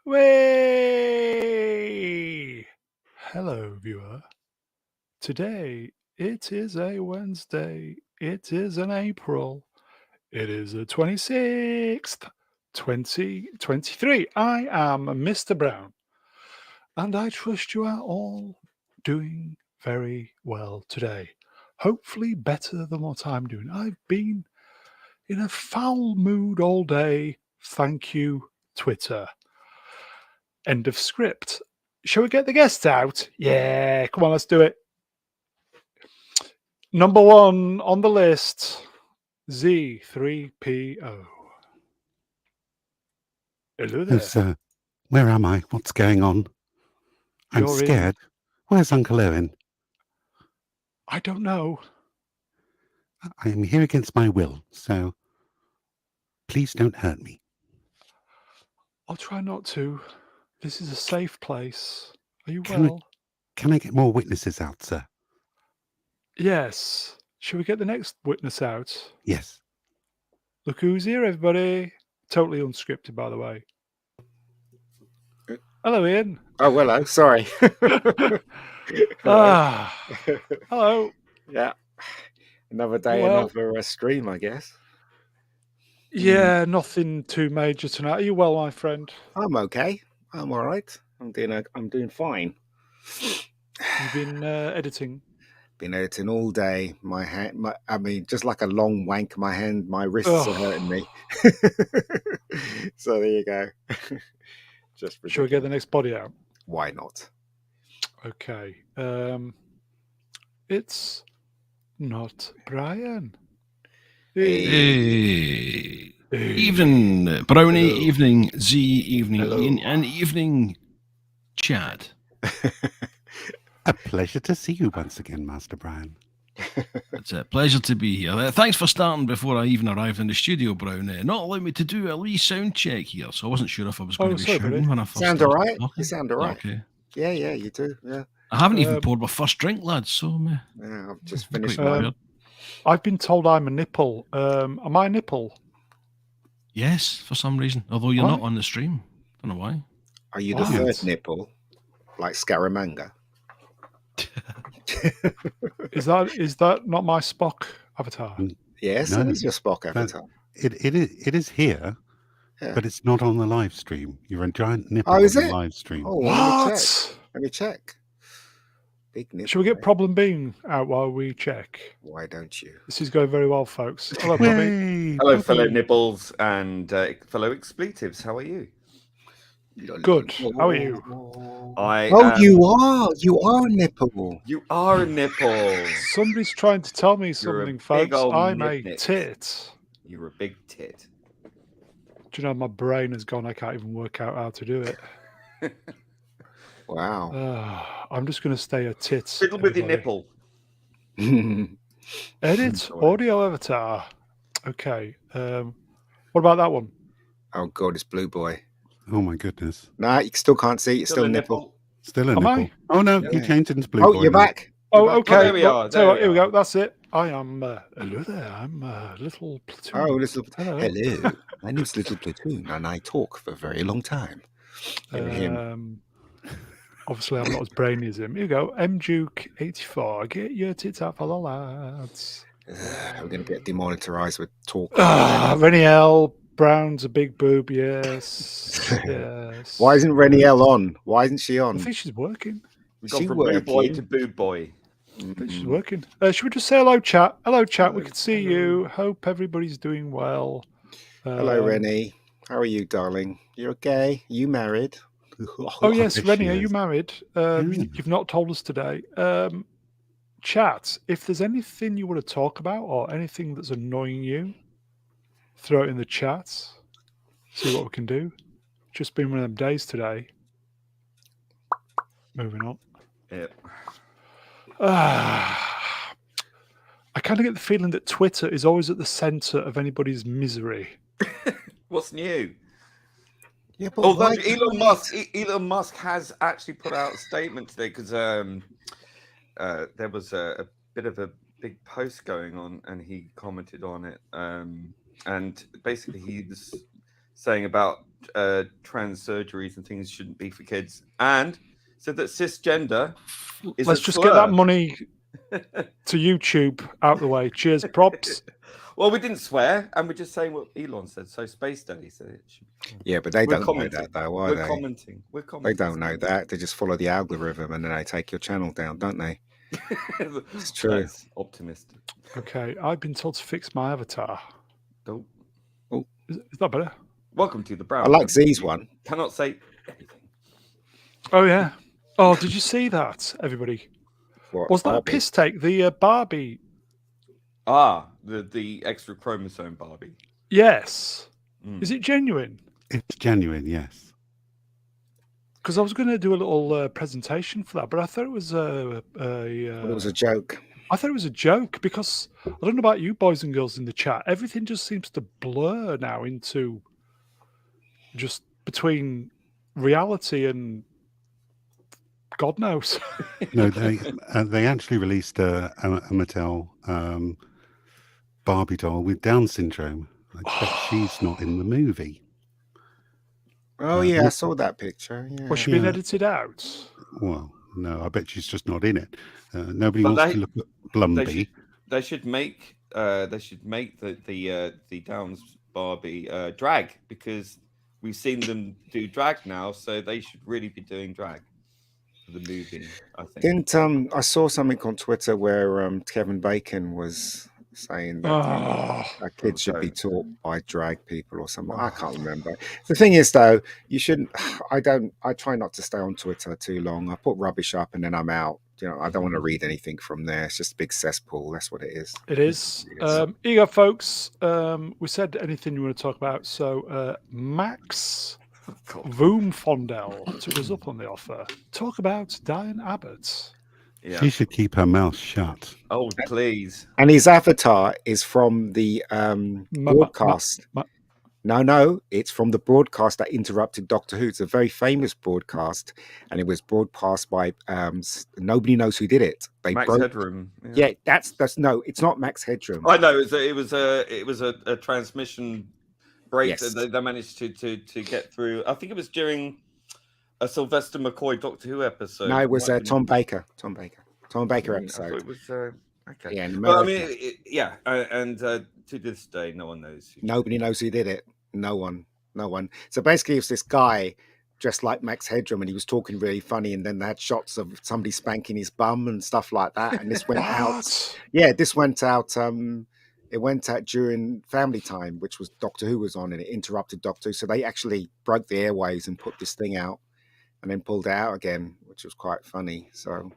Way! Hello, viewer. Today, it is a Wednesday. It is an April. It is the 26th, 2023. I am Mr. Brown, and I trust you are all doing very well today. Hopefully, better than what I'm doing. I've been in a foul mood all day. Thank you, Twitter. End of script. Shall we get the guests out? Yeah, come on, let's do it. Number one on the list, Zee-ThreePIO. Hello there. Where am I? What's going on? I'm You're scared. Where's Uncle Owen? I don't know. I am here against my will, so please don't hurt me. I'll try not to. This is a safe place. Are you Can well? Can I get more witnesses out, sir? Yes. Shall we get the next witness out? Yes. Look who's here, everybody. Totally unscripted, by the way. Hello, Ian. Oh, hello. Sorry. Hello. Yeah. Another day, another stream, I guess. Yeah, nothing too major tonight. Are you well, my friend? I'm okay. I'm all right. I'm doing fine. You've been editing? Been editing all day. My hand, just like a long wank. My wrists are hurting me. So there you go. Just ridiculous. Shall we get the next body out? Why not? Okay. It's not Brian. Hey. Evening, Brownie. Hello. Evening, Z. Evening, Hello. Ian. And evening, Chad. A pleasure to see you once again, Master Brian. It's a pleasure to be here. Thanks for starting before I even arrived in the studio, Brown. Not allowing me to do a wee sound check here, so I wasn't sure if I was going to be shouting when I first sound started all right. talking. You sound all right. Okay. Yeah, you do. Yeah. I haven't even poured my first drink, lads. So yeah, I've just finished mine. I've been told I'm a nipple. Am I a nipple? Yes, for some reason. Although you're not on the stream. Don't know why. Are you the third nipple, like Scaramanga? Is that not my Spock avatar? Yes, it is your Spock avatar. It is here, but it's not on the live stream. You're a giant nipple on the live stream. Oh, what? Let me check. Big nipple. Shall we get Problem Bean out while we check? Why don't you? This is going very well, folks. Hello, Bobby. Hello, fellow nibbles and fellow expletives. How are you? Good. How are you? You are. You are a nipple. You are a nipple. Somebody's trying to tell me something, folks. I'm a tit. You're a big tit. Do you know, my brain has gone, I can't even work out how to do it. Wow. I'm just going to stay a tit. Fiddle with your nipple. Edit audio avatar. Okay. What about that one? Oh, God, it's Blue Boy. Oh, my goodness. Nah, you still can't see. It's still a nipple. Still a nipple. Oh, no, you changed into Blue Boy. Oh, you're back. Okay. Oh, there we are. Here we go. That's it. I am. Hello there. I'm Little Platoon. Oh, Hello. My name's Little Platoon, and I talk for a very long time. Obviously, I'm not as brainy as him. Here you go. MJuke84. Get your tits out for the lads. We're going to get demonetized with talk. Rennie L. Brown's a big boob. Yes. Yes. Why isn't Rennie L on? Why isn't she on? I think she's working. We've gone from boob boy to boob boy. I think she's working. Should we just say hello, chat? Hello, chat. We can see you. Hope everybody's doing well. Hello, Rennie. How are you, darling? You okay? You married? Oh, yes, Rennie, are you married? You've not told us today. Chat, if there's anything you want to talk about or anything that's annoying you, throw it in the chat. See what we can do. Just been one of them days today. Moving on. Yep. I kind of get the feeling that Twitter is always at the center of anybody's misery. What's new? Yeah, but although Elon Musk has actually put out a statement today because there was a bit of a big post going on and he commented on it. And basically he was saying about trans surgeries and things shouldn't be for kids, and said that cisgender is Let's a just slur. get that money to YouTube out the way. Cheers, props. Well, we didn't swear, and we're just saying what Elon said. So Space Daddy said it should be cool. Yeah, but they We're don't know that, though, are We're they? commenting. We're They commenting. don't know that. They just follow the algorithm and then they take your channel down, don't they? It's true. That's optimistic. Okay, I've been told to fix my avatar. Don't. Is that better? Welcome to the Brown. I like Zee's one. Cannot say anything. Oh, yeah. Oh, did you see that, everybody? What, Was that a Barbie? piss take? The Barbie? The extra chromosome Barbie. Yes. Mm. Is it genuine? It's genuine, yes. Because I was going to do a little presentation for that, but I thought it was Well, it was a joke. I thought it was a joke because I don't know about you boys and girls in the chat. Everything just seems to blur now into just between reality and God knows. No, they actually released a Mattel Barbie doll with Down syndrome. I expect she's not in the movie. Oh, yeah, I saw that picture. Yeah. Was she being edited out? Well, no, I bet she's just not in it. Nobody But wants to look at Blumby. They should make the Downs Barbie drag, because we've seen them do drag now, so they should really be doing drag for the movie, I think. Didn't I saw something on Twitter where Kevin Bacon was saying that kids should be taught by drag people or something. I can't remember. The thing is, though, you shouldn't. I try not to stay on Twitter too long. I put rubbish up and then I'm out. You know, I don't want to read anything from there. It's just a big cesspool. That's what it is. It is. Here you go, folks. We said anything you want to talk about. So Max Voomfondel took us up on the offer. Talk about Diane Abbott. Yeah. She should keep her mouth shut. Oh, please. And his avatar is from the broadcast. No, it's from the broadcast that interrupted Doctor Who. It's a very famous broadcast, and it was broadcast by nobody knows who did it. Max Headroom. Yeah, that's no, it's not Max Headroom. I know it was a transmission break. Yes. that they managed to get through. I think it was during a Sylvester McCoy Doctor Who episode. No, it was Tom Baker episode. I thought it was okay. Yeah, in but I America. mean, and to this day, no one knows. Nobody knows who did it. No one. So basically, it's this guy dressed like Max Headroom, and he was talking really funny. And then they had shots of somebody spanking his bum and stuff like that. And this went out. Yeah, this went out. It went out during Family Time, which was Doctor Who was on, and it interrupted Doctor Who. So they actually broke the airways and put this thing out, and then pulled it out again, which was quite funny. So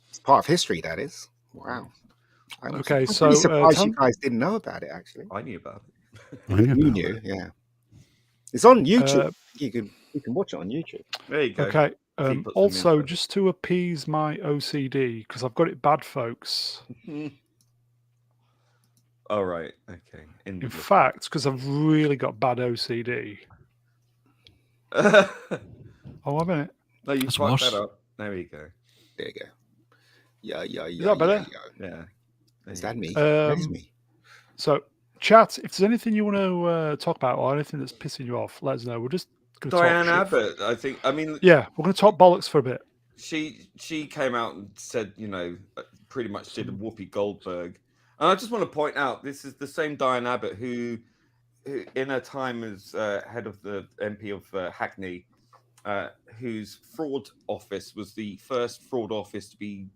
it's part of history, that is. Wow. Okay, so I'm surprised you guys didn't know about it. Actually, I knew about it. You knew, yeah. It's on YouTube. You can watch it on YouTube. There you go. Okay. Also, just to appease my OCD, because I've got it bad, folks. All right. Okay. In fact, because I've really got bad OCD. Oh, a minute. No, you fucked that up. There you go. There you go. Yeah. Is that better? Yeah. Is that me? That is me. So, chat, if there's anything you want to talk about or anything that's pissing you off, let us know. We're just going to Diane Abbott, I think. I mean, yeah, we're going to talk bollocks for a bit. She came out and said, pretty much did a Whoopi Goldberg. And I just want to point out, this is the same Diane Abbott who in her time as head of the MP of Hackney, whose fraud office was the first fraud office to be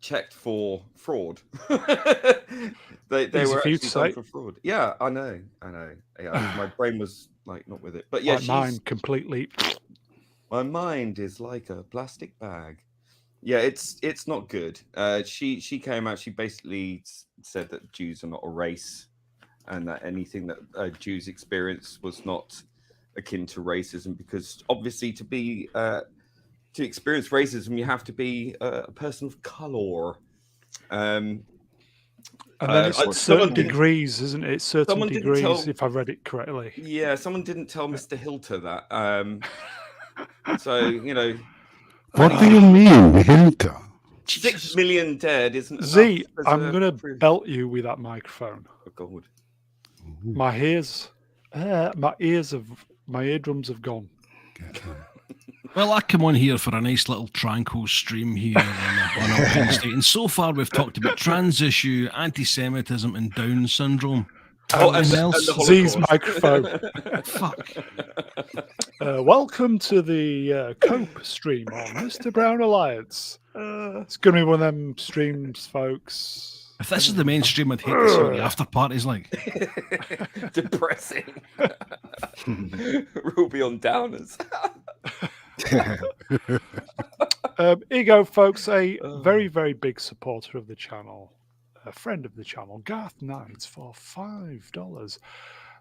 checked for fraud. they were actually done for fraud. Yeah, I know. Yeah, my brain was not with it, but yeah, mine completely. My mind is like a plastic bag. Yeah, it's not good. She came out. She basically said that Jews are not a race, and that anything that Jews experience was not akin to racism, because obviously to experience racism, you have to be a person of color. And then it's certain degrees, isn't it? Certain degrees, if I read it correctly. Yeah, someone didn't tell Mr. Hilter that. So, What do you mean, Hilter? 6 million dead isn't Zee, enough. I'm going to belt you with that microphone. Oh, God. My eardrums have gone. Well, I come on here for a nice little tranquil stream here on a Wednesday, and so far we've talked about trans issue, anti-Semitism, and Down syndrome. And Anything the else? Holocaust. Zee's microphone. Fuck. Welcome to the Cope stream on Mr. Brown Alliance. It's going to be one of them streams, folks. If this is the mainstream, I'd hate to see what the after party's like. Depressing. Ruby on downers. Here you go, folks. A very, very big supporter of the channel, a friend of the channel, Garth Knights, for $5.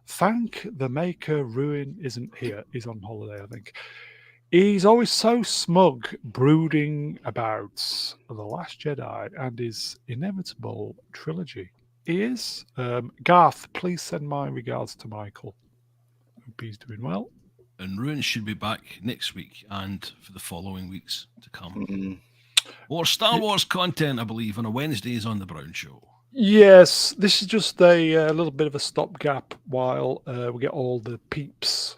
Thank the maker. Ruin isn't here. He's on holiday, I think. He's always so smug, brooding about The Last Jedi and his inevitable trilogy. He is. Garth, please send my regards to Michael. Hope he's doing well. And Ruin should be back next week and for the following weeks to come. More Star Wars content, I believe, on a Wednesdays on The Brown Show. Yes, this is just a little bit of a stopgap while we get all the peeps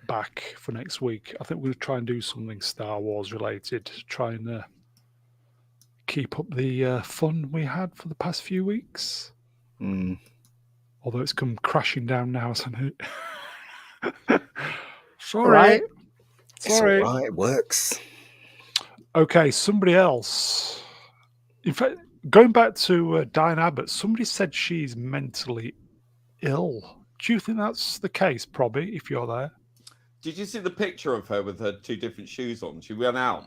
back for next week. I think we're going to try and do something Star Wars related, try and keep up the fun we had for the past few weeks. Although it's come crashing down now, hasn't it? Sorry. Right. Sorry. It's all right, it works. Okay, somebody else. In fact, going back to Diane Abbott, somebody said she's mentally ill. Do you think that's the case, probably, if you're there? Did you see the picture of her with her two different shoes on? She went out.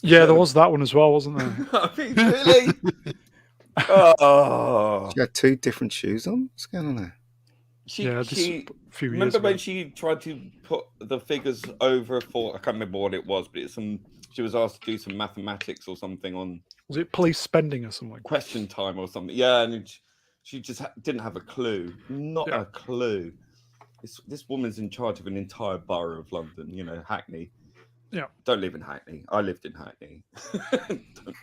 Yeah, there was that one as well, wasn't there? I mean, really? Oh. She had two different shoes on? What's going on there? Yeah, this she a few years remember ago. when she tried to put the figures over for, I can't remember what it was, but it's she was asked to do some mathematics or something on Was it police spending or something? question time or something. Yeah, and she just didn't have a clue. Not a clue. This woman's in charge of an entire borough of London, Hackney. Yeah. Don't live in Hackney. I lived in Hackney.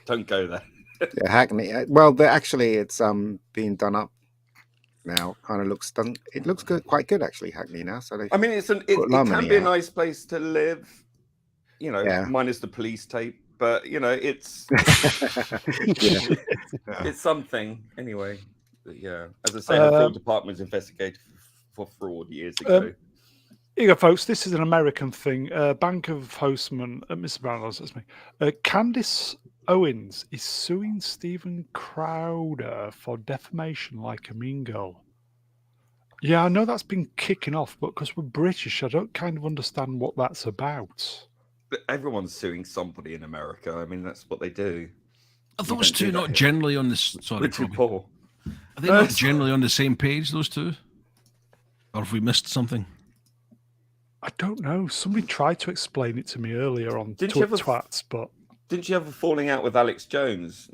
don't go there. Yeah, Hackney. Well, actually, it's being done up now. Kind of looks it looks good, quite good actually, Hackney now. So I mean, it can be a nice place to live, minus the police tape. But it's it's something anyway. But yeah, as I say, the field department was investigated for fraud years ago. Here you go, folks. This is an American thing. Bank of Hostman, Mr. Brown, that's me. Candice Owens is suing Stephen Crowder for defamation like a mean girl. Yeah, I know that's been kicking off, but because we're British, I don't kind of understand what that's about. But everyone's suing somebody in America. I mean, that's what they do. Are those two not generally on this? Sorry, we're too poor. Are they not generally on the same page, those two? Or have we missed something? I don't know. Somebody tried to explain it to me earlier on Twats, but... Didn't you have a falling out with Alex Jones?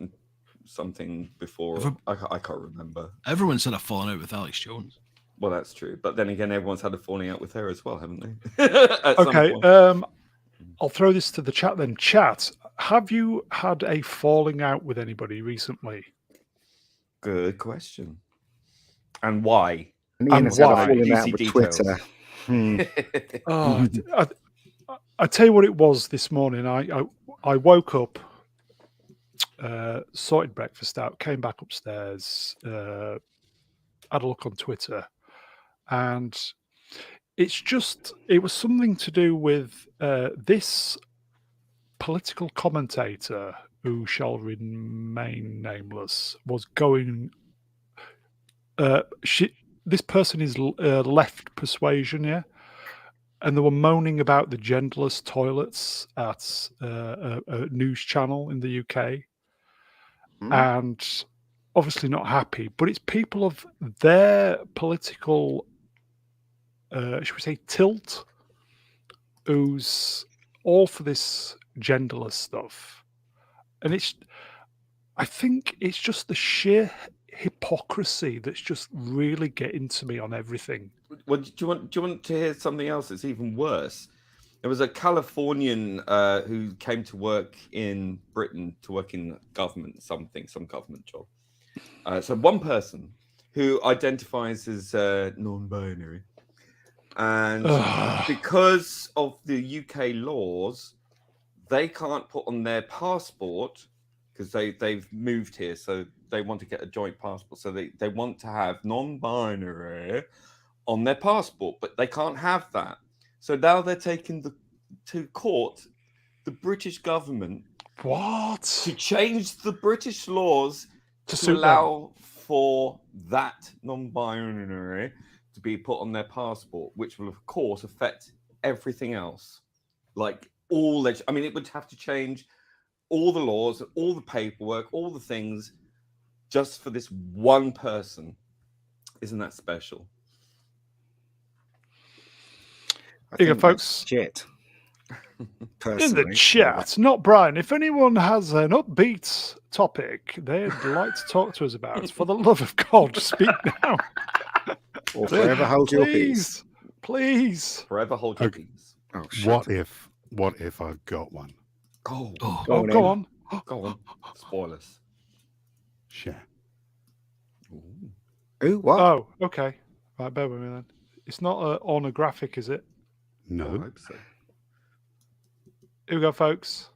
Something before? I can't remember. Everyone's had a falling out with Alex Jones. Well, that's true. But then again, everyone's had a falling out with her as well, haven't they? Okay. I'll throw this to the chat then. Chat, have you had a falling out with anybody recently? Good question. And why? And why? Falling out with Twitter. I tell you what it was this morning. I woke up, sorted breakfast out, came back upstairs, had a look on Twitter, and it was something to do with this political commentator who shall remain nameless was going. This person is left persuasion, yeah. And they were moaning about the genderless toilets at a news channel in the UK. And obviously not happy, but it's people of their political, should we say, tilt, who's all for this genderless stuff. And I think it's just the sheer hypocrisy that's just really getting to me on everything. Well, do you want to hear something else that's even worse? There was a Californian who came to work in Britain to work in government, some government job. So one person who identifies as non-binary, and because of the UK laws, they can't put on their passport because they've moved here, so they want to get a joint passport. So they want to have non-binary on their passport, but they can't have that. So now they're taking to court the British government What? to change the British laws To to suit allow for that non-binary to be put on their passport, which will of course affect everything else. Like I mean, it would have to change all the laws, all the paperwork, all the things just for this one person. Isn't that special? Here you go, think that's folks. Shit. In Personally, the chat, not Brian. If anyone has an upbeat topic they'd like to talk to us about, for the love of God, speak now. or forever hold your peace. Please. Forever hold your Okay. peace. Oh, shit. What if I've got one? Oh, Oh, go on. go on. Spoilers. Share. Ooh, what? Oh, okay. Right, bear with me then. It's not on a graphic, is it? I No, hope so. Here we go, folks.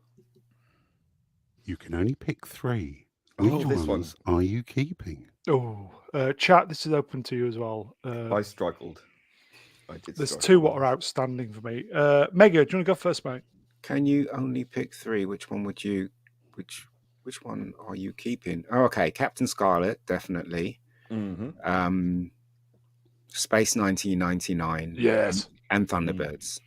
you can only pick 3. Oh, Which this one. ones are you keeping? Oh, chat, this is open to you as well. I struggled. I did. There's struggle 2 with what are this. outstanding for me. Mega, do you want to go first, mate? Can you only pick 3? Which one would you? Which one are you keeping? Oh, okay, Captain Scarlet, definitely. Mhm. Space 1999. Yes. And Thunderbirds.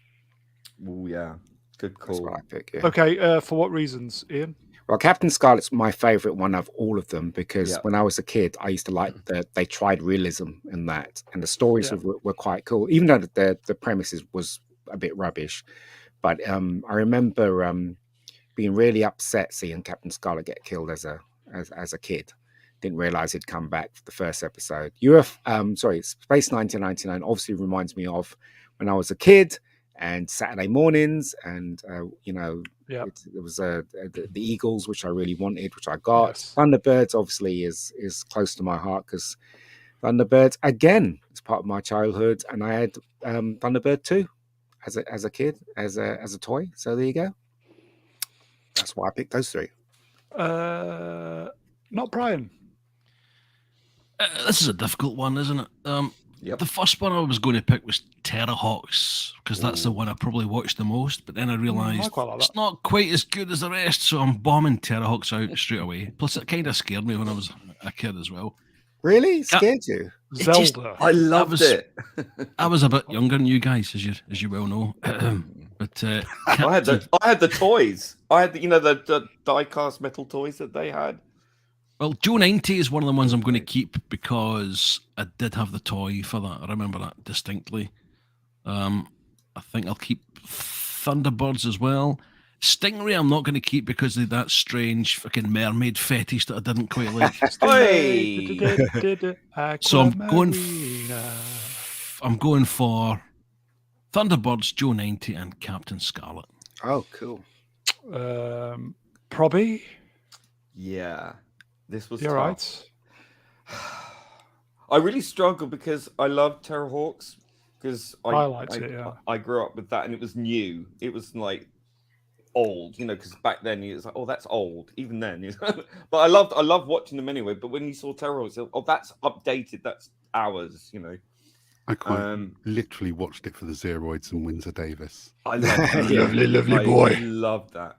Oh yeah, good That's call. what I pick. Yeah. Okay, for what reasons, Ian? Well, Captain Scarlet's my favorite one of all of them because Yeah. when I was a kid, I used to like that they tried realism in that, and the stories Yeah. were quite cool, even though the premises was a bit rubbish. But I remember being really upset seeing Captain Scarlet get killed as a kid. Didn't realize he'd come back for the first episode. Space 1999 obviously reminds me of when I was a kid and Saturday mornings, and Yeah. it was the Eagles, which I really wanted, which I got. Yes. Thunderbirds obviously is close to my heart because Thunderbirds again is part of my childhood, and I had Thunderbird 2 as a kid as a toy. So there you go. That's why I picked those 3. Not Brian. This is a difficult one, isn't it? Yep. The first one I was going to pick was Terrahawks because that's the one I probably watched the most. But then I realised quite like it's that. not quite as good as the rest, so I'm bombing Terrahawks out straight away. Plus, it kind of scared me when I was a kid as well. Really? Scared you? It just- Zelda. I loved it. I was a bit younger than you guys, as you well know. But I had the toys. I had the die-cast metal toys that they had. Well, Joe 90 is one of the ones I'm going to keep because I did have the toy for that. I remember that distinctly. I think I'll keep Thunderbirds as well. Stingray I'm not going to keep because of that strange fucking mermaid fetish that I didn't quite like. So I'm going for Thunderbirds, Joe 90 and Captain Scarlet. Oh, cool. Probby, Yeah, this was you're tough. right. I really struggled because I love Terrahawks because I liked it, yeah. I grew up with that and it was new. It was like old, because back then it was like, oh, that's old. Even then, but I loved watching them anyway. But when you saw Terrahawks, oh, that's updated. That's ours. I quite literally watched it for the Zeroids and Windsor Davis. I love that. Lovely boy. I loved that.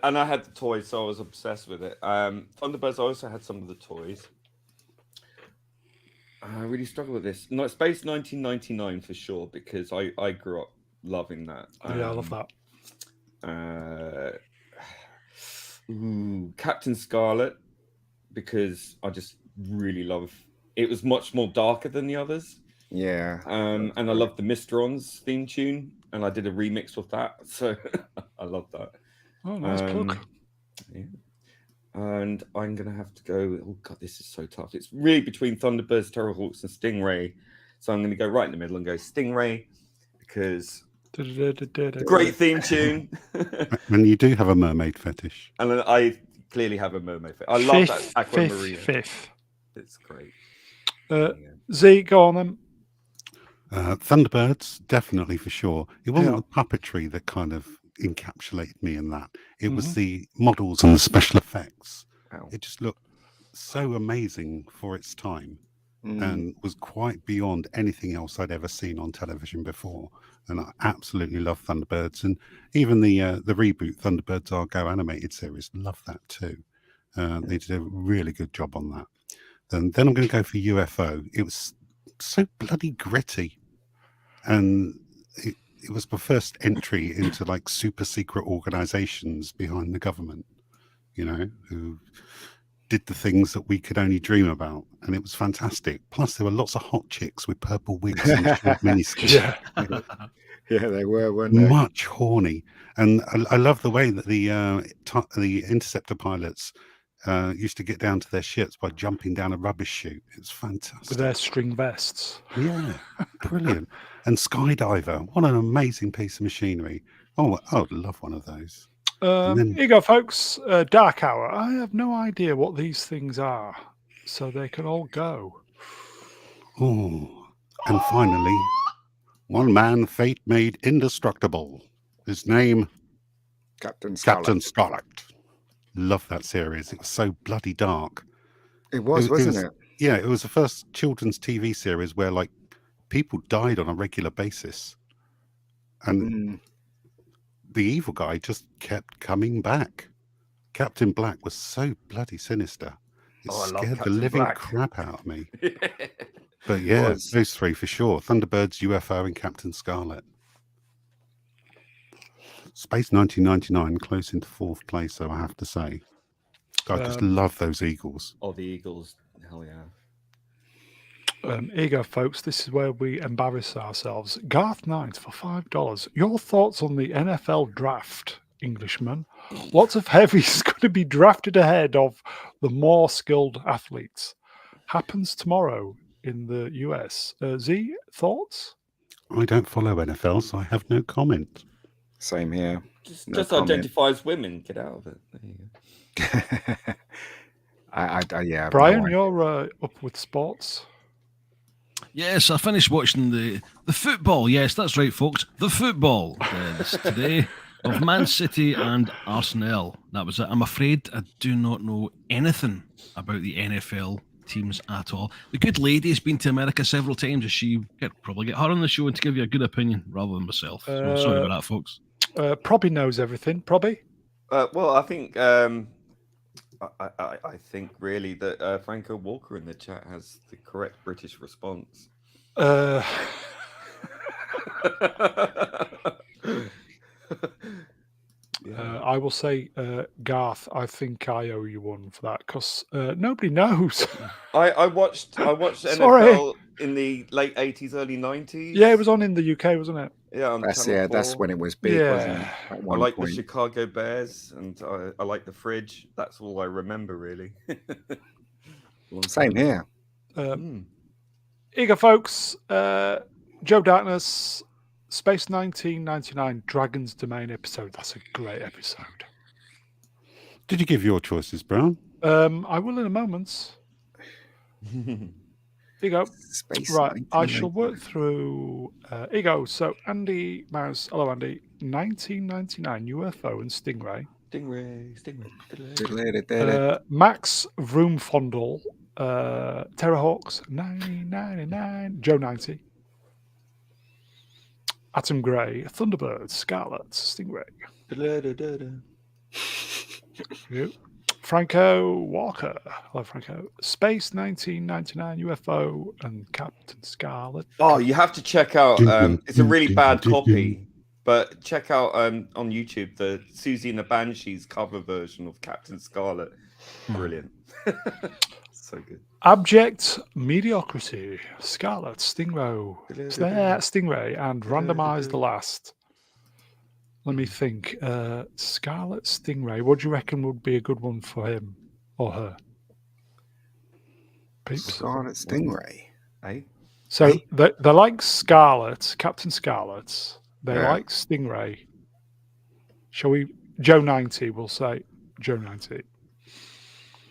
And I had the toys, so I was obsessed with it. Thunderbirds, I also had some of the toys. I really struggle with this. No, Space 1999 for sure, because I grew up loving that. Yeah, I love that. Captain Scarlet, because I just really love. It was much more darker than the others. Yeah. And I love the Mysterons theme tune, and I did a remix with that, so I love that. Oh, nice plug. Yeah. And I'm gonna have to go. Oh god, this is so tough. It's really between Thunderbirds, Terrahawks, and Stingray. So I'm gonna go right in the middle and go Stingray because Great theme tune. And you do have a mermaid fetish. And I clearly have a mermaid. I love that Aquamarina. Fifth. It's great. Z, go on then. Thunderbirds, definitely for sure. It wasn't the puppetry that kind of encapsulated me in that. It was the models and the special effects. Wow. It just looked so amazing for its time and was quite beyond anything else I'd ever seen on television before. And I absolutely love Thunderbirds. And even the reboot Thunderbirds Are Go animated series, love that too. They did a really good job on that. And then I'm going to go for UFO. It was so bloody gritty. And it was my first entry into like super secret organizations behind the government, you know, who did the things that we could only dream about. And it was fantastic. Plus, there were lots of hot chicks with purple wigs and short miniskirts. Yeah, they were, weren't they? Much horny. And I love the way that the interceptor pilots used to get down to their ships by jumping down a rubbish chute. It's fantastic. With their string vests. Yeah, brilliant. And Skydiver, what an amazing piece of machinery. Oh, I would love one of those. Here you go, folks. Dark Hour. I have no idea what these things are, so they can all go. Oh, and finally, one man fate made indestructible. His name, Captain Scarlet. Captain Scarlet. Love that series. It was so bloody dark. It was, wasn't it? Yeah, it was the first children's TV series where like people died on a regular basis. And the evil guy just kept coming back. Captain Black was so bloody sinister. It scared the living crap out of me. But yeah, those three for sure. Thunderbirds, UFO, and Captain Scarlet. Space 1999 close into fourth place, though, I have to say. I just love those eagles. Oh, the eagles. Hell yeah. Here you go, folks. This is where we embarrass ourselves. Garth Knight for $5. Your thoughts on the NFL draft, Englishman? Lots of heavies going to be drafted ahead of the more skilled athletes. Happens tomorrow in the US. Z, thoughts? I don't follow NFL, so I have no comment. Same here. Just identifies women. Get out of it. There you go. Yeah. Brian, you're up with sports. Yes, I finished watching the football. Yes, that's right, folks. The football today of Man City and Arsenal. That was it. I'm afraid I do not know anything about the NFL teams at all. The good lady has been to America several times. She could probably get her on the show and to give you a good opinion rather than myself. So sorry about that, folks. Probby knows everything. Probby? Well, I think I think really that Franco Walker in the chat has the correct British response. I will say, Garth, I think I owe you one for that because nobody knows. I watched NFL in the late 80s, early 90s. Yeah, it was on in the UK, wasn't it? Yeah, that's when it was big, wasn't it? I like the Chicago Bears and I like the fridge. That's all I remember, really. Same here. Here you go, folks. Joe Darkness, Space 1999 Dragon's Domain episode. That's a great episode. Did you give your choices, Brown? I will in a moment. Here you go. Right, I shall work through. Here you go. So, Andy Mouse. Hello, Andy. 1999 UFO and Stingray. Max Vroomfondle. Terrahawks. 1999. Joe 90. Atom Gray. Thunderbird. Scarlet. Stingray. Franco Walker. Hello, Franco. Space 1999 UFO and Captain Scarlet. Oh, you have to check out. It's a really bad copy, but check out on YouTube the Susie and the Banshees cover version of Captain Scarlet. Brilliant. So good. Abject Mediocrity. Scarlet. Stingray. Stingray. And Randomize the Last. Let me think. Scarlet Stingray. What do you reckon would be a good one for him or her? Peeps? Scarlet Stingray. So they're like Scarlet, Captain Scarlet, They Yeah. like Stingray. Shall we? Joe 90 will say. Joe 90.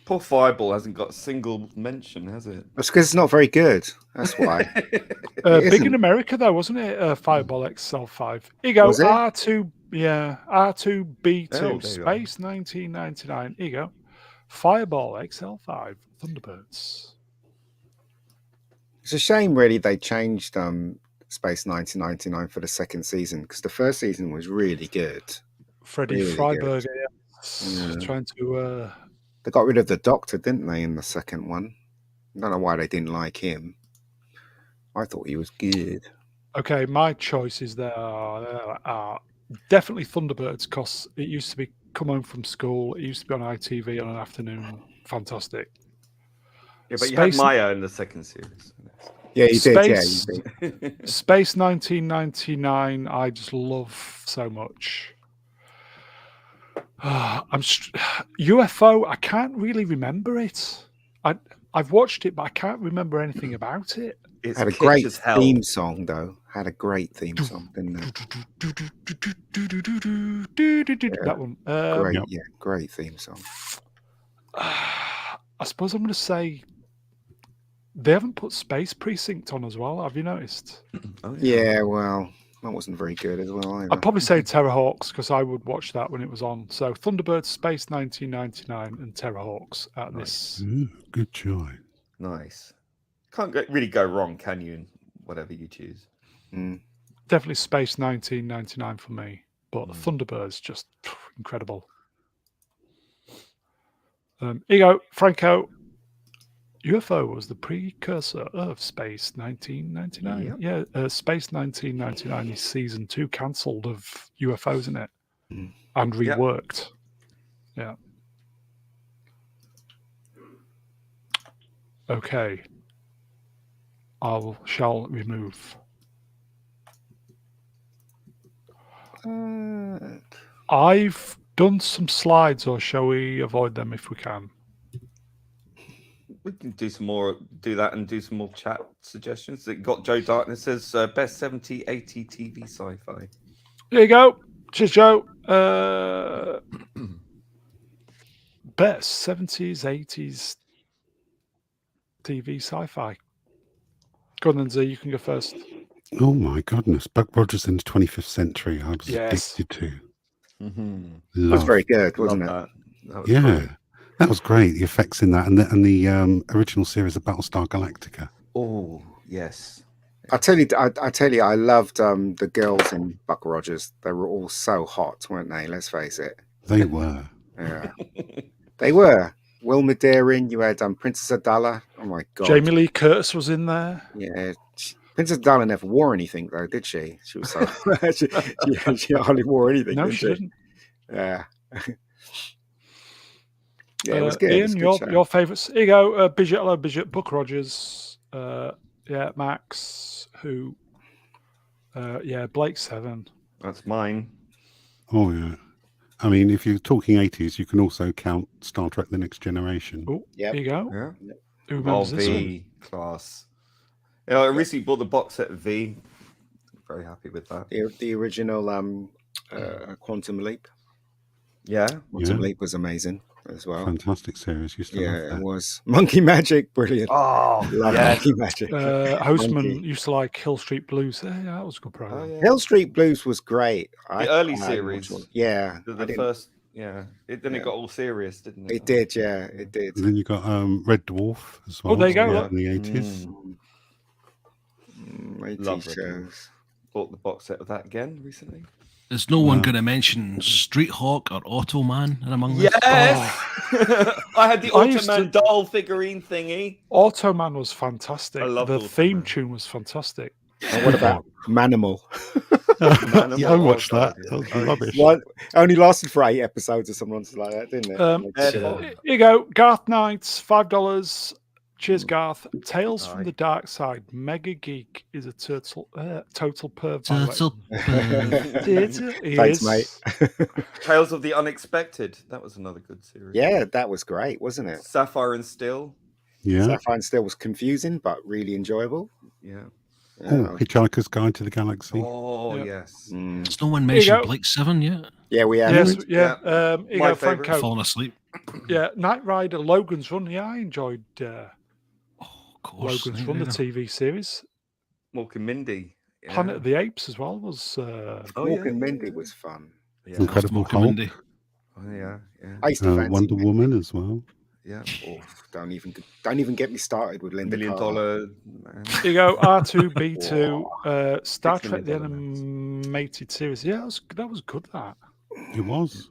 Poor Fireball hasn't got a single mention, has it? That's because it's not very good. That's why. Big in isn't. America though, wasn't it? Fireball XL5. Here you go. Was it? R2. Yeah. R2B2 Oh, there you are. Space 1999. Here you go. Fireball XL5 Thunderbirds. It's a shame, really, they changed Space 1999 for the second season because the first season was really good. Freddie Really Freiberger, Yeah. trying to. They got rid of the Doctor, didn't they, in the second one? I don't know why they didn't like him. I thought he was good. Okay, my choices there are definitely Thunderbirds because it used to be come home from school. It used to be on ITV on an afternoon. Fantastic. Yeah, but you had Space- Maya in the second series. Yeah, you did. Yeah, Space- you did. Space 1999, I just love so much. UFO, I can't really remember it. I've watched it, but I can't remember anything about it. It's Had a kitsch great as hell. theme song, though. Had a great theme song, didn't it? That one. Great, Yep. yeah, great theme song. I suppose I'm going to say they haven't put Space Precinct on as well. Have you noticed? Oh, Yeah, well, that wasn't very good as well either. I'd probably say Terrorhawks because I would watch that when it was on. So Thunderbirds, Space 1999, and Terrorhawks at this. Ooh, good choice. Nice. Can't really go wrong, can you? In whatever you choose. Mm. Definitely Space 1999 for me. But Mm. Thunderbirds, just incredible. Here you go, Franco. UFO was the precursor of Space 1999. Yep. Yeah, Space 1999 is season 2 cancelled of UFOs, isn't it? Mm. And Yep. reworked. Yeah. Okay. Shall remove. I've done some slides, or shall we avoid them if we can? We can do some more, do that and do some more chat suggestions. It got Joe Darkness says best 70, 80 TV sci-fi. There you go. Cheers, Joe. Best 70s, 80s TV sci-fi. Go on then, Z, you can go first. Oh my goodness. Buck Rogers in the 25th century. I was Yes. addicted to. Mm-hmm. That was Love. very good, wasn't it? That. That was Yeah. brilliant. That was great. The effects in that and the original series of Battlestar Galactica. Oh, yes. I tell you, I loved the girls in Buck Rogers. They were all so hot, weren't they? Let's face it. They were. Yeah, they were. Wilma Daring. You had Princess Adala. Oh my god. Jamie Lee Curtis was in there. Yeah. Princess Adala never wore anything though, did she? She was so she hardly wore anything. No, did she didn't. Yeah. Yeah, it was good. Ian, It was a good show. your favourites. Here you go. Bridget, hello, Bridget. Buck Rogers. Yeah, Max. Who? Yeah, Blake 7. That's mine. Oh yeah. I mean, if you're talking 80s, you can also count Star Trek: The Next Generation. Oh, Yep. here you go. Yeah. Who Oh, remembers this one? V class. Yeah, I recently bought the box set of V. Very happy with that. The original Quantum Leap. Yeah. Quantum Yeah. Leap was amazing as well. Fantastic series. Used to love Yeah, that. it was. Monkey Magic, brilliant. Oh, Love yeah. Monkey Magic. Hostman Monkey. used to like Hill Street Blues. Yeah, that was a good program. Oh, yeah. Hill Street Blues was great. The early I series. watched one. Yeah, The I didn't- first, yeah. It Yeah. got all serious, didn't it? it did. Yeah, it did. And then you got Red Dwarf as well. there you go, yeah, look. in the 80s. Mm. 80 Love Red shows. Bought the box set of that again recently. Is no one Wow. going to mention Street Hawk or Automan in among this? Yes! I had the I used Automan to- doll figurine thingy. Automan was fantastic. I love The Automan. theme tune was fantastic. And what about Manimal? Yeah, I watched that. Oh, That was yeah. rubbish. One only lasted for 8 episodes or something like that, didn't it? Here you go. Garth Knights, $5. Cheers, Garth. Tales from Aye. the Dark Side. Mega Geek is a total perv. by the way. Turtle. It Thanks, is. mate. Tales of the Unexpected. That was another good series. Yeah, that was great, wasn't it? Sapphire and Steel. Yeah. Sapphire and Steel was confusing, but really enjoyable. Yeah. Oh, Hitchhiker's Guide to the Galaxy. Oh, Yep. yes. Has no one you mentioned go. Blake 7 yet? Yeah, we have. Yes, yeah. Yeah. You My go, favourite. Franco. Fallen asleep. Yeah, Knight Rider, Logan's Run. Yeah, I enjoyed Oh, of course. Logan's Knight Run, the Rider. TV series. Walking Mindy. Yeah. Planet of the Apes as well was. Oh, Walking Mindy was fun. Yeah. Incredible Smoking Hulk. Mindy. Oh, yeah. Yeah. I used to fancy Wonder Mindy. Woman as well. Yeah. Oh, don't even get me started with Linda $1 million Carter. man. You go R2B2, Star $6 Trek the million animated series. Yeah, that was good. That It was.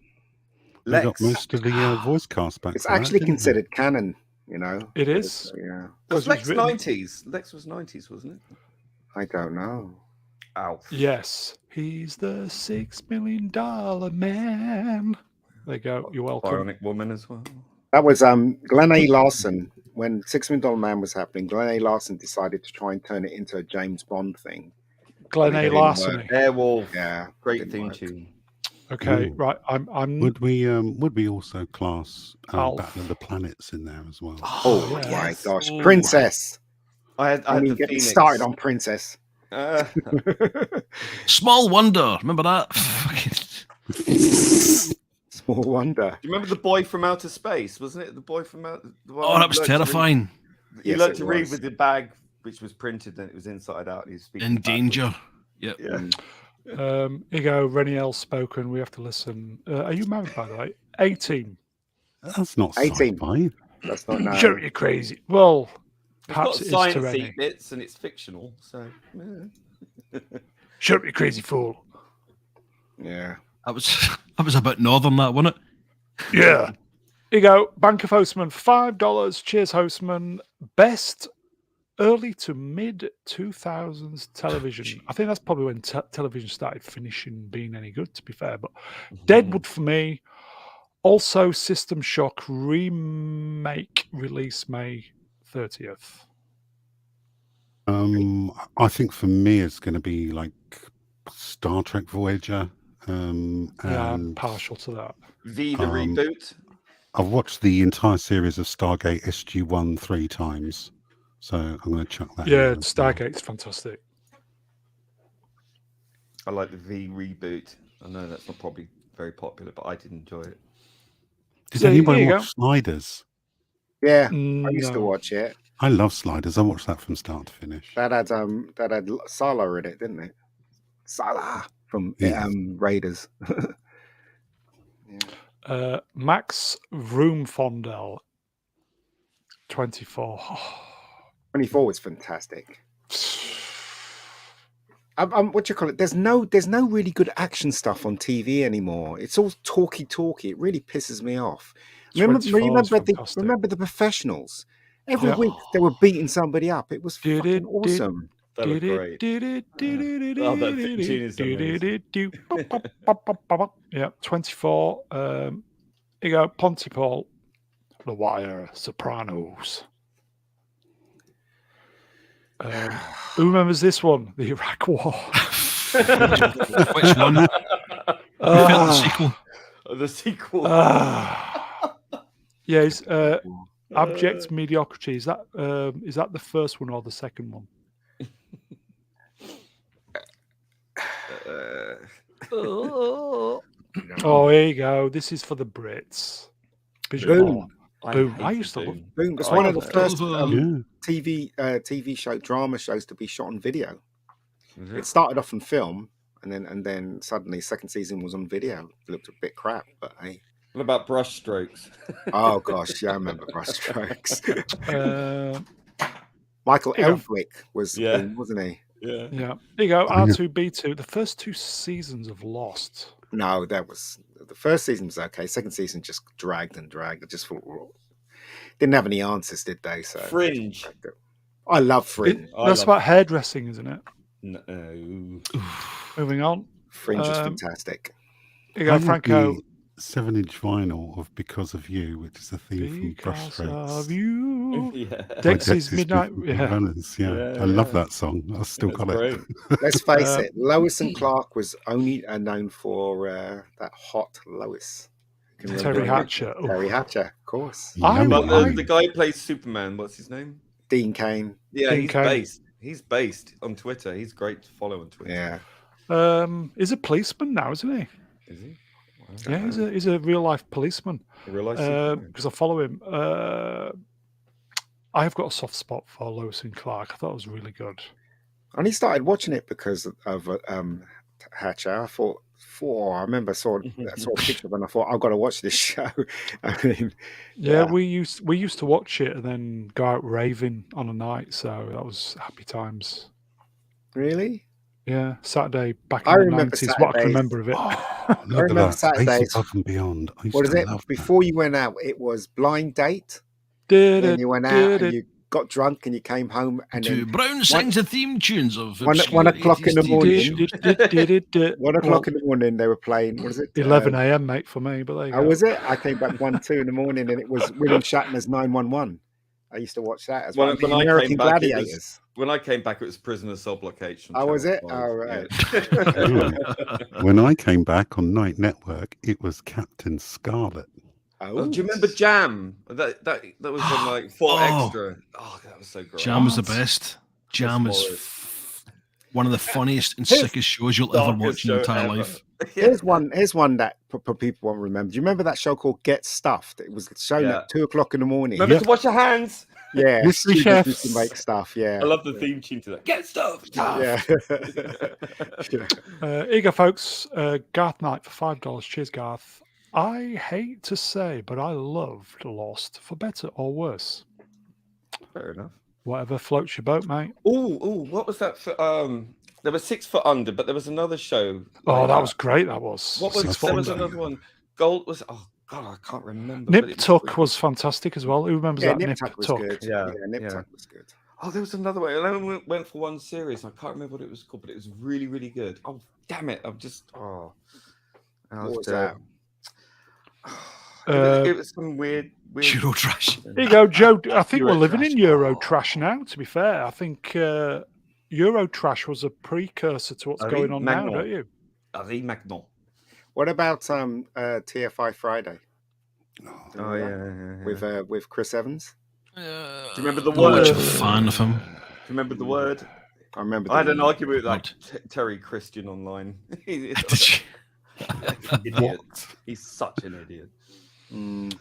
They got Lex. most of the voice cast back. It's for that, actually didn't they? considered canon, you know. it is. Yeah, Was Because it was Lex written- 90s? Lex was 90s, wasn't it? I don't know. Ow. Yes, he's the $6 million man. There you go. You're welcome. Bionic Woman as well. That was Glenn A. Larson. When $6 Million Man was happening, Glenn A. Larson decided to try and turn it into a James Bond thing. Glenn It A. didn't Larson. Airwolf. Yeah, Great didn't theme work. tune. Okay, Ooh. right. I'm. Would we also class Alf. Battle of the Planets in there as well? Oh yeah. my Yes. gosh, Ooh. Princess! I had I mean, the get me Phoenix. started on Princess. Small Wonder. Remember that? Fucking- Small wonder. Do you remember the boy from outer space? Wasn't it the boy from outer? Oh, that was terrifying. You Yes, learned it to read was. with the bag, which was printed, and it was inside out. He was speaking In backwards. danger. Yep. Yeah. Mm. Here you go. Reniel spoken. We have to listen. Are you married, by the way? 18. That's not 18. sci-fi. That's not now. Sure, you're crazy. Well, It's got perhaps it is to Rennie. sciencey bits, and it's fictional. So. Yeah. Shut up, you crazy fool. Yeah. That was a bit northern, that, wasn't it? Yeah. Here you go. Bank of Hostman, $5. Cheers, Hostman. Best early to mid 2000s television. I think that's probably when television started finishing being any good, to be fair. But Deadwood for me. Also, System Shock remake release May 30th. I think for me it's going to be like Star Trek Voyager. And Yeah, I'm partial to that. The Um, reboot. I've watched the entire series of Stargate SG-1 3 times, so I'm going to chuck that. Yeah, in as well. Stargate's fantastic. I like the V reboot. I know that's not probably very popular, but I did enjoy it. Did So, anybody there you watch Sliders? Yeah. I used to No. watch it. I love Sliders. I watched that from start to finish. That had Salah in it, didn't it? Salah from Yeah. Raiders. Max Vroomfondel, 24. 24 was fantastic. What do you call it? There's no really good action stuff on TV anymore. It's all talky. It really pisses me off. 24 is fantastic. Remember the Professionals? Every Yeah. week they were beating somebody up. It was fucking awesome. That was great. Oh, that theme tune is amazing. Yeah, 24. Here you go, Pontypool, The Wire, Sopranos. Who remembers this one? The Iraq War. Which one? You felt the sequel. The sequel. Yes, Abject Mediocrity. Is that the first one or the second one? Oh, here you go. This is for the Brits. Boom. Boom. I used to love. Boom. It's I one of the love first Yeah. TV show drama shows to be shot on video. Mhm. It started off on film, and then suddenly second season was on video. It looked a bit crap, but hey. What about Brushstrokes? Oh gosh, yeah, I remember Brushstrokes. Michael Here you go. Elfwick was, Yeah. wasn't he? Yeah. Yeah. There you go. Oh, yeah. R2B2. The first two seasons of Lost. No, that was the first season was okay. Second season just dragged. I just thought didn't have any answers, did they? So Fringe. I love Fringe. That's about hairdressing, isn't it? No. Moving on. Fringe is fantastic. Here you I go, have Franco. the 7-inch vinyl of Because of You, which is the theme from Because Brushstrokes. of you. Yeah. by Dexys Midnight. Beautiful Yeah. Runners. Yeah. Yeah, I love yeah. that song. I've still That's got it. great. Let's face it, Lois and Clark was only known for that hot Lois. Can you Terry remember? Hatcher. Oh. Terry Hatcher, of course. I Yummy. But would- the guy who plays Superman, what's his name? Dean Cain. Yeah, Dean he's Cain. based. He's based on Twitter. He's great to follow on Twitter. Yeah. He's a policeman now, isn't he? Is he? Wow. Yeah, he's a real life policeman. I realised he Because I follow him. I've got a soft spot for Lewis and Clark. I thought it was really good. I only started watching it because of Hatcher. I remember saw a picture of it and I thought I've got to watch this show. I mean, Yeah, we used to watch it and then go out raving on a night. So that was happy times. really? Yeah, Saturday back I in the remember 90s. What I can Saturdays. remember of it. Oh, look at remember that. Saturdays. Ace Above and Beyond. I used What is to it? love that. Before you went out, it was blind date. Did Then it, you went out did and it. you got drunk and you came home and To then Brown sings the theme tunes of 1 obscure o'clock in the 80s TV morning. shows. 1 o'clock in the morning they were playing. What is it? 11 a.m. mate for me, but there you How go. was it? I came back 1, 2 in the morning and it was William Shatner's 911. I used to watch that as well. When I American came back, Gladiators. when I came back, it was Prisoner Sublocation. Oh, was it? Channel Oh, 5. right. Yeah. When I came back on Night Network, it was Captain Scarlet. Oh, do you remember Jam? That was on like 4 Oh. Extra. Oh, that was so great. Jam was the What? best. Jam is Morris. one of the funniest and Here's- sickest shows you'll ever Darkest watch in your show entire ever. life. Yeah. Here's one that people won't remember. Do you remember that show called Get Stuffed? It was shown Yeah. at 2 o'clock in the morning. Remember Yep. to wash your hands. Yeah, Mystery Steve used to Chefs. make stuff. Yeah, I love the theme tune to that. Get stuff. Yeah. Here you go, folks. Garth Knight for $5. Cheers, Garth. I hate to say, but I loved Lost, for better or worse. Fair enough. Whatever floats your boat, mate. Oh, what was that for? There was 6 Foot Under, but there was another show. Oh, like that was great. That was. What was? Six There Foot was Under. another one. Gold was. Oh God, I can't remember. Nip but it was Tuck really- was fantastic as well. Who remembers Yeah, that? Nip Tuck was good. Yeah, Nip yeah. Tuck was good. Oh, there was another one. I only went for one series. I can't remember what it was called, but it was really, really good. Oh, damn it! I'm just. Oh. What was that? It was some weird. Euro trash. Here you go, Joe. I think we're Euro living trash. in Euro trash now, to be fair. I think Euro trash was a precursor to what's Are going we? on now, Magnon. don't you? Harry Magnon. What about TFI Friday Oh yeah. with Chris Evans? Do you remember the Not much word? of a fan of him. Do you remember the word? I remember. I had the- an argument with What? Terry Christian online. He's Did you? an idiot. He's such an idiot. Mm.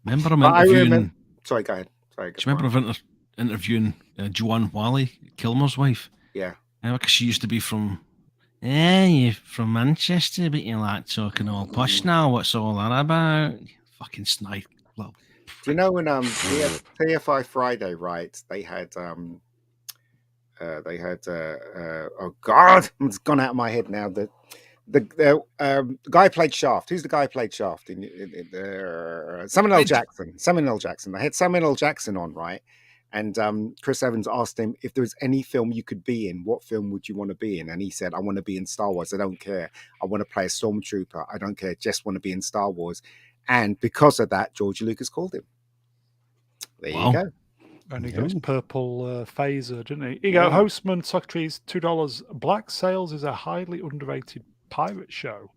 Remember him I interviewing? remember. Sorry, go ahead. Sorry, Do you remember him interviewing Joanne Whalley, Kilmer's wife? Yeah. Because she used to be from. Yeah, you're from Manchester, but you like talking all posh now. What's all that about? Fucking snipe. Well, Do you know when TFI Friday, right? They had oh God, it's gone out of my head now. The guy who played Shaft. Who's the guy who played Shaft? Samuel L. Jackson. Samuel L. Jackson. They had Samuel L. Jackson on, right? And Chris Evans asked him, if there was any film you could be in, what film would you want to be in? And he said, I want to be in Star Wars. I don't care. I want to play a stormtrooper. I don't care. Just want to be in Star Wars. And because of that, George Lucas called him. There Wow. you go. And he got his purple phaser, didn't he? Here you go, Hostman, Socrates, $2. Black Sails is a highly underrated pirate show.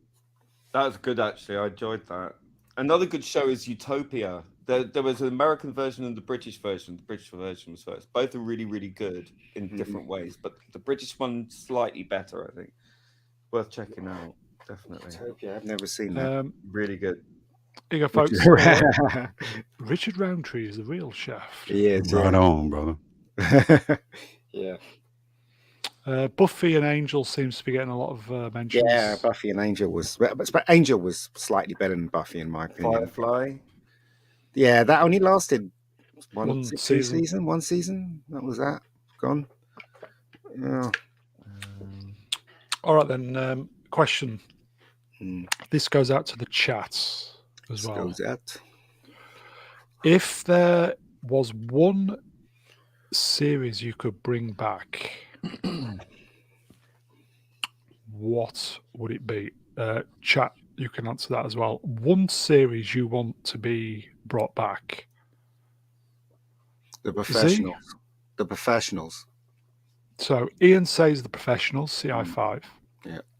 That was good, actually. I enjoyed that. Another good show is Utopia. There was an American version and the British version. The British version was first. Both are really, really good in different ways, but the British one slightly better, I think. Worth checking out, definitely. Utopia, I've never seen that. Really good. Here you go, folks. Richard Roundtree is the real chef. Yeah, Right on, brother. Yeah. Buffy and Angel seems to be getting a lot of mentions. Yeah, Buffy and Angel was, but Angel was slightly better than Buffy in my opinion. Firefly. Yeah, that only lasted One two season. season. One season. That was that. Gone. Yeah. All right, then. Question. Mm. This goes out to the chat as well. Goes out. If there was one series you could bring back, what would it be? Chat, you can answer that as well. One series you want to be brought back. The Professionals. The Professionals. So Ian says The Professionals, CI5.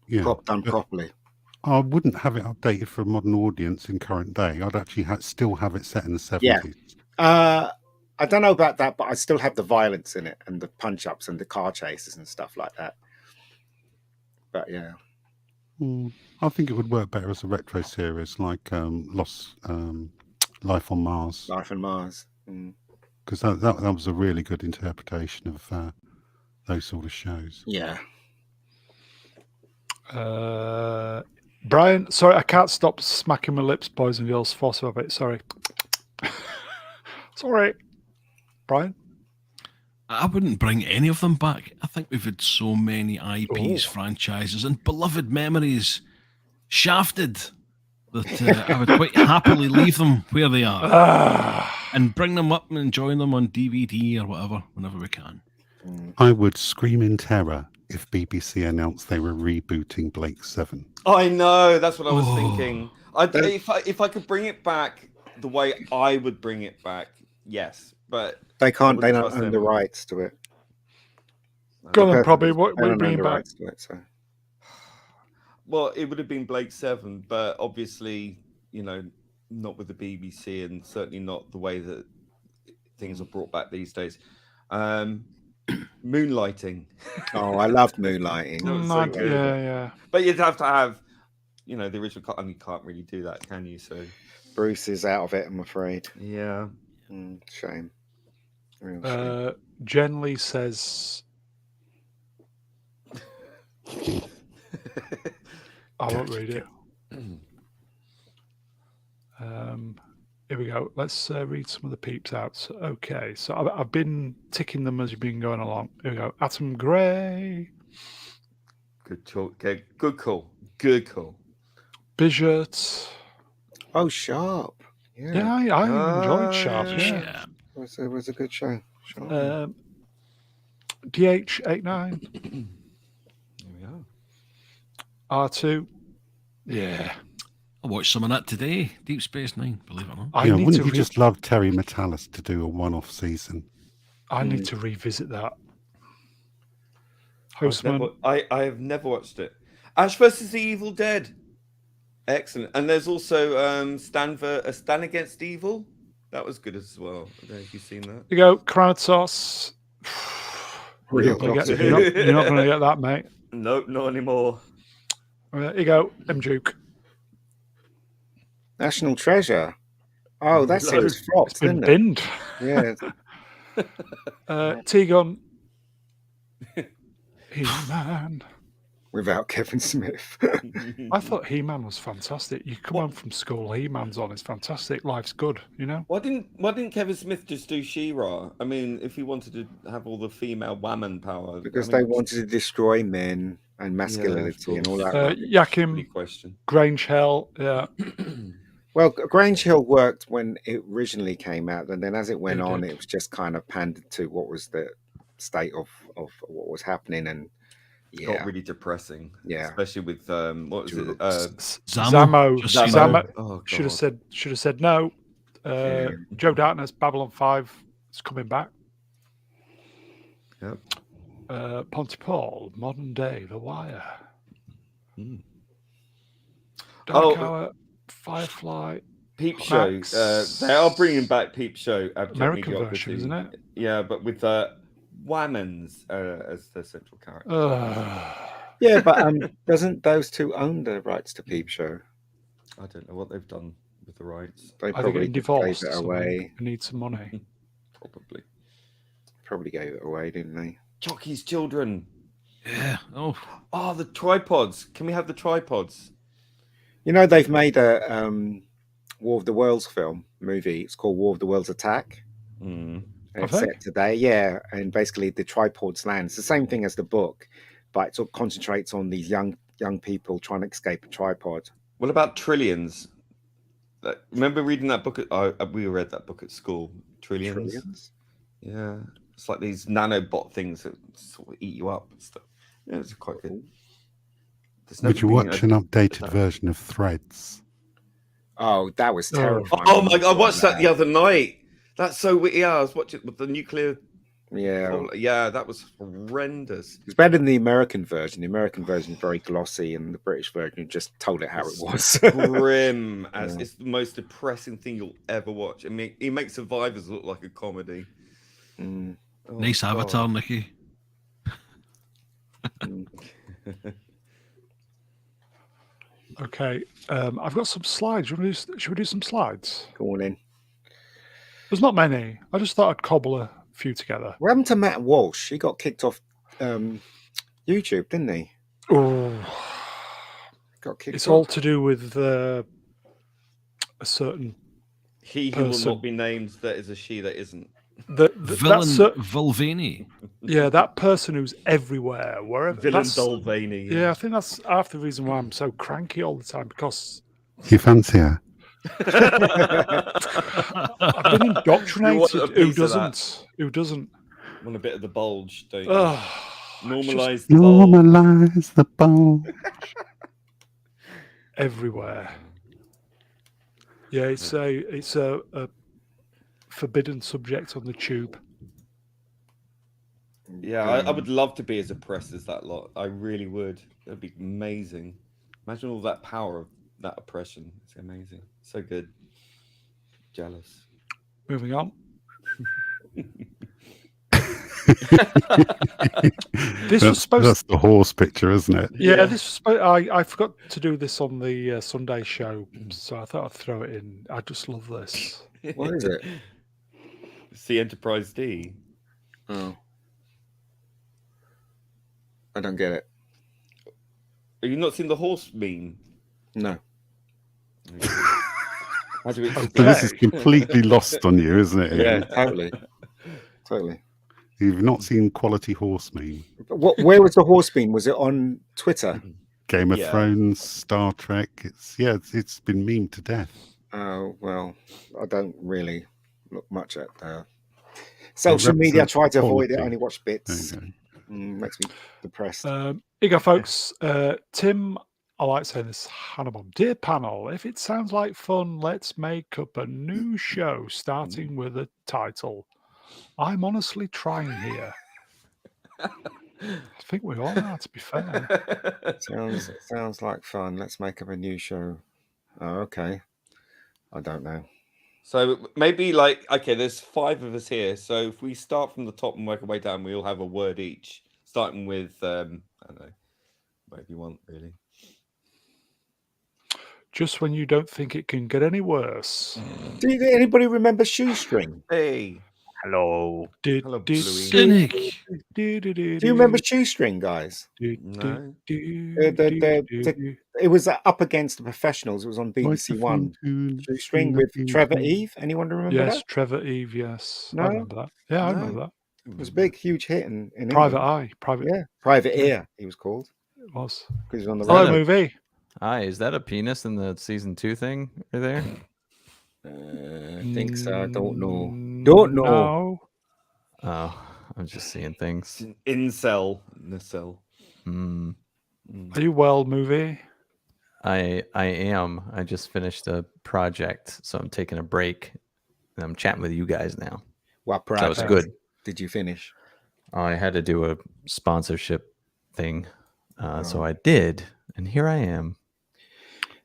Yeah. Done properly. I wouldn't have it updated for a modern audience in current day. I'd actually still have it set in the 70s. Yeah. I don't know about that, but I still have the violence in it and the punch-ups and the car chases and stuff like that. But yeah. I think it would work better as a retro series like Life on Mars. Life on Mars. Because that was a really good interpretation of those sort of shows. Yeah. Brian, sorry, I can't stop smacking my lips, boys and girls. Force of it. Sorry. Sorry. Brian? I wouldn't bring any of them back. I think we've had so many IPs, franchises, and beloved memories shafted that I would quite happily leave them where they are and bring them up and enjoy them on DVD or whatever whenever we can. I would scream in terror if BBC announced they were rebooting Blake 7. I know, that's what I was thinking. If I could bring it back the way I would bring it back, yes, but they can't. They wouldn't don't trust own them. the rights to it. Go on, probably. They What are you don't own bringing the back? rights to it, so. Well, it would have been Blake 7, but obviously, not with the BBC and certainly not the way that things are brought back these days. Moonlighting. Oh, I loved Moonlighting. That was so good. Yeah. But you'd have to have, the original cut, and you can't really do that, can you? So Bruce is out of it, I'm afraid. yeah. Shame. Real shame. Jen Lee says, I won't read it. Here we go. Let's read some of the peeps out. So, okay, so I've been ticking them as you've been going along. Here we go. Atom Gray. Good talk. Okay, good call. Good call. Bigot. Oh, Sharp. Yeah. Yeah, I enjoyed Sharp. Yeah. It was a good show. Sharp. DH89. There we go. R2. Yeah. I watched some of that today. Deep Space Nine, believe it or not. I need wouldn't to you just love Terry Metalis to do a one-off season? I need to revisit that. Hostman. I have never watched it. Ash versus the Evil Dead. Excellent. And there's also Stan Against Evil. That was good as well. I don't know if you've seen that. Here you go. Kranatos. You're not going to get that, mate. Nope, not anymore. Here you go. M-Juke. National Treasure. Oh, that series flopped, It's been didn't binned. it? Yeah. T-Gun. He-Man. Without Kevin Smith. I thought He-Man was fantastic. You come home from school, He-Man's on. It's fantastic. Life's good, Why didn't Kevin Smith just do She-Ra? I mean, if he wanted to have all the female woman power. Because they wanted to destroy men and masculinity and all that. Yakim, question. Grange Hell, yeah. Well, Grange Hill worked when it originally came out, and then as it went on, did. it was just kind of pandered to what was the state of what was happening, and Got really depressing. Yeah. Especially with what was it? Zamo. Just seen Zamo. Oh, Should have God. said no. Joe Darkness, Babylon 5 is coming back. Yep. Pontypool, Modern Day, The Wire. Mm. Dark Hour, Firefly. Peep Show. Max. They are bringing back Peep Show. American version, isn't it? Yeah, but with Whammons as the central character. Yeah, but doesn't those two own the rights to Peep Show? I don't know what they've done with the rights. They Are they probably getting gave divorced? it or away. something? They need some money. Probably. Probably gave it away, didn't they? Jockey's Children. Yeah. Oh, The tripods. Can we have the tripods? You know, they've made a War of the Worlds movie. It's called War of the Worlds Attack. Mm. And it's set today, yeah. And basically, the tripods land. It's the same thing as the book, but it sort of concentrates on these young people trying to escape a tripod. What about Trillions? Remember reading that book? We read that book at school. Trillions. Yeah, it's like these nanobot things that sort of eat you up and stuff. Yeah, it's quite good. Would you watch an updated version of Threads? Oh, that was terrifying. Oh my God! I watched that the other night. That's so witty. Yeah, I was watching with the nuclear Yeah, Oh, yeah, that was horrendous. it's better than the American version. The American version is very glossy, and the British version just told it how it was. Grim as Yeah. it's the most depressing thing you'll ever watch. I mean, he makes Survivors look like a comedy. Mm, Oh, Nice God. avatar, Nicky. mm. Okay, I've got some slides. Should we do some slides? Go on in. There's not many. I just thought I'd cobble a few together. What happened to Matt Walsh? He got kicked off YouTube, didn't he? Oh, Got kicked it's off. all to do with a certain He who will person. not be named, that is a she that isn't. That Villain cer- Vulvani. yeah, that person who's everywhere, wherever. Villain that's- Dolvany. Yeah, I think that's half the reason why I'm so cranky all the time, because You fancy her? I've been You want indoctrinated. a Who piece of that? doesn't? Who doesn't? Want a bit of the bulge, don't you? Oh, Normalize the bulge. Normalize the bone. everywhere. Yeah, it's a forbidden subject on the tube. Yeah, I would love to be as oppressed as that lot. I really would. That'd be amazing. Imagine all that power of that oppression. It's amazing. So good. Jealous. Moving on. This was supposed. That's the horse picture, isn't it? Yeah, this was supposed. I forgot to do this on the Sunday show, so I thought I'd throw it in. I just love this. What is it? It's the Enterprise D. Oh, I don't get it. Have you not seen the horse meme? No. How do we So explain? this is completely lost on you, isn't it? Yeah, Ian? totally. Totally. You've not seen quality horse meme. But where was the horse bean? Was it on Twitter? Game of Yeah. Thrones, Star Trek. It's been memed to death. Oh, well, I don't really look much at social media. I represents try to avoid it. I quality. only watch There bits. you go. Makes me depressed. Here you go, folks. Tim, I like saying this, Hannibal. Dear panel, if it sounds like fun, let's make up a new show starting with a title. I'm honestly trying here. I think we all are, to be fair. Sounds like fun. Let's make up a new show. Oh, okay. I don't know. So maybe okay, there's 5 of us here. So if we start from the top and work our way down, we all have a word each, starting with I don't know, whatever you want, really. Just when you don't think it can get any worse. Do anybody remember Shoestring? Hey, Hello. hello, Bluey. Cynic. Do you remember Shoestring, guys? No. It was up against the professionals. It was on BBC One. Shoestring with Trevor Eve. Anyone remember Yes, that? Trevor Eve, yes. No? I remember that. Yeah, I No. remember that. It was a big, huge hit in Private England. Eye. Private Yeah, Private Ear. He was called it was. because he was on the Hello, radio. movie. Hi, is that a penis in the season 2 thing right there? I think so. I don't know. Mm, Don't know. No. Oh, I'm just seeing things. Incel. Nacelle. Hmm. Are you well, movie? I am. I just finished a project, so I'm taking a break, and I'm chatting with you guys now. What So it's project good. did you finish? I had to do a sponsorship thing, so I did, and here I am,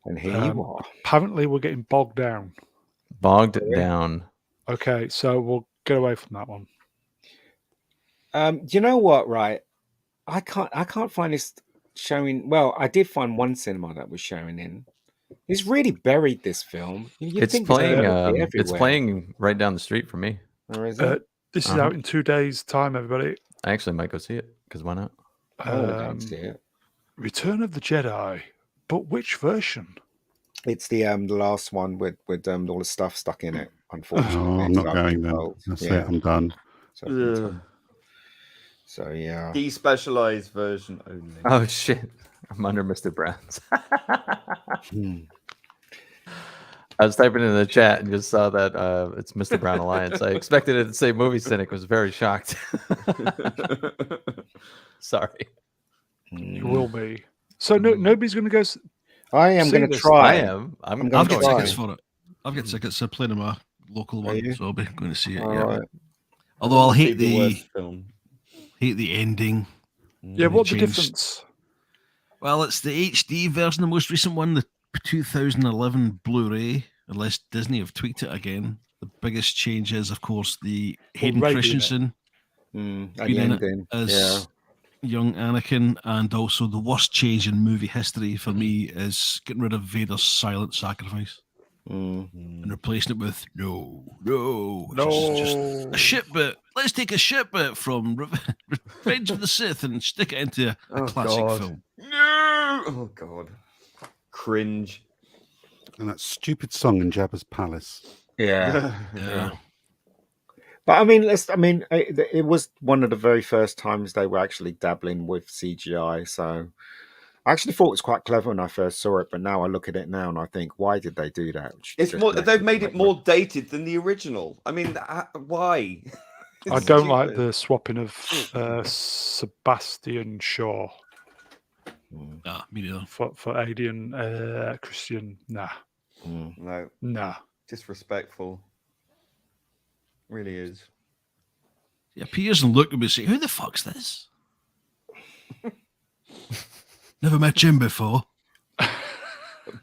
And here you are. Apparently, we're getting bogged down. bogged down. Okay, so we'll get away from that one. You know what? Right, I can't find this showing. Well, I did find one cinema that was showing in. It's really buried this film. You'd It's think playing. gonna be It's everywhere. playing right down the street from me. Or is it? This is Uh-huh. out in 2 days' time, everybody. I actually might go see it because why not? Oh, I don't see it. Return of the Jedi. But which version? It's the last one with all the stuff stuck in it. Unfortunately, Oh, I'm not So I've going been then. told. That's Yeah. it. I'm done. So, I've been Ugh. told. So yeah. Despecialized version only. Oh shit! I'm under Mr. Brown's. Hmm. I was typing in the chat and just saw that it's Mr. Brown Alliance. I expected it to say Movie Cynic. Was very shocked. Sorry. You will be. So nobody's going to go. I am See going to this. try. I am. I'm I'm going I've gonna got try. tickets for it. I've got tickets. They're playing in my local Are one, you? so I'll be going to see it. All Yeah. right. Although I'll Honestly, hate the worst film. ending. Yeah, Mm. what's the changed. difference? Well, it's the HD version, the most recent one, the 2011 Blu-ray. Unless Disney have tweaked it again. The biggest change is, of course, the Hayden Ray being it. Christensen And being the in it ending. as young Anakin, and also the worst change in movie history for me is getting rid of Vader's silent sacrifice and replacing it with no, just a shit bit. Let's take a shit bit from Revenge of the Sith and stick it into a Oh, classic God. film. No! Oh god, cringe. And that stupid song in Jabba's palace. Yeah. Yeah. But I mean, it was one of the very first times they were actually dabbling with CGI. So I actually thought it was quite clever when I first saw it. But now I look at it now and I think, why did they do that? It's more. They've made it more dated than the original. I mean, why? I It's don't like stupid. the swapping of Sebastian Shaw Ah, me neither. for Aiden Christian. Nah. No, disrespectful. Really is. He appears and look at me and say, "Who the fuck's this?" Never met Jim before.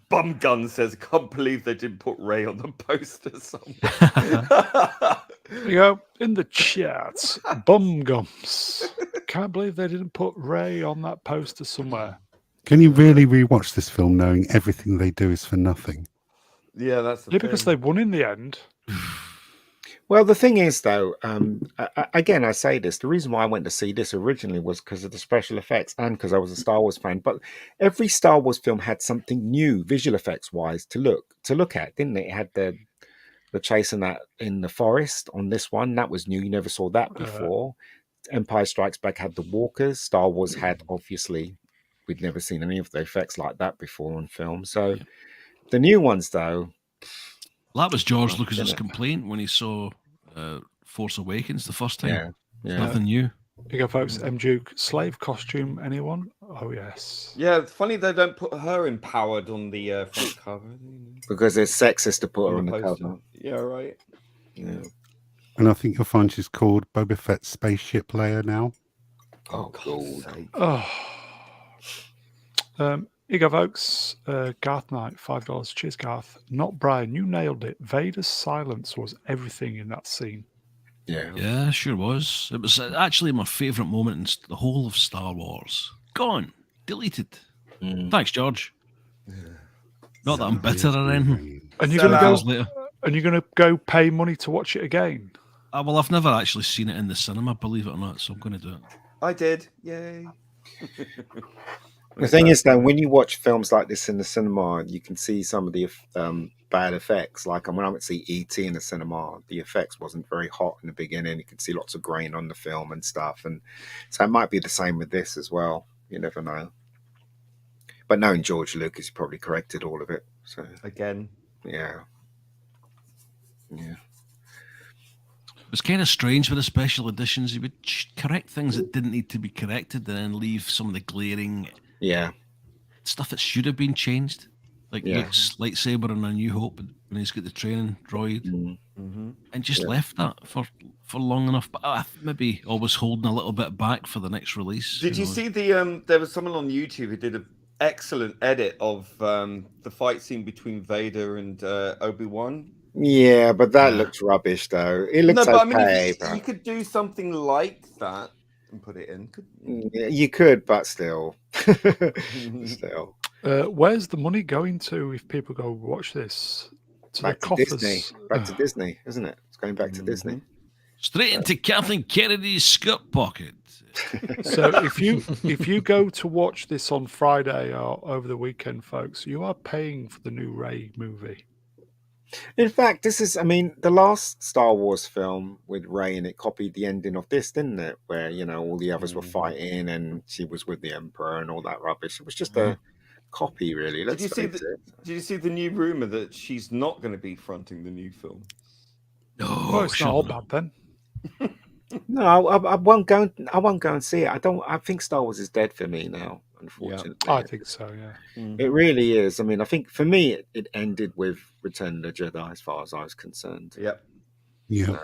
Bum Gun says, "Can't believe they didn't put Ray on the poster somewhere." You go in the chat. Bum gums. Can't believe they didn't put Ray on that poster somewhere. Can you really rewatch this film knowing everything they do is for nothing? Yeah, that's the Yeah, because they won in the end. Well, the thing is, though, again, I say this, the reason why I went to see this originally was because of the special effects and because I was a Star Wars fan. But every Star Wars film had something new, visual effects wise, to look at, didn't it? It had the chase in the forest on this one. That was new. You never saw that before. Empire Strikes Back had the walkers. Star Wars had, obviously, we'd never seen any of the effects like that before on film. So the new ones, though. Well, that was George Lucas's complaint when he saw Force Awakens the first time. Yeah. Nothing new. You go, folks. M. Duke, slave costume, anyone? Oh, yes. Yeah, it's funny they don't put her empowered on the front cover. Because it's sexist to put her on the poster. cover. Yeah, right. Yeah. And I think you'll find she's called Boba Fett's spaceship layer now. Oh, God. Oh. Here you go, folks. Garth Knight, $5. Cheers, Garth. Not Brian. You nailed it. Vader's silence was everything in that scene. Yeah, sure was. It was actually my favourite moment in the whole of Star Wars. Gone. Deleted. Thanks, George. Not that I'm bitter or anything. And you're 7 gonna hours go later. and you're gonna go pay money to watch it again. Well, I've never actually seen it in the cinema, believe it or not, so I'm going to do it. I did. Yay. The thing is, though, when you watch films like this in the cinema, you can see some of the bad effects. Like when I went to see E.T. in the cinema, the effects wasn't very hot in the beginning. You could see lots of grain on the film and stuff. And so it might be the same with this as well. You never know. But knowing George Lucas, he probably corrected all of it. So Again. yeah. It was kind of strange with the special editions. He would correct things that didn't need to be corrected and then leave some of the glaring stuff that should have been changed. Like Luke's lightsaber in A New Hope when he's got the training droid. And just left that for long enough. But maybe always holding a little bit back for the next release. Did you see the there was someone on YouTube who did an excellent edit of the fight scene between Vader and Obi-Wan? Yeah, but that looks rubbish, though. It looks but okay. I mean, you could do something like that and put it in. Couldn't you? You could, but still. Still. Where's the money going to if people go watch this? Back to Disney. Back to Disney, isn't it? It's going back to Disney. Straight into Kathleen Kennedy's skirt pocket. So if you go to watch this on Friday or over the weekend, folks, you are paying for the new Rey movie. In fact, this is, the last Star Wars film with Rey, and it copied the ending of this, didn't it? Where, all the others were fighting and she was with the Emperor and all that rubbish. It was just a copy, really. Did you see the new rumor that she's not going to be fronting the new film? Oh, it's not all bad then. No, I won't go. I won't go and see it. I think Star Wars is dead for me now. Unfortunately, I think so. Yeah, it really is. I think for me, it ended with Return of the Jedi, as far as I was concerned. Yep. Yeah.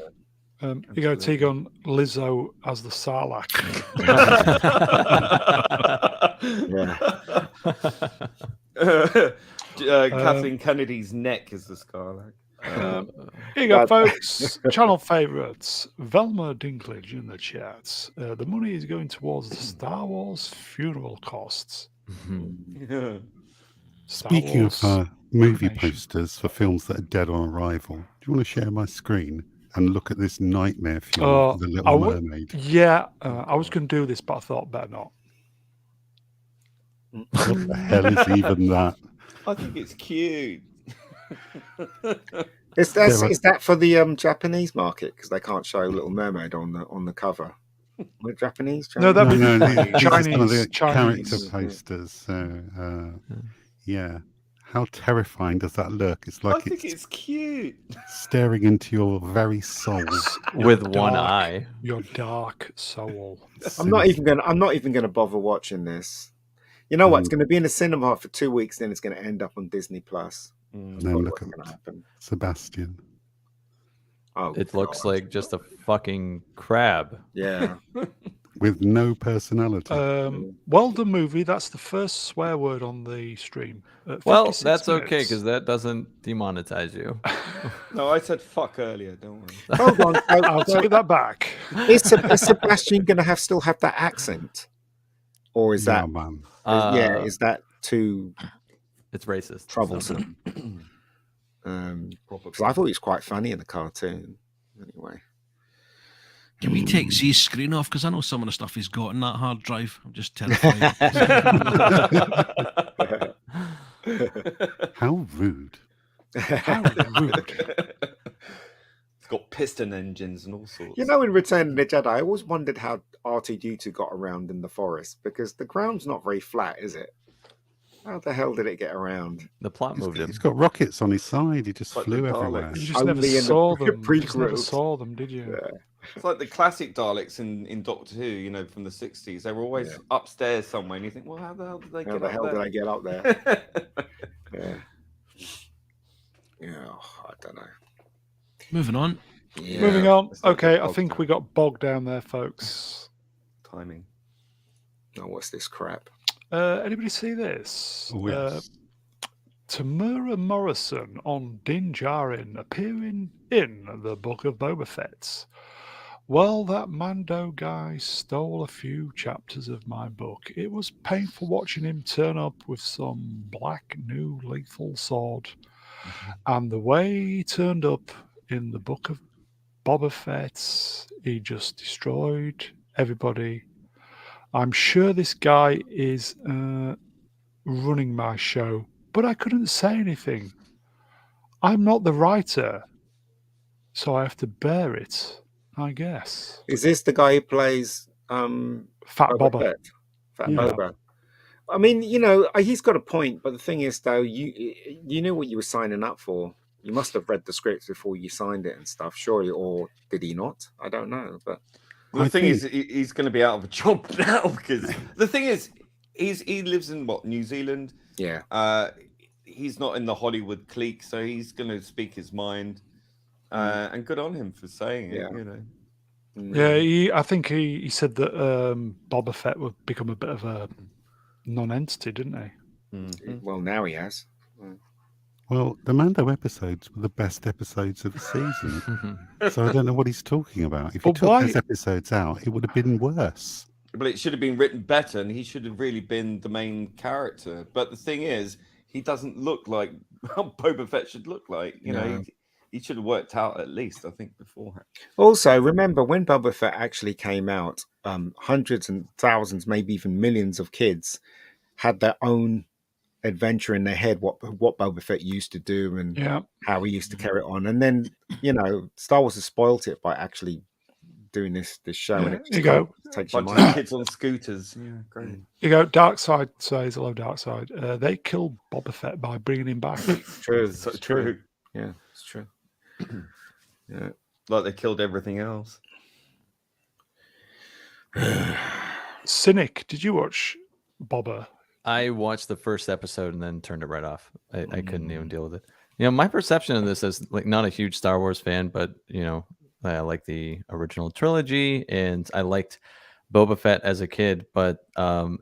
You go, Absolutely. Tegon, Lizzo as the Sarlacc. Kathleen Kennedy's neck is the Scarlet. Here you go, folks. Channel favourites. Velma Dinklage in the chat. The money is going towards the Star Wars funeral costs. Star Speaking Wars of movie cremation. posters for films that are dead on arrival, do you want to share my screen and look at this nightmare fuel for the Little Mermaid? Yeah, I was going to do this, but I thought better not. What the hell is even that? I think it's cute. Is that for the Japanese market? Because they can't show Little Mermaid on the cover. The Japanese? No, that'd be No, these are some of Chinese. the character Chinese. posters. So, yeah. How terrifying does that look? It's I like think it's cute. staring into your very soul. With one dark. eye. Your dark soul. I'm not even gonna bother watching this. You know what? It's going to be in the cinema for 2 weeks, then it's going to end up on Disney Plus. And then look at What's going to happen. Sebastian. Oh, It looks God. like just a fucking crab. Yeah. With no personality. Well done, movie. That's the first swear word on the stream. Well, 56 that's okay minutes. because that doesn't demonetize you. No, I said fuck earlier. Don't worry. Hold on. I'll take that back. Is Sebastian going to still have that accent, or is Yeah, that man. is that too It's racist. troublesome? Because I thought he was quite funny in the cartoon. Anyway, Can we take Z's screen off? Because I know some of the stuff he's got in that hard drive. I'm just terrified. How rude. How rude. It's got piston engines and all sorts. you know, in Return of the Jedi, I always wondered how R2-D2 got around in the forest because the ground's not very flat, is it? How the hell did it get around? The plot moved him. He's got rockets on his side. He just Like flew the everywhere. Daleks. You just never Only in the saw them. You just never pre-group. saw them, did you? Yeah. It's like the classic Daleks in Doctor Who, you know, from the 60s. They were always upstairs somewhere, and you think, well, how the hell did they How get the up hell there? did I get up there? Yeah. Yeah, I don't know. Moving on. Yeah. Moving on. It's like Okay, the I bog think down. we got bogged down there, folks. Timing. Oh, what's this crap? Anybody see this? Oh, yes. Tamura Morrison on Din Djarin appearing in the Book of Boba Fett. Well, that Mando guy stole a few chapters of my book. It was painful watching him turn up with some black new lethal sword. And the way he turned up in the Book of Boba Fett, he just destroyed everybody. I'm sure this guy is running my show, but I couldn't say anything. I'm not the writer, so I have to bear it, I guess. Is this the guy who plays Fat Boba Boba. Fett? Fat Yeah. Boba. I mean, you know, he's got a point, but the thing is, though, you knew what you were signing up for. You must have read the script before you signed it and stuff, surely, or did he not? I don't know, but Well, the I thing is, he's going to be out of a job now because the thing is, he lives in New Zealand. yeah. He's not in the Hollywood clique, so he's going to speak his mind. And good on him for saying it. Yeah. You know. Yeah, I think he said that Boba Fett would become a bit of a non-entity, didn't he? Mhm. Well, now he has. Well, the Mando episodes were the best episodes of the season. So I don't know what he's talking about. If he But took why- those episodes out, it would have been worse. But it should have been written better, and he should have really been the main character. But the thing is, he doesn't look like how Boba Fett should look like. You know, No. he should have worked out at least, I think, beforehand. Also, remember when Boba Fett actually came out, hundreds and thousands, maybe even millions of kids had their own adventure in their head, what Boba Fett used to do and Yeah. how he used to carry it on. And then, you know, Star Wars has spoilt it by actually doing this show. And Yeah, it you go. takes your Bunch mind. of kids on scooters. Yeah, great. You go, Dark Side says, hello, Dark Side. They killed Boba Fett by bringing him back. True. So it's true. Yeah, it's true. Yeah. Like they killed everything else. Cynic, did you watch Boba? I watched the first episode and then turned it right off. I couldn't even deal with it. You know, my perception of this is like not a huge Star Wars fan, but you know, I like the original trilogy, and I liked Boba Fett as a kid, but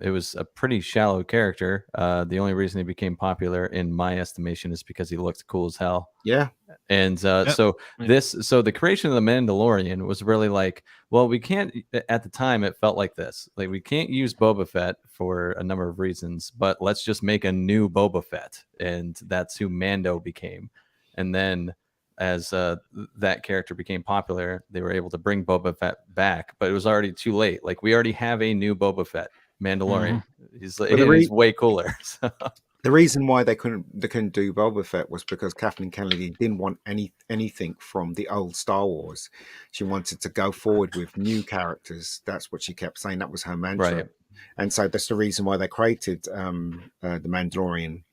it was a pretty shallow character. The only reason he became popular, in my estimation, is because he looked cool as hell. Yeah. And Yep. so Yeah. so the creation of the Mandalorian was really like, well, we can't, at the time it felt like this, like we can't use Boba Fett for a number of reasons, but let's just make a new Boba Fett, and that's who Mando became. And then as that character became popular, they were able to bring Boba Fett back, but it was already too late. Like, we already have a new Boba Fett, Mandalorian. He's way cooler. So. The reason why they couldn't do Boba Fett was because Kathleen Kennedy didn't want anything from the old Star Wars. She wanted to go forward with new characters. That's what she kept saying. That was her mantra. Right. And so that's the reason why they created the Mandalorian.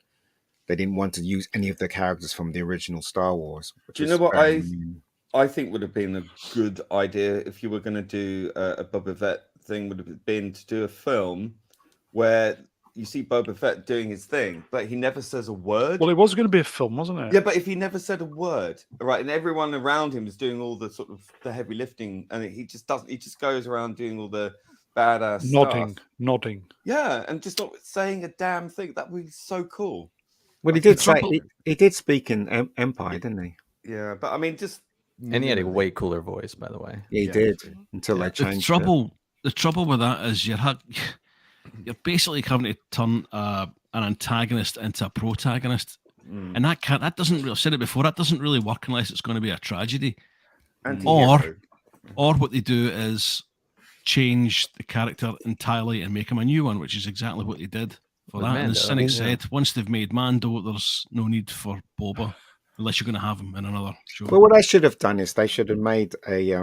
They didn't want to use any of the characters from the original Star Wars. Do you know what I think would have been a good idea if you were going to do a Boba Fett thing? Would have been to do a film where you see Boba Fett doing his thing, but he never says a word. Well, it was going to be a film, wasn't it? Yeah, but if he never said a word, right, and everyone around him is doing all the sort of the heavy lifting, and he just doesn't. He just goes around doing all the badass nodding. Yeah, and just not saying a damn thing. That would be so cool. Well, he did say he did speak in Empire, didn't he? Yeah, but I mean, just and he had a way cooler voice, by the way. Yeah, he did until they changed it. The trouble with that is you're basically having to turn an antagonist into a protagonist, and that doesn't really, I've said it before, that doesn't really work unless it's going to be a tragedy. Or what they do is change the character entirely and make him a new one, which is exactly what they did for that. And as Cynic said, once they've made Mando, there's no need for Boba unless you're going to have him in another show. Well, what they should have done is they should have made a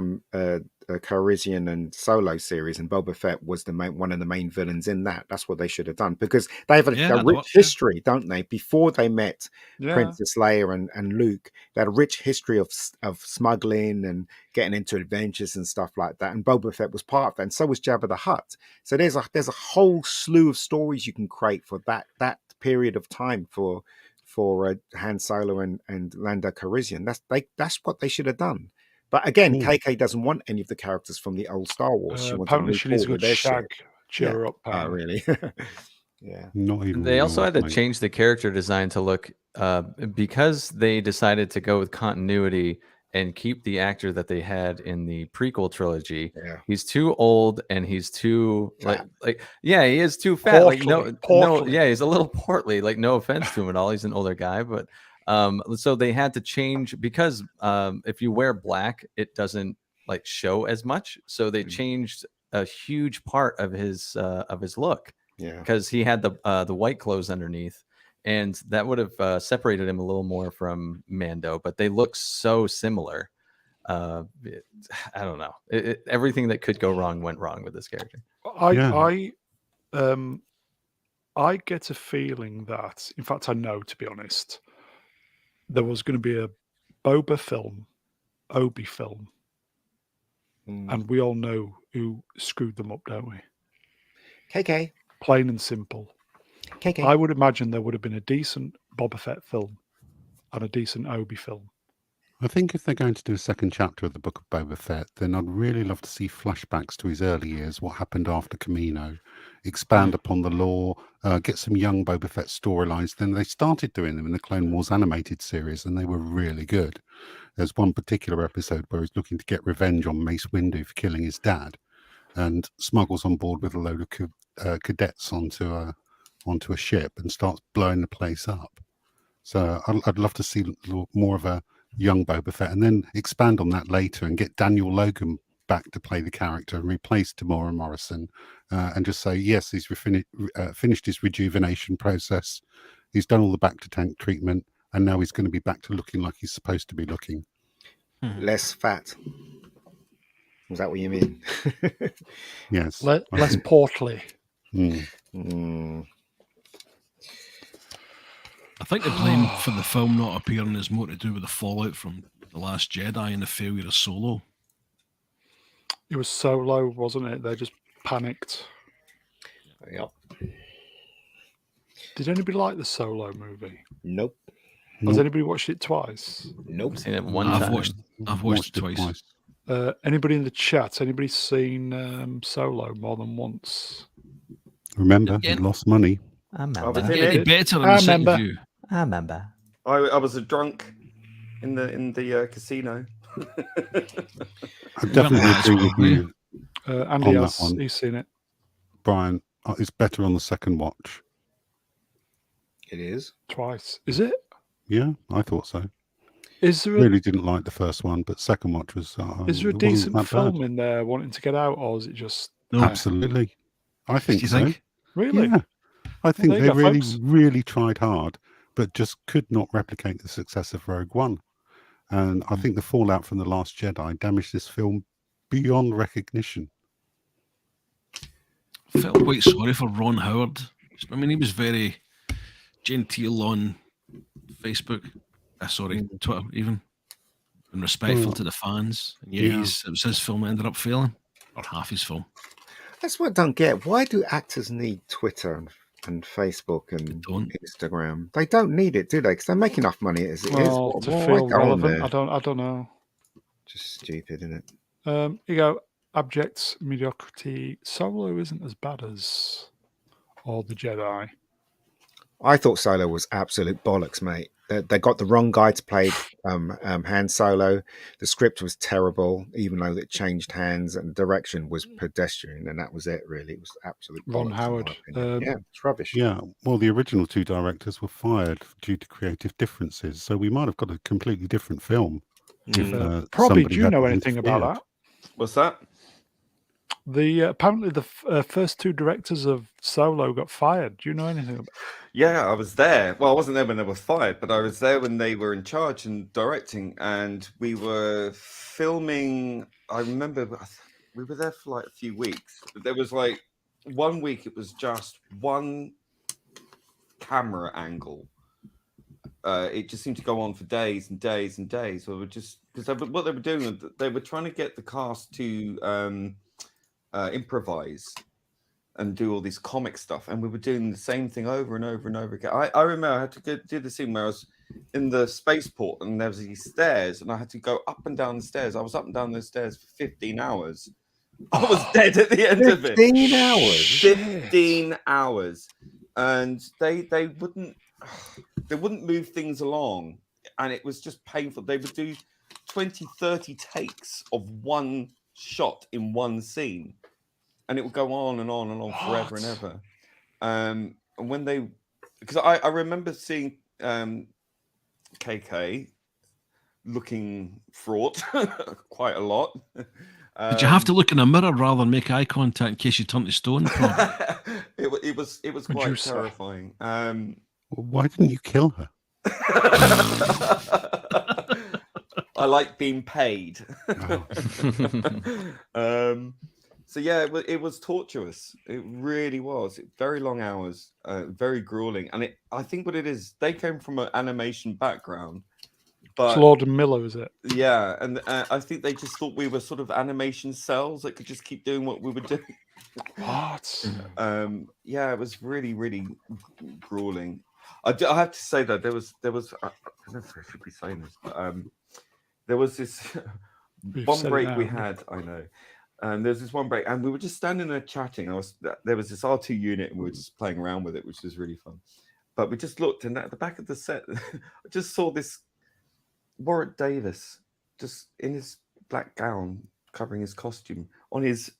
Calrissian and Solo series, and Boba Fett was one of the main villains in that. That's what they should have done, because they have a rich history, don't they? Before they met Princess Leia and Luke, they had a rich history of smuggling and getting into adventures and stuff like that. And Boba Fett was part of that, and so was Jabba the Hutt. So there's a whole slew of stories you can create for that period of time for Han Solo and Lando Calrissian. That's what they should have done. But again, KK doesn't want any of the characters from the old Star Wars. She wants apparently she needs a good shag. Cheer up. Oh, really? Yeah. Not even. They also had to change the character design to look because they decided to go with continuity and keep the actor that they had in the prequel trilogy. Yeah. He's too old and he's too like he is too fat. Portly. He's a little portly. Like, no offense to him at all. He's an older guy, but so they had to change because if you wear black, it doesn't like show as much. So they changed a huge part of his look. Yeah, because he had the white clothes underneath, and that would have separated him a little more from Mando. But they look so similar. I don't know. Everything that could go wrong went wrong with this character. I get a feeling that, in fact, I know, to be honest, there was going to be a Boba film, Obi film, and we all know who screwed them up, don't we? KK. Plain and simple. KK. I would imagine there would have been a decent Boba Fett film and a decent Obi film. I think if they're going to do a second chapter of the Book of Boba Fett, then I'd really love to see flashbacks to his early years, what happened after Camino, expand upon the lore, get some young Boba Fett storylines. Then they started doing them in the Clone Wars animated series, and they were really good. There's one particular episode where he's looking to get revenge on Mace Windu for killing his dad, and smuggles on board with a load of cadets onto a ship and starts blowing the place up. So I'd love to see more of a young Boba Fett, and then expand on that later and get Daniel Logan back to play the character and replace Tamora Morrison, and just say, yes, he's finished his rejuvenation process. He's done all the back to tank treatment, and now he's going to be back to looking like he's supposed to be looking. Less fat. Is that what you mean? Yes. Less portly. I think the blame for the film not appearing is more to do with the fallout from The Last Jedi and the failure of Solo. It was Solo, wasn't it? They just panicked. Yep. Did anybody like the Solo movie? Nope. Has anybody watched it twice? Nope. I've seen it one time. I've watched it twice. Anybody in the chat? Anybody seen Solo more than once? Remember, Again? it lost money. I I was remember. in Get any it. better on I the second remember. view? I remember. I was a drunk in the casino. I definitely that's agree cool, with you Andy on that has. one, He's seen it. Brian. It's better on the second watch. It is. Twice. Is it? Yeah, I thought so. Is there a, Really didn't like the first one, but second watch was. is there a it wasn't decent that film bad. in there wanting to get out, or is it just No. Absolutely, I think Do you so. think? really? Yeah, I think there you they go, really, folks. really tried hard, but just could not replicate the success of Rogue One. And I think the fallout from The Last Jedi damaged this film beyond recognition. Felt quite sorry for Ron Howard. I mean, he was very genteel on Facebook. Sorry, Twitter even, and respectful Well, to the fans. And yet yeah. it was his film that ended up failing, or half his film. That's what I don't get. Why do actors need Twitter and Facebook and don't. Instagram? They don't need it, do they? Because they make enough money as it is. Well, to Why feel go on relevant, there? I don't know. Just stupid, isn't it? You go abject mediocrity. Solo isn't as bad as all the Jedi. I thought Solo was absolute bollocks, mate. They got the wrong guy to play Han Solo. The script was terrible, even though it changed hands, and direction was pedestrian, and that was it. Really, it was absolute Ron bollocks, in my Howard. opinion. Yeah, it's rubbish. Yeah, well, the original two directors were fired due to creative differences, so we might have got a completely different film. If, Probably, somebody do you hadn't know anything about interfered. that? What's that? The apparently the first two directors of Solo got fired. Do you know anything about? Yeah, I was there. Well, I wasn't there when they were fired, but I was there when they were in charge and directing, and we were filming. I remember we were there for like a few weeks. There was like 1 week, it was just one camera angle. It just seemed to go on for days and days and days. So we were just because what they were doing, they were trying to get the cast to improvise and do all this comic stuff, and we were doing the same thing over and over and over again. I remember I had to go do the scene where I was in the spaceport and there was these stairs, and I had to go up and down the stairs. I was up and down those stairs for 15 hours. I was dead at the end of it. 15 hours. 15 hours, and they wouldn't move things along, and it was just painful. They would do 20-30 takes of one shot in one scene, and it would go on and on and on forever and ever. And when they, because I remember seeing KK looking fraught quite a lot. Did you have to look in a mirror rather than make eye contact in case you turned to stone? Probably. it was quite Medusa. terrifying. Well, why didn't you kill her? I like being paid. So yeah, it was torturous. It really was. Very long hours, very grueling. And I think what it is, they came from an animation background, but Claude and Miller, is it? yeah, and I think they just thought we were sort of animation cells that could just keep doing what we were doing. What? Yeah, it was really, really grueling. I have to say that there was I don't know if I should be saying this, but there was this We've one said it break we now. had. I know. There's this one break, and we were just standing there chatting. There was this R2 unit, and we were just playing around with it, which was really fun. But we just looked, and at the back of the set, I just saw this Warwick Davis, just in his black gown, covering his costume, on his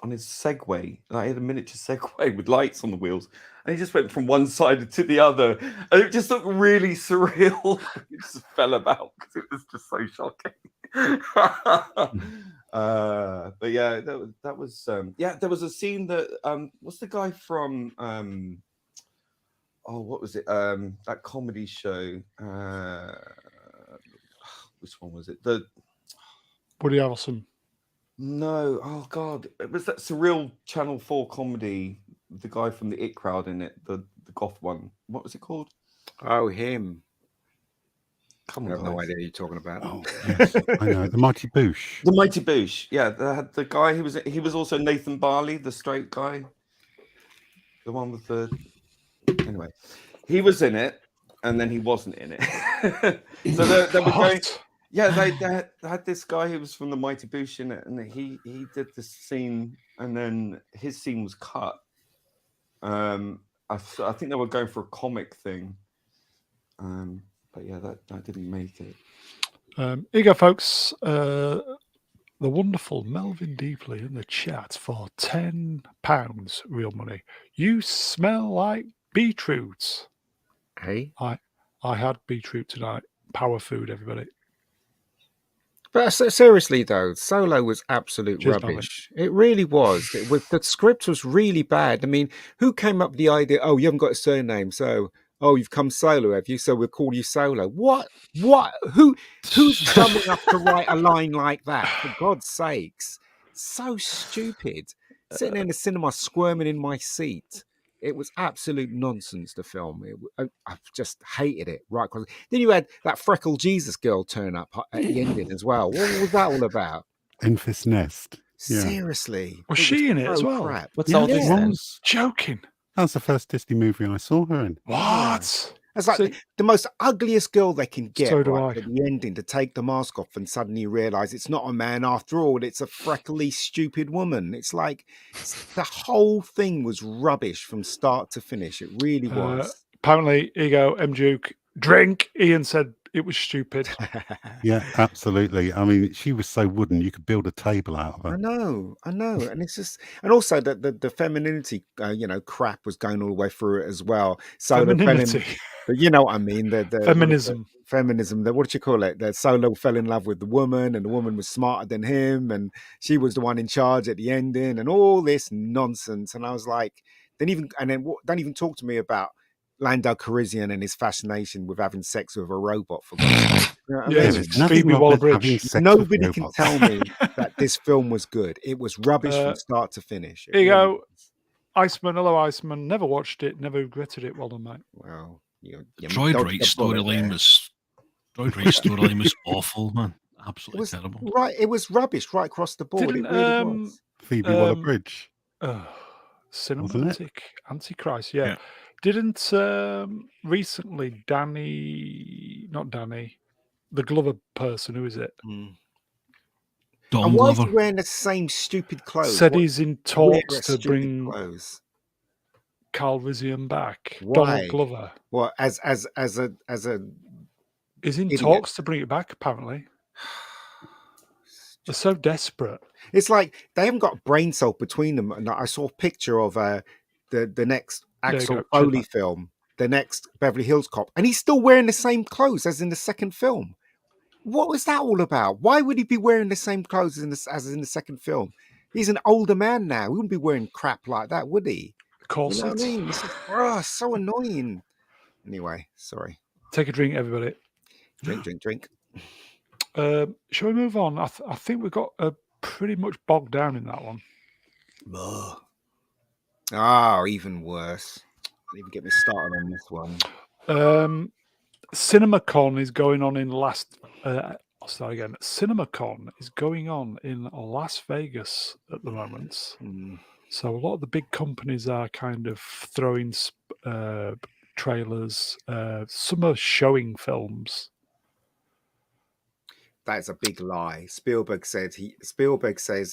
Segway. And I had a miniature Segway with lights on the wheels, and he just went from one side to the other, and it just looked really surreal. It just fell about because it was just so shocking. But yeah, that was yeah. There was a scene that what's the guy from what was it? That comedy show. Which one was it? Woody Harrelson. No, oh god, it was that surreal Channel 4 comedy. The guy from the It Crowd in it, the goth one. What was it called? Oh, him. Come I on, have no guys. idea who you're talking about. Oh, yes, I know. The Mighty Boosh. The Mighty Boosh. Yeah, they had the guy he was also Nathan Barley, the straight guy. The one with the anyway. He was in it, and then he wasn't in it. So they were going. What? Yeah, they had this guy who was from the Mighty Boosh in it, and he did this scene, and then his scene was cut. I think they were going for a comic thing, but yeah, that didn't make it. Here you go, folks. The wonderful Melvin Deeply in the chat for £10 real money. You smell like beetroots. Hey, I had beetroot tonight. Power food, everybody. but seriously though, Solo was absolute Cheers, Melvin. rubbish. It really was. The script was really bad. I mean, who came up with the idea? Oh, you haven't got a surname, so you've come Solo, have you? So we'll call you Solo. What? Who's dumb enough to write a line like that? For God's sakes, so stupid. Sitting in the cinema, squirming in my seat. It was absolute nonsense, the film. I just hated it. Right. Then you had that freckled Jesus girl turn up at the ending as well. What was that all about? Enfys Nest. Yeah. Seriously. Was she in it as well? Crap. What's Yeah, all this then? was. Joking. That was the first Disney movie I saw her in. What? It's like See, the most ugliest girl they can get So do right I. at the ending, to take the mask off and suddenly realize it's not a man after all. It's a freckly, stupid woman. It's like the whole thing was rubbish from start to finish. It really was. Apparently, here you go, M. Duke. Drink. Ian said it was stupid. Yeah, absolutely. I mean, she was so wooden you could build a table out of I her. know, and it's just, and also that the femininity, crap was going all the way through it as well. Solo fell in, Femininity. but you know what I mean. The Feminism. feminism. What do you call it? The Solo fell in love with the woman, and the woman was smarter than him, and she was the one in charge at the ending, and all this nonsense. And I was like, don't even talk to me about Lando Calrissian and his fascination with having sex with a robot, for God's sake. You know what I Yeah, mean? There's nothing Phoebe wrong with having Waller-Bridge. sex with Nobody can robots. tell me that this film was good. It was rubbish from start to finish. It Here you really go. was. Iceman. Hello, Iceman. Never watched it. Never regretted it. Well done, mate. Well, you Droid dodged Right the bullet storyline there. was awful, man. It Absolutely was terrible. right. It was rubbish right across the board. Didn't It really was. Phoebe Waller-Bridge. Cinematic Antichrist. Yeah. Yeah. Didn't recently not Danny, the Glover person, who is it? Dom And why is Glover. he wearing the same stupid clothes? Said What- he's in wear talks to stupid bring clothes. Calrissian back. Why? Donald Glover Well, as a is in idiot. talks to bring it back. Apparently, they're so desperate. It's like they haven't got a brain cell between them. And I saw a picture of the next There you Axel go, Foley check film, the next Beverly Hills Cop, and he's still wearing the same clothes as in the second film. What was that all about? Why would he be wearing the same clothes as in the second film? He's an older man now. He wouldn't be wearing crap like that, would he? Corset. You know what I mean? It's just, so annoying. Anyway, sorry. Take a drink, everybody. Drink. Shall we move on? I think we got pretty much bogged down in that one. Even worse. Don't even get me started on this one. CinemaCon is going on in CinemaCon is going on in Las Vegas at the moment. So a lot of the big companies are kind of throwing trailers. Some are showing films. That is a big lie. Spielberg says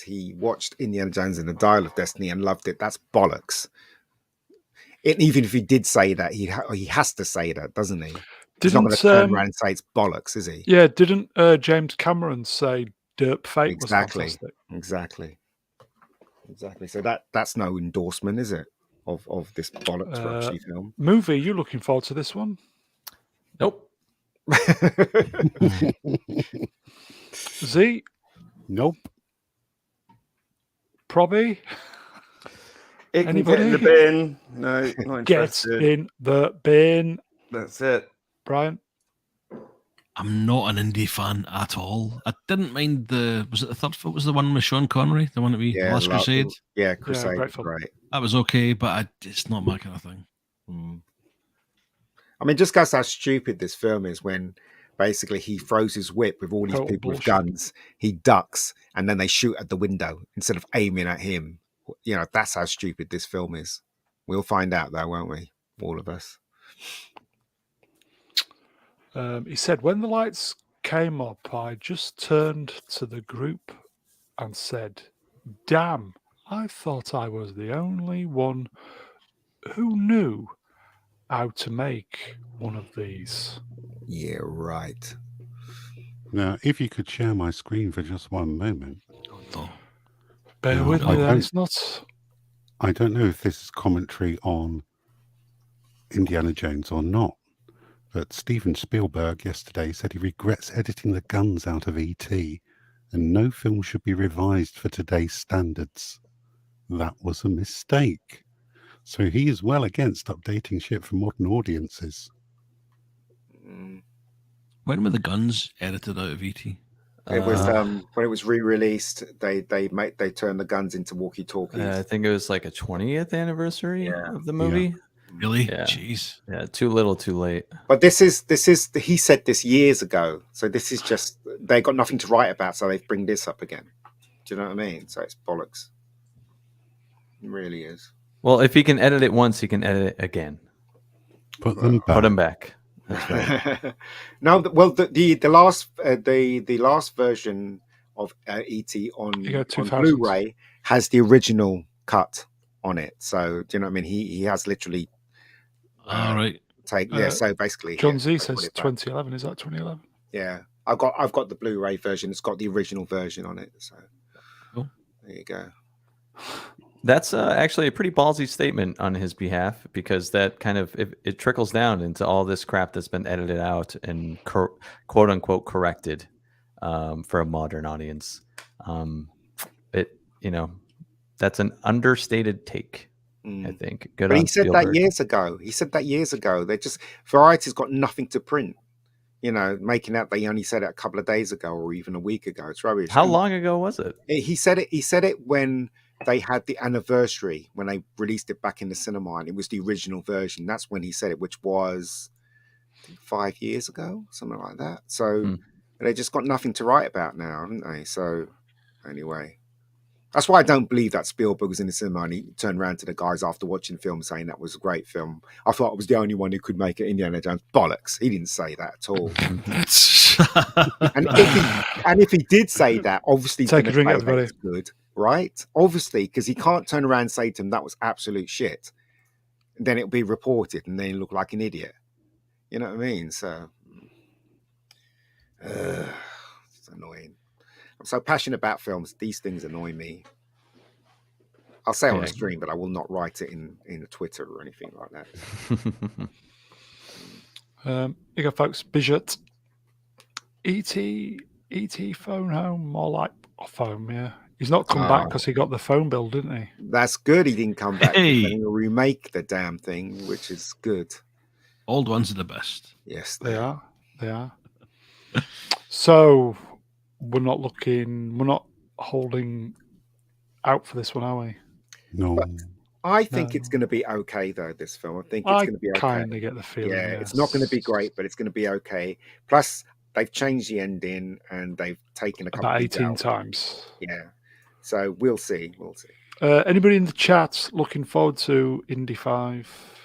he watched Indiana Jones and the Dial of Destiny and loved it. That's bollocks. Even if he did say that, he has to say that, doesn't he? He's not going to turn around and say it's bollocks, is he? Yeah, didn't James Cameron say Derp Fate was fantastic? Exactly. So that's no endorsement, is it, of this bollocks rubbishy film? Movie, you looking forward to this one? Nope. Z? Nope. Probby? It can Anybody? get in the bin. No, not Get interested. in the bin. That's it. Brian? I'm not an indie fan at all. I didn't mind was it the third film? Was the one with Sean Connery? The one that we Last Crusade? Yeah, Crusade. great film. Right. That was okay, but it's not my kind of thing. I mean, just guess how stupid this film is when basically he throws his whip with all these Total people with bullshit. guns, he ducks, and then they shoot at the window instead of aiming at him. You know, that's how stupid this film is. We'll find out though, won't we? All of us. He said, when the lights came up, I just turned to the group and said, "Damn, I thought I was the only one who knew how to make one of these." Yeah, right. Now, if you could share my screen for just one moment. No. Bear No, with I me then, don't- it's not... I don't know if this is commentary on Indiana Jones or not, but Steven Spielberg yesterday said he regrets editing the guns out of E.T. and no film should be revised for today's standards. That was a mistake. So he is well against updating shit for modern audiences. Mm. When were the guns edited out of ET? It was when it was re-released. They turned the guns into walkie-talkies. I think it was like a 20th anniversary Yeah. of the movie. Really? Yeah. Jeez. Yeah, too little, too late. But this is he said this years ago. So this is just they got nothing to write about, so they bring this up again. Do you know what I mean? So it's bollocks. It really is. Well, if he can edit it once, he can edit it again. Put them back. Put him back. That's right. No, well, the last version of ET on You got 2000s. Blu-ray has the original cut on it. So do you know what I mean? He has literally All right. So basically, John yeah, Z they says put it back. 2011. Is that 2011? Yeah, I've got the Blu-ray version. It's got the original version on it. So Cool. there you go. That's actually a pretty ballsy statement on his behalf, because that kind of it trickles down into all this crap that's been edited out and quote unquote corrected for a modern audience. That's an understated take. I think. Good. But on he said Spielberg. that years ago. They just Variety's got nothing to print. You know, making out they only said it a couple of days ago or even a week ago. It's rubbish. How long ago was it? He said it. He said it when they had the anniversary, when they released it back in the cinema, and it was the original version. That's when he said it, which was I think 5 years ago, something like that. So they just got nothing to write about now, haven't they? So anyway, that's why I don't believe that Spielberg was in the cinema and he turned around to the guys after watching the film saying that was a great film. I thought I was the only one who could make it. Indiana Jones. Bollocks. He didn't say that at all. And if he did say that, obviously he's Take going a to drink, say everybody. that it's good, right? Obviously, because he can't turn around and say to him that was absolute shit. And then it'll be reported and then he'll look like an idiot. You know what I mean? So it's annoying. I'm so passionate about films. These things annoy me. I'll say on a stream, but I will not write it in Twitter or anything like that. Here you go, folks. Bijot. E.T. phone home, more like off home, yeah. He's not come back because he got the phone bill, didn't he? That's good. He didn't come back. Hey. He's going to remake the damn thing, which is good. Old ones are the best. Yes, They are. They are. So we're not holding out for this one, are we? No. But I think No. it's going to be okay, though, this film. I think it's going to be okay. kind of get the feeling. Yeah, it's not going to be great, but it's going to be okay. Plus, they've changed the ending and they've taken a couple About of 18 times. Yeah. So we'll see. We'll see. Anybody in the chat looking forward to Indy 5?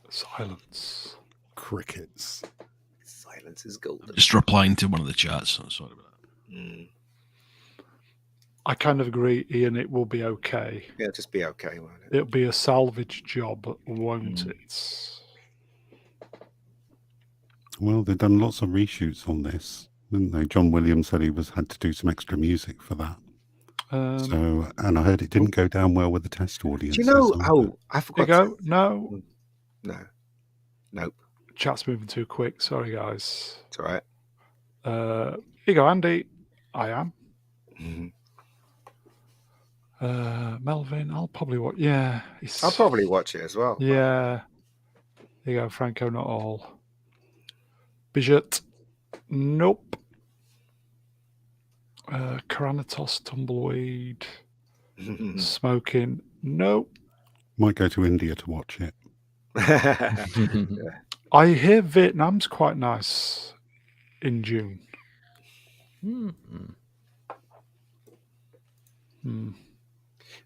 Silence. Crickets. Silence is golden. Just replying to one of the chats. So sorry about that. Mm. I kind of agree, Ian. It will be okay. Yeah, just be okay, won't it? It'll be a salvage job, won't it? Well, they've done lots of reshoots on this, didn't they? John Williams said he had to do some extra music for that. And I heard it didn't go down well with the test audience. Do you know? Oh, I forgot. There you go. No. Nope. Chat's moving too quick. Sorry, guys. It's all right. Here you go, Andy. I am. Mm-hmm. Melvin, I'll probably watch. Yeah. I'll probably watch it as well. Yeah. There you go, Franco, not all. Bijot. Nope. Caranitos, Tumbleweed. Smoking. Nope. Might go to India to watch it. I hear Vietnam's quite nice in June.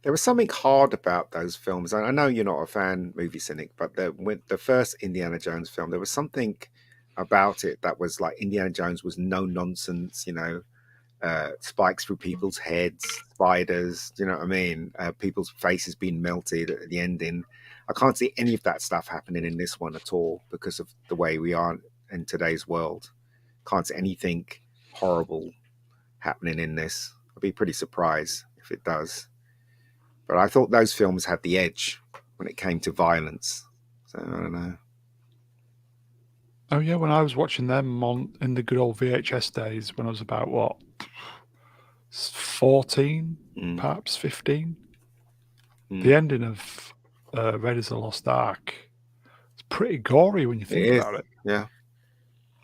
There was something hard about those films. I know you're not a fan, movie cynic, but with the first Indiana Jones film, there was something about it that was like Indiana Jones was no nonsense, spikes through people's heads, spiders, do you know what I mean? People's faces being melted at the ending. I can't see any of that stuff happening in this one at all because of the way we are in today's world. Can't see anything horrible happening in this. I'd be pretty surprised if it does. But I thought those films had the edge when it came to violence. So I don't know. Oh yeah, when I was watching them in the good old VHS days, when I was about what, 14, perhaps 15. The ending of Raiders of the Lost Ark, it's pretty gory when you think about it. Yeah,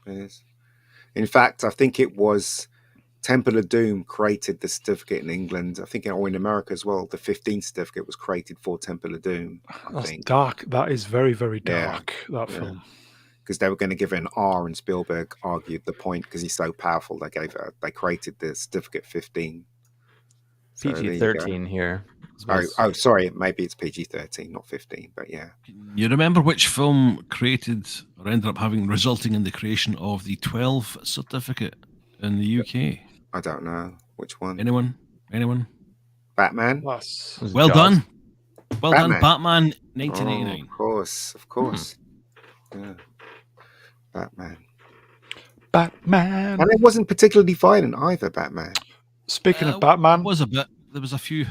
it is. In fact, I think it was Temple of Doom created the certificate in England. I think, or in America as well. The 15 certificate was created for Temple of Doom. That's dark. That is very, very dark, that Yeah. film. Because they were going to give it an R, and Spielberg argued the point because he's so powerful. They created the certificate 15. So there you go. PG-13 here. Oh, sorry. Maybe it's PG-13, not 15. But yeah. You remember which film created or ended up resulting in the creation of the 12 certificate in the UK? I don't know which one. Anyone? Batman. Well done. Well done. Batman 1989. Oh, of course. Yeah. Batman. And it wasn't particularly violent either, Batman. Speaking of Batman, there was a few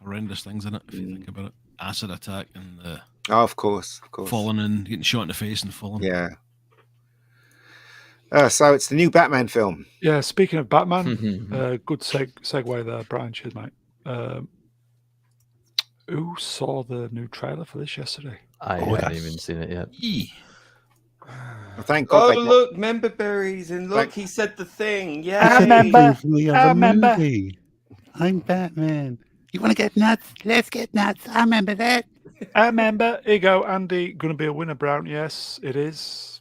horrendous things in it, if you think about it. Acid attack and of course. falling in, getting shot in the face and falling. Yeah. So it's the new Batman film. Yeah, speaking of Batman, good segue there, Brian. Cheers, mate. Who saw the new trailer for this yesterday? I haven't even seen it yet. Well, thank God. Oh, look, member berries, and look, he said the thing. Yeah, I remember. Movie. I'm Batman. You want to get nuts? Let's get nuts. I remember that. I remember. Here you go, Andy. Going to be a winner, Brown. Yes, it is.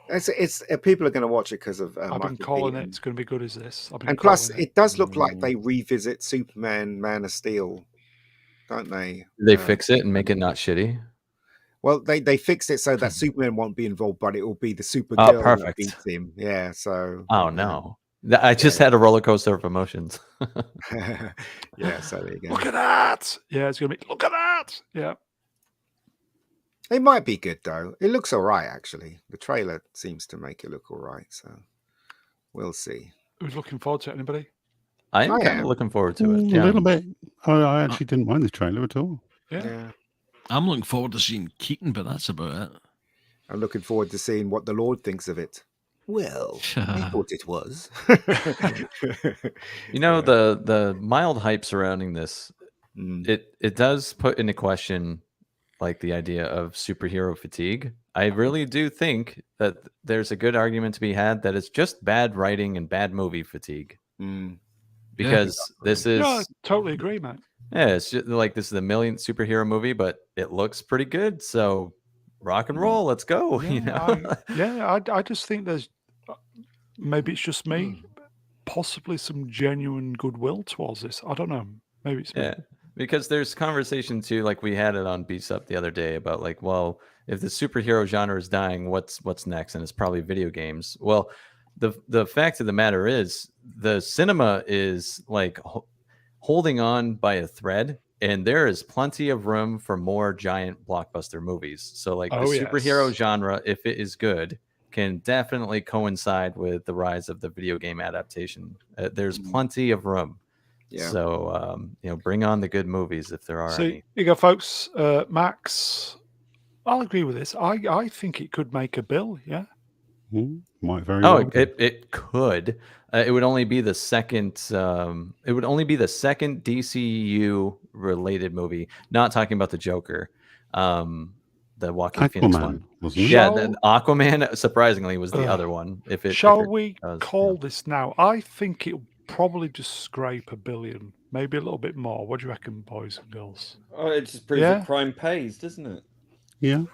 It's people are going to watch it because of. I've been calling it. It's going to be good as this. And plus, it does look like they revisit Superman, Man of Steel, don't they? They fix it and make it not shitty. Well, they fixed it so that Superman won't be involved, but it will be the Supergirl that beats him. Yeah, so. Oh, no. I just had a roller coaster of emotions. Yeah, so there you go. Look at that. Yeah, it's going to be, look at that. Yeah. It might be good, though. It looks all right, actually. The trailer seems to make it look all right, so we'll see. Who's looking forward to it? Anybody? I am kind of looking forward to it. A little bit. I actually didn't mind the trailer at all. Yeah. I'm looking forward to seeing Keaton, but that's about it. I'm looking forward to seeing what the Lord thinks of it. Well, I thought it was. The mild hype surrounding this, it does put into question like the idea of superhero fatigue. I really do think that there's a good argument to be had that it's just bad writing and bad movie fatigue. Because this is... I totally agree, man. Yeah, it's just like this is the millionth superhero movie, but it looks pretty good. So rock and roll, let's go. I just think there's maybe it's just me, possibly some genuine goodwill towards this. I don't know. Maybe it's me. Because there's conversation too, like we had it on Beats Up the other day about like, well, if the superhero genre is dying, what's next? And it's probably video games. Well, the fact of the matter is the cinema is like holding on by a thread, and there is plenty of room for more giant blockbuster movies. So like superhero genre, if it is good, can definitely coincide with the rise of the video game adaptation. There's plenty of room. Yeah. So bring on the good movies if there are any. Here you go, folks. Max, I'll agree with this. I think it could make a bill. Yeah. Might very well. It could. It would only be the second. It would only be the second DCU related movie. Not talking about the Joker. The Joaquin Phoenix one. Yeah, Aquaman surprisingly was the other one. Shall we call this now? I think it'll probably just scrape $1 billion, maybe a little bit more. What do you reckon, boys and girls? Oh, it just proves that crime pays, doesn't it? Yeah.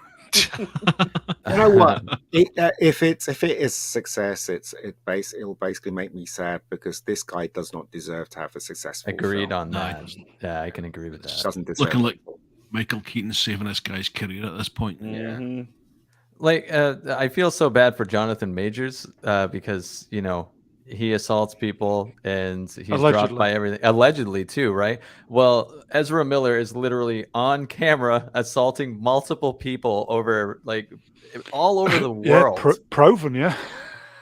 You know what? If it is success, it'll basically make me sad because this guy does not deserve to have a successful Agreed film. on No, that. Yeah, I can agree with Just that. doesn't deserve Looking like it. Michael Keaton saving this guy's career at this point. Yeah. Mhm. Like, I feel so bad for Jonathan Majors because, you know, he assaults people and he's dropped Allegedly. by everything. Allegedly, too, right? Well, Ezra Miller is literally on camera assaulting multiple people over, like, all over the Yeah, world. proven, yeah.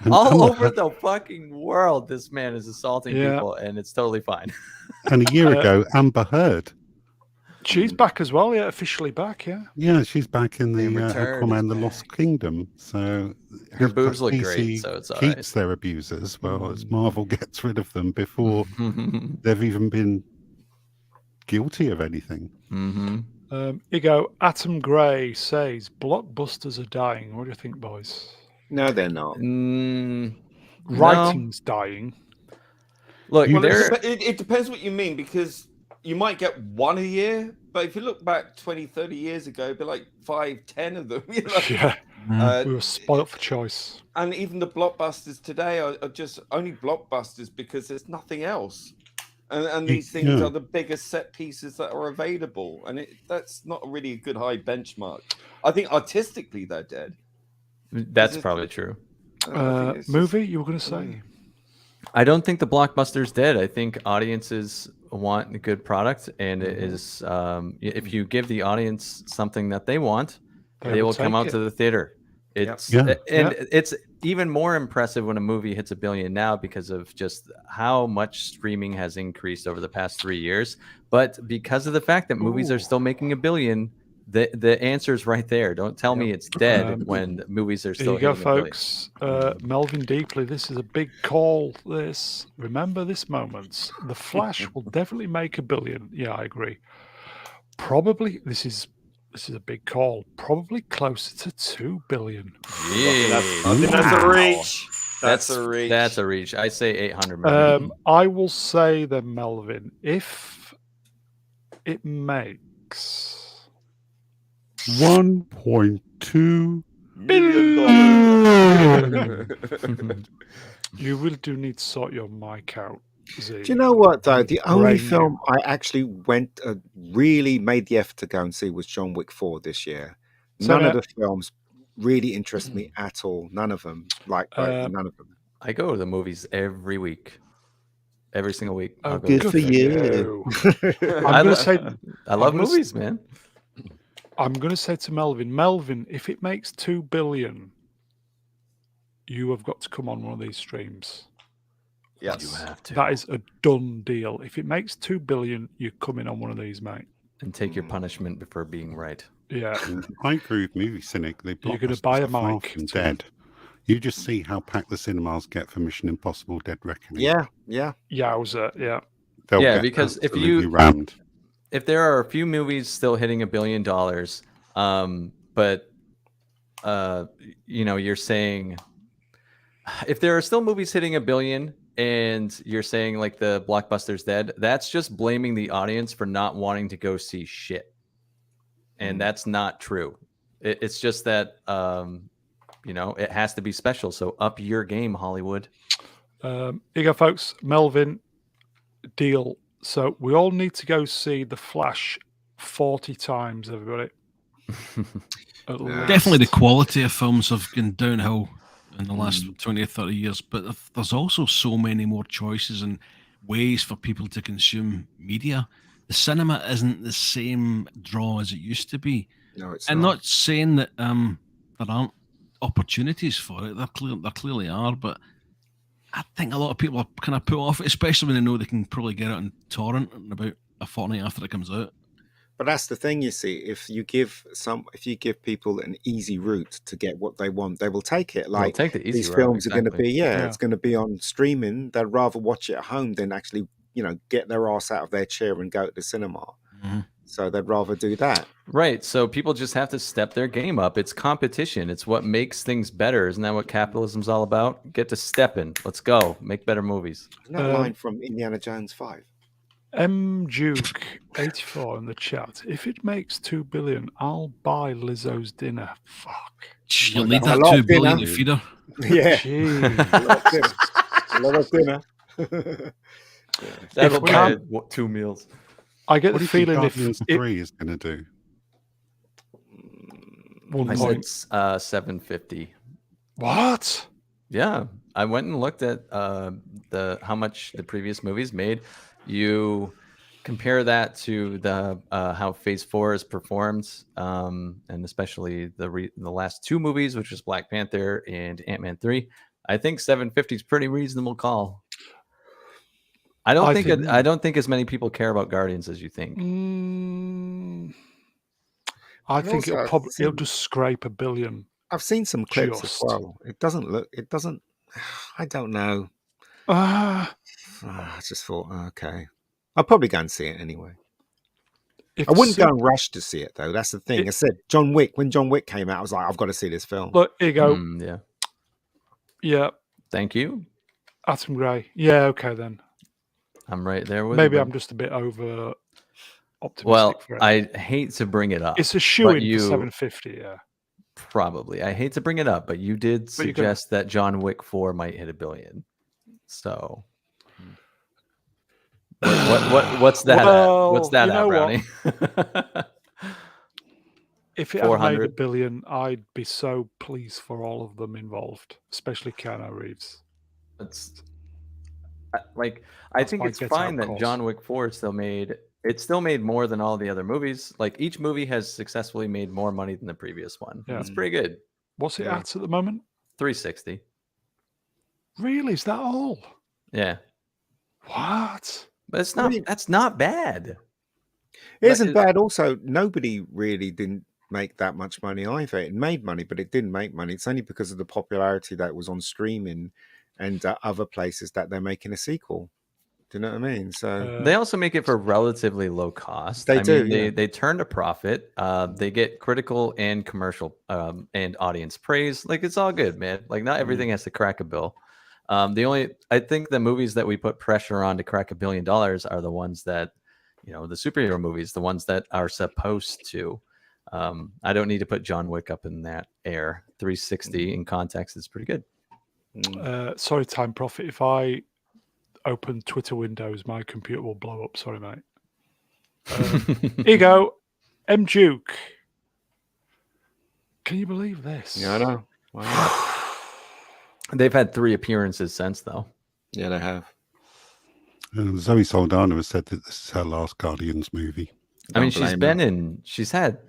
And All Amber over Heard- the fucking world, this man is assaulting Yeah. people, and it's totally fine. and a year ago, Amber Heard. She's back as well, yeah, officially back, yeah. Yeah, she's back in the And Return Aquaman: is The Lost back. Kingdom. So Her if boobs look DC great, so it's all keeps their abusers, well, as Mm. Marvel gets rid of them before right. they've even been guilty of anything. You go, Atom Gray says, blockbusters are dying. What do you think, boys? No, they're not. No. Writing's dying. Look, You- Well, there. it depends what you mean, because you might get one a year, but if you look back 20, 30 years ago, it'd be like 5, 10 of them. You know? Yeah, Uh, we were spoilt for choice. and even the blockbusters today are just only blockbusters because there's nothing else. And these things Yeah. are the biggest set pieces that are available. And that's not really a good high benchmark. I think artistically they're dead. That's Is it- probably true. I think it's just- Movie, you were going to say? I don't think the blockbuster's dead. I think audiences want a good product, and it is if you give the audience something that they want, they will come take out it. to the theater. It's Yeah. and it's even more impressive when a movie hits $1 billion now because of just how much streaming has increased over the past 3 years. But because of the fact that movies are Ooh. still making $1 billion, the answer is right there. Don't tell me it's dead when movies are Here still you go, hitting $1 billion. folks. Melvin Deeply, this is a big call. This, remember this moment. The Flash will definitely make $1 billion. Yeah, I agree. Probably, this is a big call. Probably closer to $2 billion. I think that's a reach. That's a reach. That's a reach. I say 800 million. I will say then, Melvin, if it makes 1.2 $1 you really do need to sort your mic out, Z. Do you know what though? The only Brain film I actually went really made the effort to go and see was John Wick 4 this year. So None of now- the films really interest me at all. None of them. None of them. I go to the movies every week. Every single week. Oh, I'll go good to for the you. I'm going to say, I love gonna s- movies, man. I'm going to say to Melvin, if it makes $2 billion, you have got to come on one of these streams. You Yes. have to. That is a done deal. If it makes $2 billion, you're coming on one of these, mate. And take your punishment for being right. Yeah. I agree with Movie Cynic. The You're gonna buy a blockbusters are far mic from to- dead. You just see how packed the cinemas get for Mission Impossible: Dead Reckoning. Yeah. Yowza, yeah. They'll Yeah, get because if absolutely you- rammed. If there are a few movies still hitting $1 billion, but you're saying if there are still movies hitting $1 billion and you're saying like the blockbuster's dead, that's just blaming the audience for not wanting to go see shit, and that's not true. It's just that it has to be special. So up your game, Hollywood. Here you go, folks. Melvin, deal. So we all need to go see The Flash 40 times, everybody. At least. Definitely the quality of films have gone downhill in the last 20 or 30 years, but there's also so many more choices and ways for people to consume media. The cinema isn't the same draw as it used to be. No, it's I'm not. not saying that there aren't opportunities for it. There clearly are, but I think a lot of people are kind of put off it, especially when they know they can probably get it on torrent in about a fortnight after it comes out. But that's the thing, you see. If you give people an easy route to get what they want, they will take it. They'll Like take the easy these route, films are going to exactly. be, Yeah. it's going to be on streaming. They'd rather watch it at home than actually, get their ass out of their chair and go to the cinema. Mhm. So they'd rather do that. Right. So people just have to step their game up. It's competition. It's what makes things better. Isn't that what capitalism's all about? Get to stepping. Let's go. Make better movies. Isn't that line from Indiana Jones 5? Duke84 in the chat. If it makes 2 billion, I'll buy Lizzo's dinner. Fuck. She'll Well, need a that lot 2 of dinner. billion to feed her. Yeah, Jeez. a lot of dinner. That'll If we buy can't- 2 meals. I get What the do you think feeling if Guardians it 3 is going to do? 1 I point. said 750. What? Yeah, I went and looked at how much the previous movies made. You compare that to the how Phase 4 has performed, and especially the last 2 movies, which was Black Panther and Ant-Man 3. I think 750 is pretty reasonable call. I don't think as many people care about Guardians as you think. I And think also, it'll just scrape 1 billion. I've seen some clips as Just. well. It doesn't. I don't know. Ah, I just thought, okay, I'll probably go and see it anyway. if I wouldn't go Sup- and rush to see it though. That's the thing. I said John Wick. When John Wick came out, I was like, I've got to see this film. Look, here you go. Yeah. Yeah, Thank you. Atom Gray. Yeah, okay then. I'm right there with Maybe you. I'm just a bit over optimistic Well, for it. I hate to bring it up. It's a shoe-in you- for 750, yeah. Probably. I hate to bring it up, but you did But you're gonna- suggest that John Wick 4 might hit 1 billion. So what's that at? What's Well, that you at, know what? Brownie? If it had made 400. 1 billion, I'd be so pleased for all of them involved, especially Keanu Reeves. It's I think my it's Get fine Out that calls. John Wick 4 still made more than all the other movies. Like each movie has successfully made more money than the previous one. Yeah. It's pretty good. What's it Yeah. at the moment? 360. Really? Is that all? Yeah. What? But it's not that's not bad. It isn't it- bad. Also, nobody really didn't make that much money either. It made money, but it didn't make money. It's only because of the popularity that was on streaming and other places that they're making a sequel. Do you know what I mean? So They also make it for relatively low cost. They I do, mean, yeah. they turn a profit. They get critical and commercial and audience praise. Like it's all good, man. Like not everything has to crack a bill. I think the movies that we put pressure on to crack $1 billion are the ones that, the superhero movies, the ones that are supposed to. I don't need to put John Wick up in that air. 360 in context is pretty good. Sorry, Time Profit. If I open Twitter windows, my computer will blow up. Sorry, mate. Here you go. M. Duke. Can you believe this? yeah, I know. Wow. They've had 3 appearances since, though. Yeah, they have. And Zoe Saldana has said that this is her last Guardians movie. I mean, Don't blame her.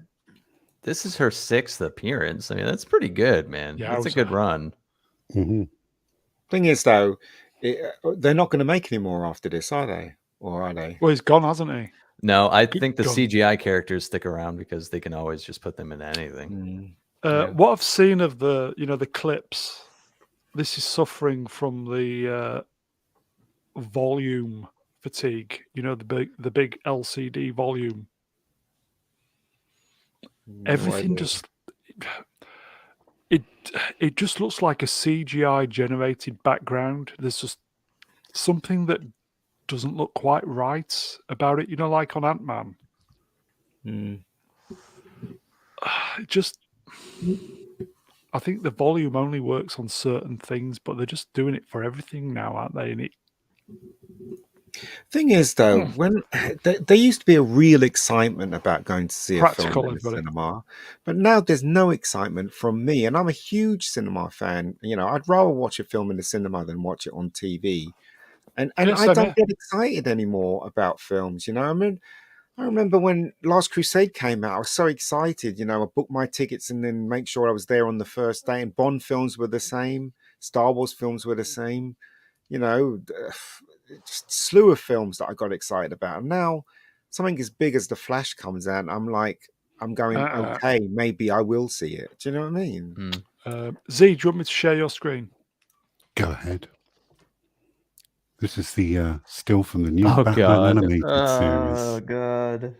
This is her 6th appearance. I mean, that's pretty good, man. Yeah, That's a good run. Hmm. Thing is, though, they're not going to make any more after this, are they? Or are they? Well, he's gone, hasn't he? No, I think the God. CGI characters stick around because they can always just put them in anything. Yeah. What I've seen of the clips, this is suffering from the volume fatigue. The big LCD volume. Everything just it just looks like a CGI generated background. There's just something that doesn't look quite right about it. Like on Ant-Man. I think the volume only works on certain things, but they're just doing it for everything now, aren't they? And Thing is, though, when there used to be a real excitement about going to see a film Practical, in the everybody. cinema, but now there's no excitement from me, and I'm a huge cinema fan. I'd rather watch a film in the cinema than watch it on TV, and Yeah, I same don't here. get excited anymore about films. I mean, I remember when Last Crusade came out, I was so excited. I booked my tickets and then make sure I was there on the first day. And Bond films were the same, Star Wars films were the same. Just slew of films that I got excited about. And now something as big as The Flash comes out, I'm going, okay, maybe I will see it. Do you know what I mean? Z, do you want me to share your screen? Go ahead. This is the still from the new Oh, Batman God. animated Oh, series. God.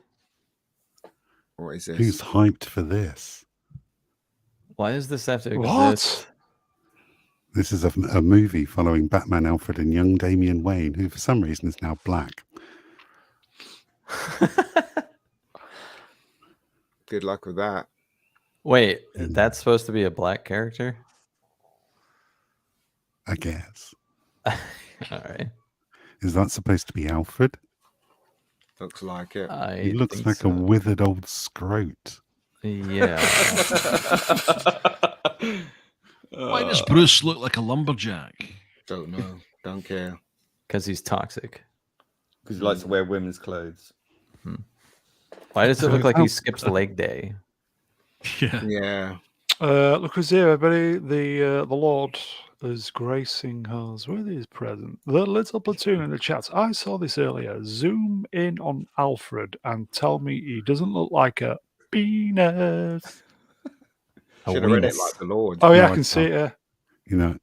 What is this? Who's hyped for this? Why does this have to What? exist? This is a movie following Batman Alfred and young Damian Wayne, who for some reason is now black. Good luck with that. Wait, that's supposed to be a black character? I guess. All right. Is that supposed to be Alfred? Looks like it. He I looks think like so. a withered old scrote. Yeah. Why does Bruce look like a lumberjack? Don't know. Don't care. Because he's toxic. Because he likes to wear women's clothes. Why does it look like Oh. he skips leg day? Yeah. Yeah. Look who's here, everybody. The Lord is gracing us with his presence. The little platoon in the chat. I saw this earlier. Zoom in on Alfred and tell me he doesn't look like a penis. Should have read it weenus. like the Lord. Oh yeah, No, I I can see it. can't. You know,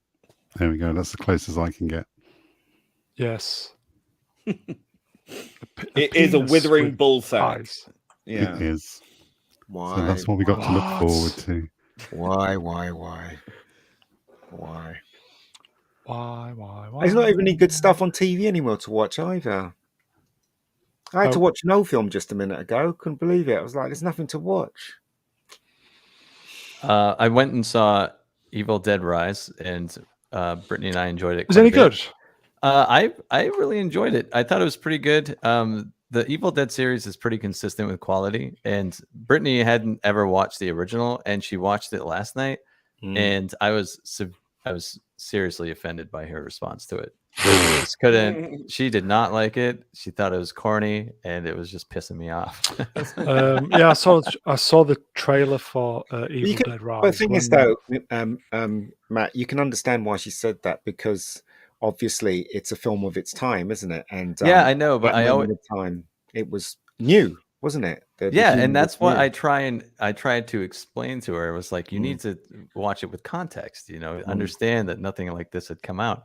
there we go. That's the closest I can get. Yes. It is a penis withering with bull sack. eyes. Yeah. It is. Why? So that's what we got to look What? forward to. Why? Why? There's not even any good stuff on TV anymore to watch either. I had to Oh. watch No Film just a minute ago. Couldn't believe it. I was like, there's nothing to watch. I went and saw Evil Dead Rise, and Brittany and I enjoyed it. Was quite any a bit. good? I really enjoyed it. I thought it was pretty good. The Evil Dead series is pretty consistent with quality, and Brittany hadn't ever watched the original, and she watched it last night, and I was seriously offended by her response to it. She just couldn't. She did not like it. She thought it was corny, and it was just pissing me off. Yeah, I saw the trailer for Evil Dead Rise. But the thing is, though, Matt, you can understand why she said that, because obviously it's a film of its time, isn't it? And yeah, I know, but at I the always moment of time it was new, wasn't it? The yeah, humor and that's was what new. I tried to explain to her. It was like, you need to watch it with context, understand that nothing like this had come out.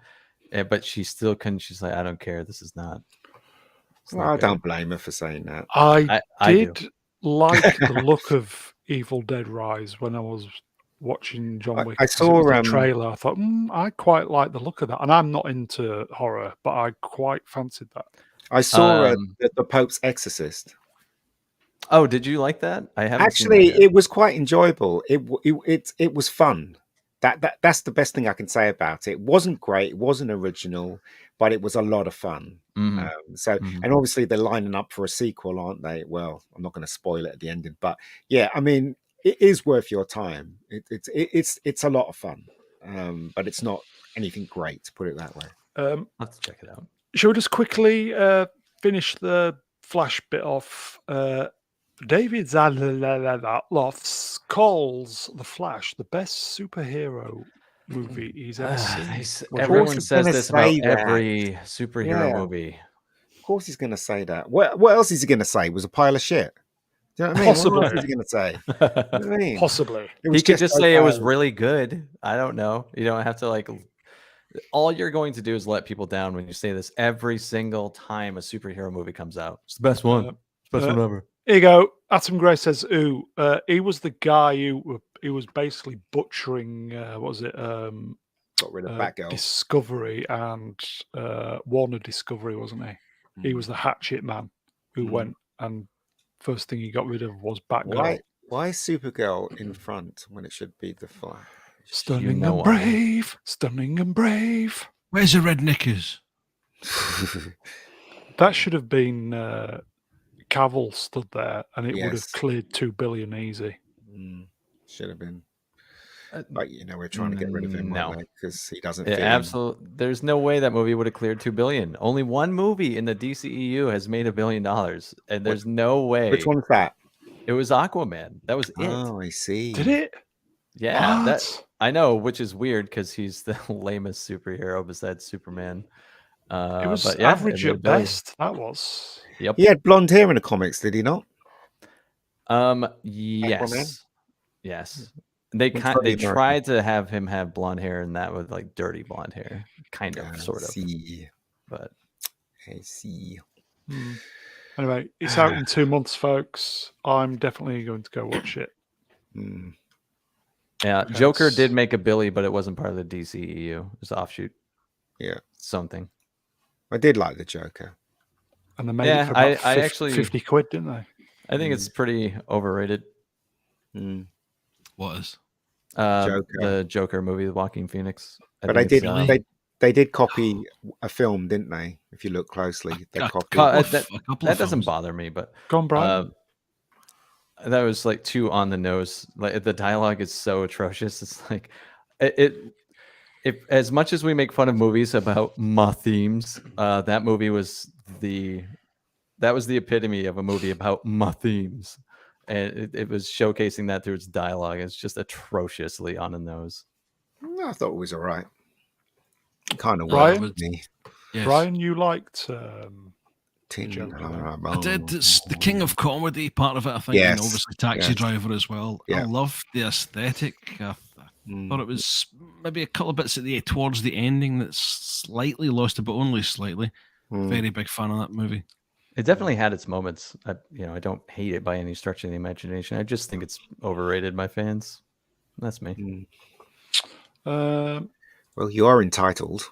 But she still couldn't. She's like, I don't care. This is not. Well, I don't blame her for saying that. I do. did like the look of Evil Dead Rise when I was watching John Wick. I 'cause it saw was the trailer. I thought, I quite like the look of that, and I'm not into horror, but I quite fancied that. I saw the Pope's Exorcist. Oh, did you like that? I haven't Actually, seen that yet. it was quite enjoyable. It was fun. That's the best thing I can say about it. It wasn't great. It wasn't original, but it was a lot of fun. Mhm. And obviously they're lining up for a sequel, aren't they? Well, I'm not going to spoil it at the ending, but yeah, I mean, it is worth your time. It's a lot of fun, but it's not anything great, to put it that way. I'll have to check it out. Shall we just quickly finish the Flash bit off? David Zaslav calls The Flash the best superhero movie he's ever seen. Everyone he's says gonna this about say that. every superhero Yeah. movie. Of course he's going to say that. What else is he going to say? It was a pile of shit. Do you know what I mean? Possibly. What else is he going to say? You know what I mean? Possibly. It was He could just say it was okay. really good. I don't know. You don't have to like. All you're going to do is let people down when you say this every single time a superhero movie comes out. It's the best one. It's the best one ever. Here you go. Atom Gray says, "Ooh, he was the guy who was basically butchering. What was it? Got rid of Batgirl. Discovery and Warner Discovery, wasn't he? He was the hatchet man who went and first thing he got rid of was Batgirl. Why is Supergirl in front when it should be the Flash? Stunning know and why. brave, stunning and brave. Where's the red knickers? That should have been Cavill stood there, and it would have Yes. cleared 2 billion easy. Should have been. But we're trying to get rid of him no. because he doesn't. It fit in. absolutely. There's no way that movie would have cleared $2 billion. Only one movie in the DCEU has made $1 billion, and there's no way. Which one's that? It was Aquaman. That was it. Oh, I see. Did it? Yeah, that What? I know, which is weird because he's the lamest superhero besides Superman. It was but yeah, average it made at $1 billion. best. That was. Yep. He had blonde hair in the comics, did he not? Yes. Yes. They Looks they very American. tried to have him have blonde hair, and that was like dirty blonde hair, kind of, sort of. See. But I see. Anyway, it's out in 2 months, folks. I'm definitely going to go watch it. yeah, Joker did make a Billy, but it wasn't part of the DCEU. It was offshoot. Yeah. Something. I did like the Joker. And they made Yeah, it for about I actually 50 quid, didn't they? I think it's pretty overrated. Mm. What is? The Joker movie, Joaquin Phoenix. I But they think did it's, they did copy a film, didn't they? If you look closely, they A copied. couple that of doesn't films. bother me, but Go on, Brian. that was like too on the nose. Like the dialogue is so atrocious. It's like if as much as we make fun of movies about ma themes, that movie was the epitome of a movie about ma themes, and it was showcasing that through its dialogue. It's just atrociously on the nose. No, I thought it was all right. Kind of Brian? worked with me. Yes. Brian, you liked Tin- Joker. I did. It's the king of comedy part of it, I think, Yes, and obviously Taxi yes. Driver as well. I Yeah. loved the aesthetic. I Mm. thought it was maybe a couple of bits towards the ending that's slightly lost, but only slightly. Mm. Very big fan of that movie. It definitely had its moments. I don't hate it by any stretch of the imagination. I just think it's overrated by fans. That's me. Mm. Well, you are entitled.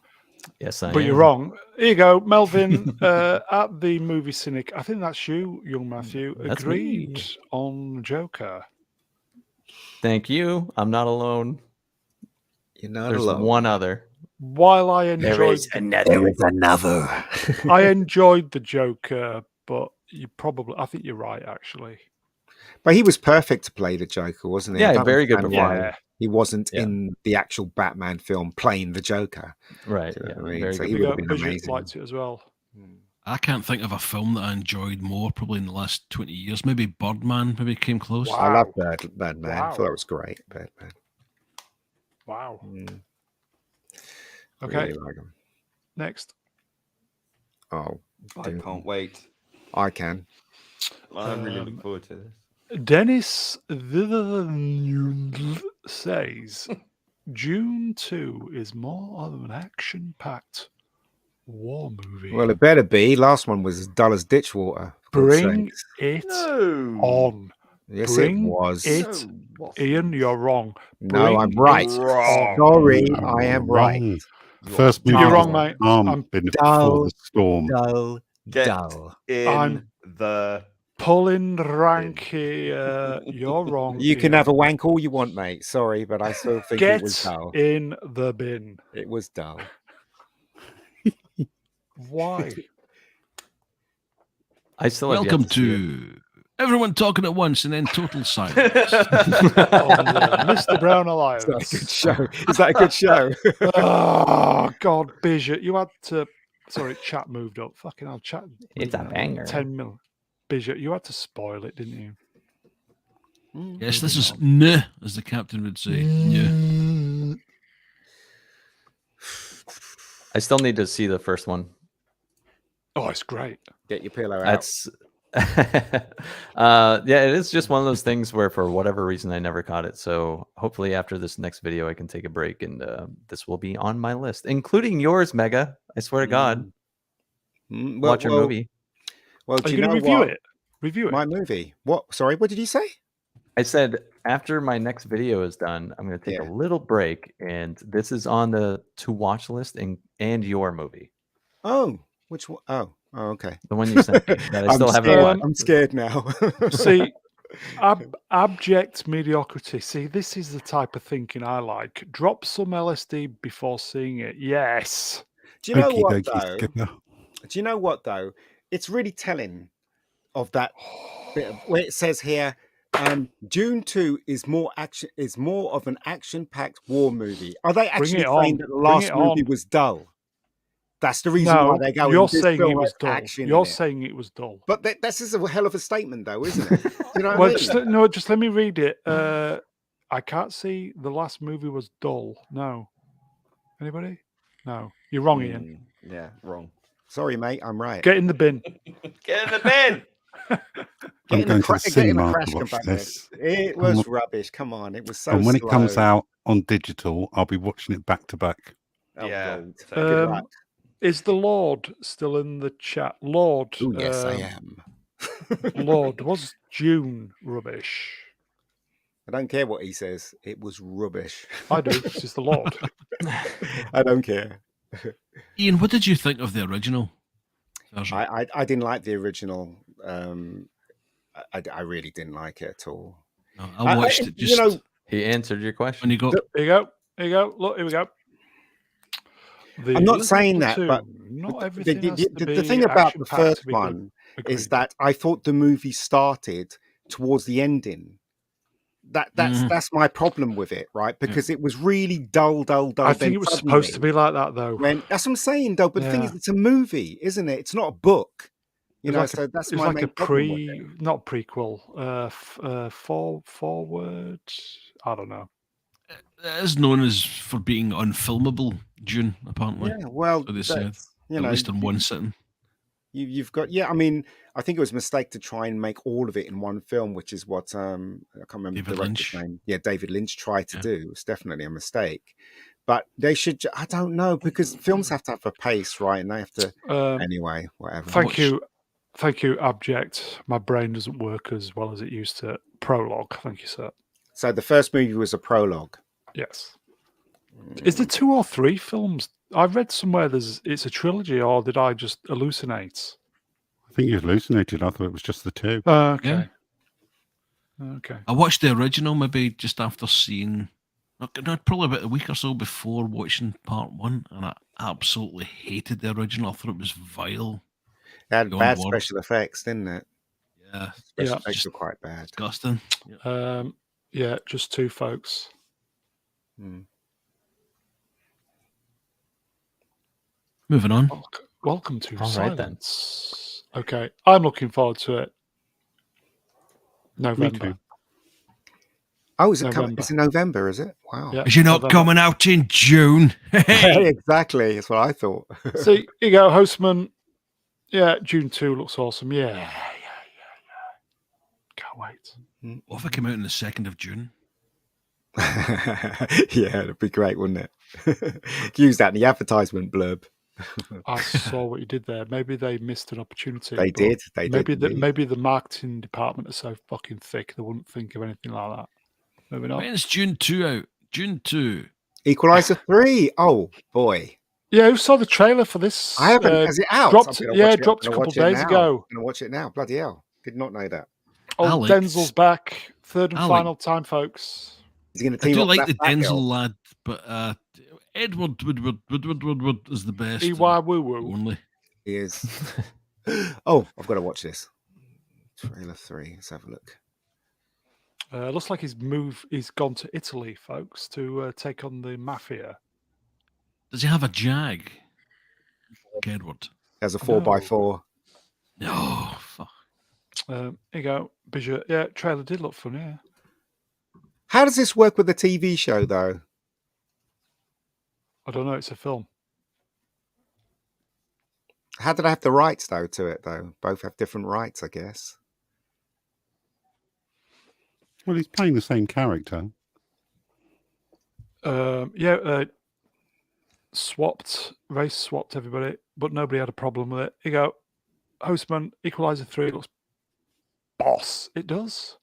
Yes, I am. But you're wrong. Here you go, Melvin at the Movie Cynic. I think that's you, young Matthew. That's agreed me. on Joker. Thank you. I'm not alone. You're not There's alone. one other. While I enjoyed, There is another. I enjoyed the Joker, but I think you're right, actually. But he was perfect to play the Joker, wasn't he? Yeah, I don't very good understand why performance. he wasn't Yeah. in the actual Batman film playing the Joker. Right. Do you know Yeah. what I mean? Very So good. he You would go, have been Bridget amazing. liked it as well. I can't think of a film that I enjoyed more probably in the last 20 years. Maybe Birdman maybe came close. Wow. I love Birdman. I Wow. thought that was great. Birdman. Wow. Mm. Okay, Really like him. next. Oh, I dude. can't wait. I can. I'm really looking forward to this. Dennis says June 2 is more of an action-packed war movie. Well, it better be. Last one was as dull as ditch water. for God's Bring sakes. it No. on. Yes, Bring it was. it. Ian, you're wrong. No, I'm Bring right. it Wrong. Sorry, No, I am you're right. wrong. First movie You're was wrong, mate. Calm I'm before dull. the storm. Dull. Get Dull. in I'm- the. Pulling rank here. You're wrong. You can Ian. have a wank all you want, mate. Sorry, but I still think it was Get dull. in the bin. It was dull. Why? I still have Welcome yet to see it. to everyone talking at once and then total silence. On the Mr. Brown Is that a good Alliance. show? Is that a good show? Oh, God, Bishop. You had to. Sorry, chat moved up. Fucking hell, chat. It's a banger. 10 mil. Bishop, you had to spoil it, didn't you? Yes, this is "n," as the captain would say. "N." I still need to see the first one. Oh, it's great. Get your pillow out. That's yeah, it is just one of those things where for whatever reason I never caught it. So hopefully after this next video I can take a break and this will be on my list, including yours, Mega. I swear to God. Watch your movie. Well, Are do you you going know to review what? it? Review it. My movie. What? Sorry, what did you say? I said after my next video is done, I'm going to take Yeah. a little break, and this is on the to watch list and your movie, Oh, which one? Oh, okay. the one you sent me that I still haven't scared. watched. I'm scared now. See, abject mediocrity. See, this is the type of thinking I like. Drop some LSD before seeing it. Yes. Do you know Okey what dokey, though? skipper. Do you know what though? It's really telling of that bit of, where it says here, June 2 is more of an action-packed war movie. Are they actually it saying on. that the Bring last it movie on. was dull? That's the reason No, why they're going. you're "This saying film it was has dull. action in You're it." saying it was dull. But this is a hell of a statement, though, isn't it? Do you know what Well, I mean? just let me read it. I can't see the last movie was dull. No. Anybody? No. You're wrong, Ian. Yeah, wrong. Sorry, mate, I'm right. Get in the bin. Get in the bin. I'm Get in going the to the cinema crash to watch compartment. this. It was rubbish. Come on, it was so. And when it comes slow. out on digital, I'll be watching it back to back. Oh, Yeah. God. So Good Um, luck. Is the Lord still in the chat? Lord. Oh, yes, I am. Lord, was June rubbish? I don't care what he says. It was rubbish. I do. This is the Lord. I don't care. Ian, what did you think of the original? That's right. I didn't like the original. I really didn't like it at all. No, I watched it you just know, He answered your when question. you got. Here you go. Here you go. Look, here we go. The I'm not Lizard saying that, but platoon. Not the, everything the, has the, to the be thing about the action-packed to first be good. one is Agreed. that I thought the movie started towards the ending. That's my problem with it, right? Because it was really dull. I Then think it was supposed to suddenly, be like that, though. that's what I'm saying, though. But the thing Yeah. is, it's a movie, isn't it? It's not a book. You It know, was like so that's it was my like a main problem with it. not prequel, forward. I don't know. It is known as for being unfilmable, Dune, apparently. Yeah, well, So they said, that's, you at know, least in one sitting. you've got, yeah. I mean, I think it was a mistake to try and make all of it in one film, which is what I can't remember David the director's Lynch. name. Yeah, David Lynch tried to Yeah. do. It's definitely a mistake. But they should. I don't know, because films have to have a pace, right? And they have to. Anyway, whatever. Thank you, Abject. My brain doesn't work as well as it used to. Prologue. Thank you, sir. So the first movie was a prologue. Yes. Is there 2 or 3 films? I read somewhere it's a trilogy, or did I just hallucinate? I think you hallucinated. I thought it was just the 2. Okay. Yeah. Okay. I watched the original maybe just after seeing, probably about a week or so before watching part 1, and I absolutely hated the original. I thought it was vile. It had Beyond bad words. special effects, didn't it? Yeah. Special Yeah. effects Just were quite bad. disgusting. Yeah. Yeah, just 2 folks. Moving on. Welcome to All right, then. Silence. Okay, I'm looking forward to it. Me November. too. Oh, is it coming? November. It's in November, is it? Wow. Yeah, Is you not November. coming out in June? Hey! Exactly. That's what I thought. See, here you go, Hostman. Yeah, June 2 looks awesome. Yeah. Can't wait. What if I came out on the 2nd of June? Yeah, it'd be great, wouldn't it? Use that in the advertisement blurb. I saw what you did there. Maybe they missed an opportunity. They but did. They maybe did. maybe the marketing department is so fucking thick they wouldn't think of anything like that. Maybe not. When's June 2 out? June 2. Equalizer 3. Oh boy, Yeah, who saw the trailer for this? I haven't. Is it out? Dropped. I'm gonna Yeah, watch it. dropped I'm a gonna couple watch it days now. ago. I'm gonna watch it now. Bloody hell! Did not know that. Oh, Alex. Denzel's back. Third and Alex. final time, folks. He's gonna I team do up like with the that Denzel girl. lad, but Edward Woodward is the best. EY woo woo. Only. He is. Oh, I've got to watch this. Trailer 3. Let's have a look. Looks like he's gone to Italy, folks, to take on the mafia. Does he have a jag? Edward. There's a No. 4x4. Oh, fuck. Here you go, Bijou. Yeah, trailer did look fun. Yeah. How does this work with the TV show, though? I don't know. It's a film. How did I have the rights, though, to it, though? Both have different rights, I guess. Well, he's playing the same character. Race swapped everybody, but nobody had a problem with it. Here you go, Hostman, Equalizer 3 looks boss. It does.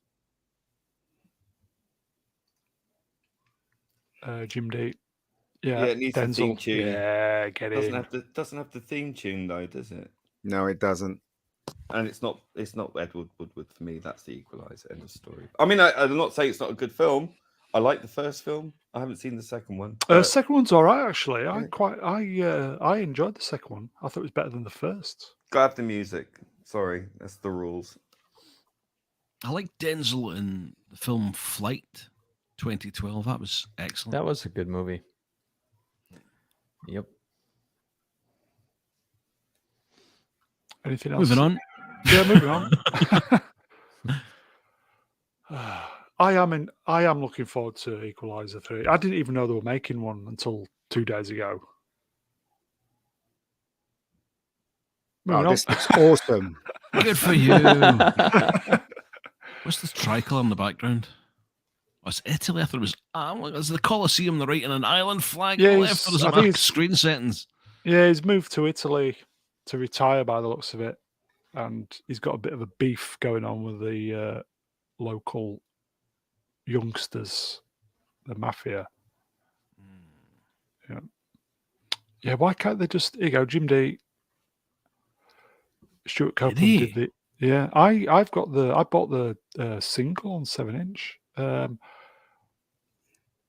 Jim D. Yeah, it needs a theme Denzel. tune. Yeah, get Doesn't in. have the theme tune though, does it? No, it doesn't. And it's not Edward Woodward for me. That's the Equalizer. End of story. I mean, I'm not saying it's not a good film. I like the first film. I haven't seen the second one. Second one's all right, actually. Yeah. I enjoyed the second one. I thought it was better than the first. Gotta have the music. Sorry, that's the rules. I like Denzel in the film Flight 2012. That was excellent. That was a good movie. Yep. Anything else? Moving on. Yeah, moving on. I am looking forward to Equalizer 3. I didn't even know they were making one until 2 days ago. Moving on. This looks awesome. Good for you. What's this tricolour in the background? Oh, it's Italy. I thought it was. Is the Colosseum the right and an island flag Yeah, on the left? Or is I it think a it's- screen settings? Yeah, he's moved to Italy to retire by the looks of it. And he's got a bit of a beef going on with the local youngsters, the mafia. Yeah, why can't they just... Here you go, Jim D. Stuart Did Copeland he? did the. Yeah, I bought the single on 7-inch.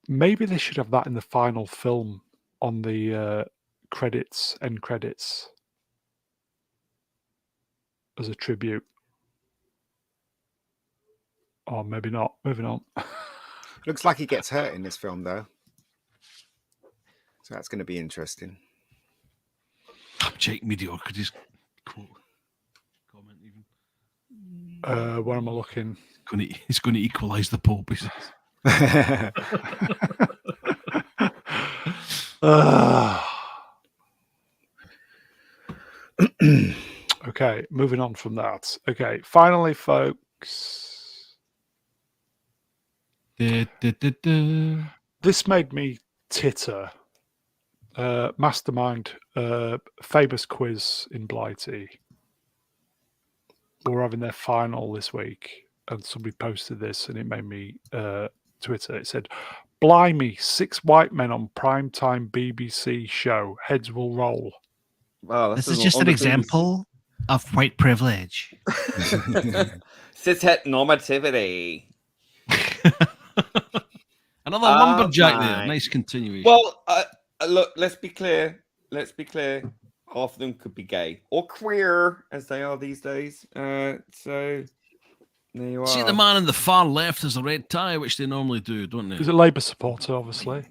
Maybe they should have that in the final film on the end credits as a tribute. Or maybe not. Moving on. Looks like he gets hurt in this film, though. So that's going to be interesting. Check mediocrity's quote. Comment even. Where am I looking? He's going to equalise the Pope, he says. Okay, moving on from that. Okay, finally, folks. This made me titter. Mastermind, famous quiz in Blighty. We're having their final this week, and somebody posted this, and it made me Twitter. It said, "Blimey, 6 white men on primetime BBC show. Heads will roll." Wow, This is just an example of white privilege. Cishet normativity. Another lumberjack my. there. Nice continuation. Well, look, let's be clear. Half of them could be gay or queer, as they are these days. So there you are. See, the man in the far left has a red tie, which they normally do, don't they? He's a Labour supporter, obviously.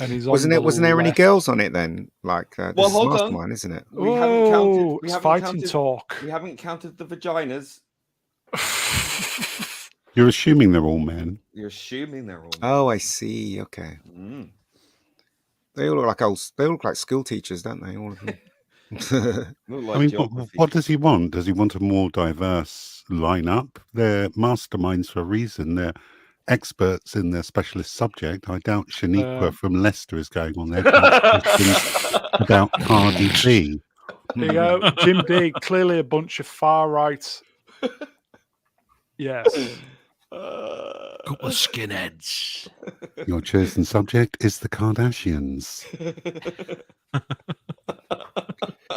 And he's Wasn't there any girls on it then? Like, Well, this is hold on. Mastermind, isn't it? We haven't counted. It's fighting talk. We haven't counted the vaginas. You're assuming they're all men. You're assuming they're all. Oh, I see. Okay. Mm. They all look like school teachers, don't they? All of them. Look like I mean, geography. what does he want? Does he want a more diverse lineup? They're masterminds for a reason. They're experts in their specialist subject. I doubt Shaniqua from Leicester is going on there to ask questions about Cardi B. There you go. Jim D, clearly a bunch of far right. Yes. Couple of skinheads. Your chosen subject is the Kardashians.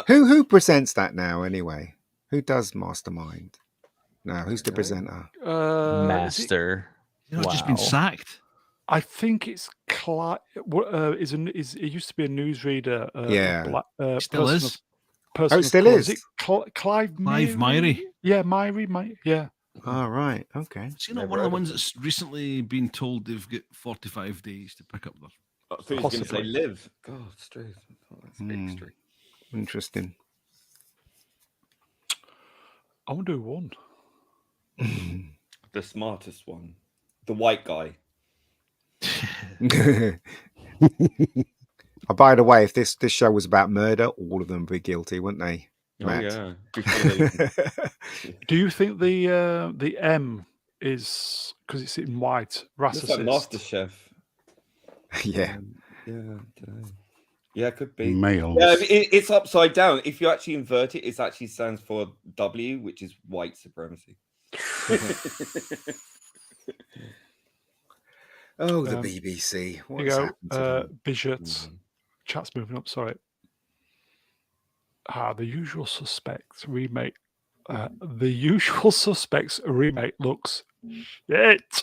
Who presents that now anyway? Who does Mastermind? No, who's the presenter? Master. Just been sacked. I think it's Clive. It used to be a newsreader. Yeah. Still is. Oh, it still is. Is it Clive Myrie? Yeah, Myrie. Yeah. Oh, right. Okay. So you know, one of the ones that's recently been told they've got 45 days to pick up their. I thought you were going to say Possibly. live. God, straight. Oh, that's a big street. Interesting. I wonder who won. The smartest one. The white guy. By the way, if this show was about murder, all of them would be guilty, wouldn't they? Matt? Oh, yeah. Do you think the M is because it's in white? Looks like Racist. MasterChef. Yeah. Yeah, I don't know. Yeah, it could be. Males. Yeah, it's upside down. If you actually invert it, it actually stands for W, which is white supremacy. Oh, the BBC. There you What's go. happened to them? Bigot. Chat's moving up. Sorry. The Usual Suspects remake. The Usual Suspects remake looks shit.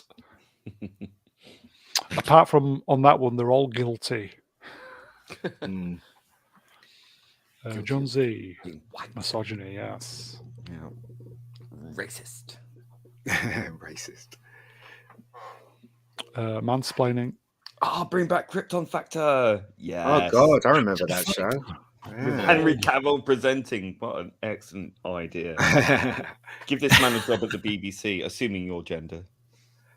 Apart from on that one, they're all guilty. Mm. John Z. Being white. Misogyny, yes. Yeah. Racist. Racist. Mansplaining. Bring back Krypton Factor. Yeah. Oh, God. I remember that show. With Yeah. Henry Cavill presenting. What an excellent idea. Give this man a job at the BBC, assuming your gender.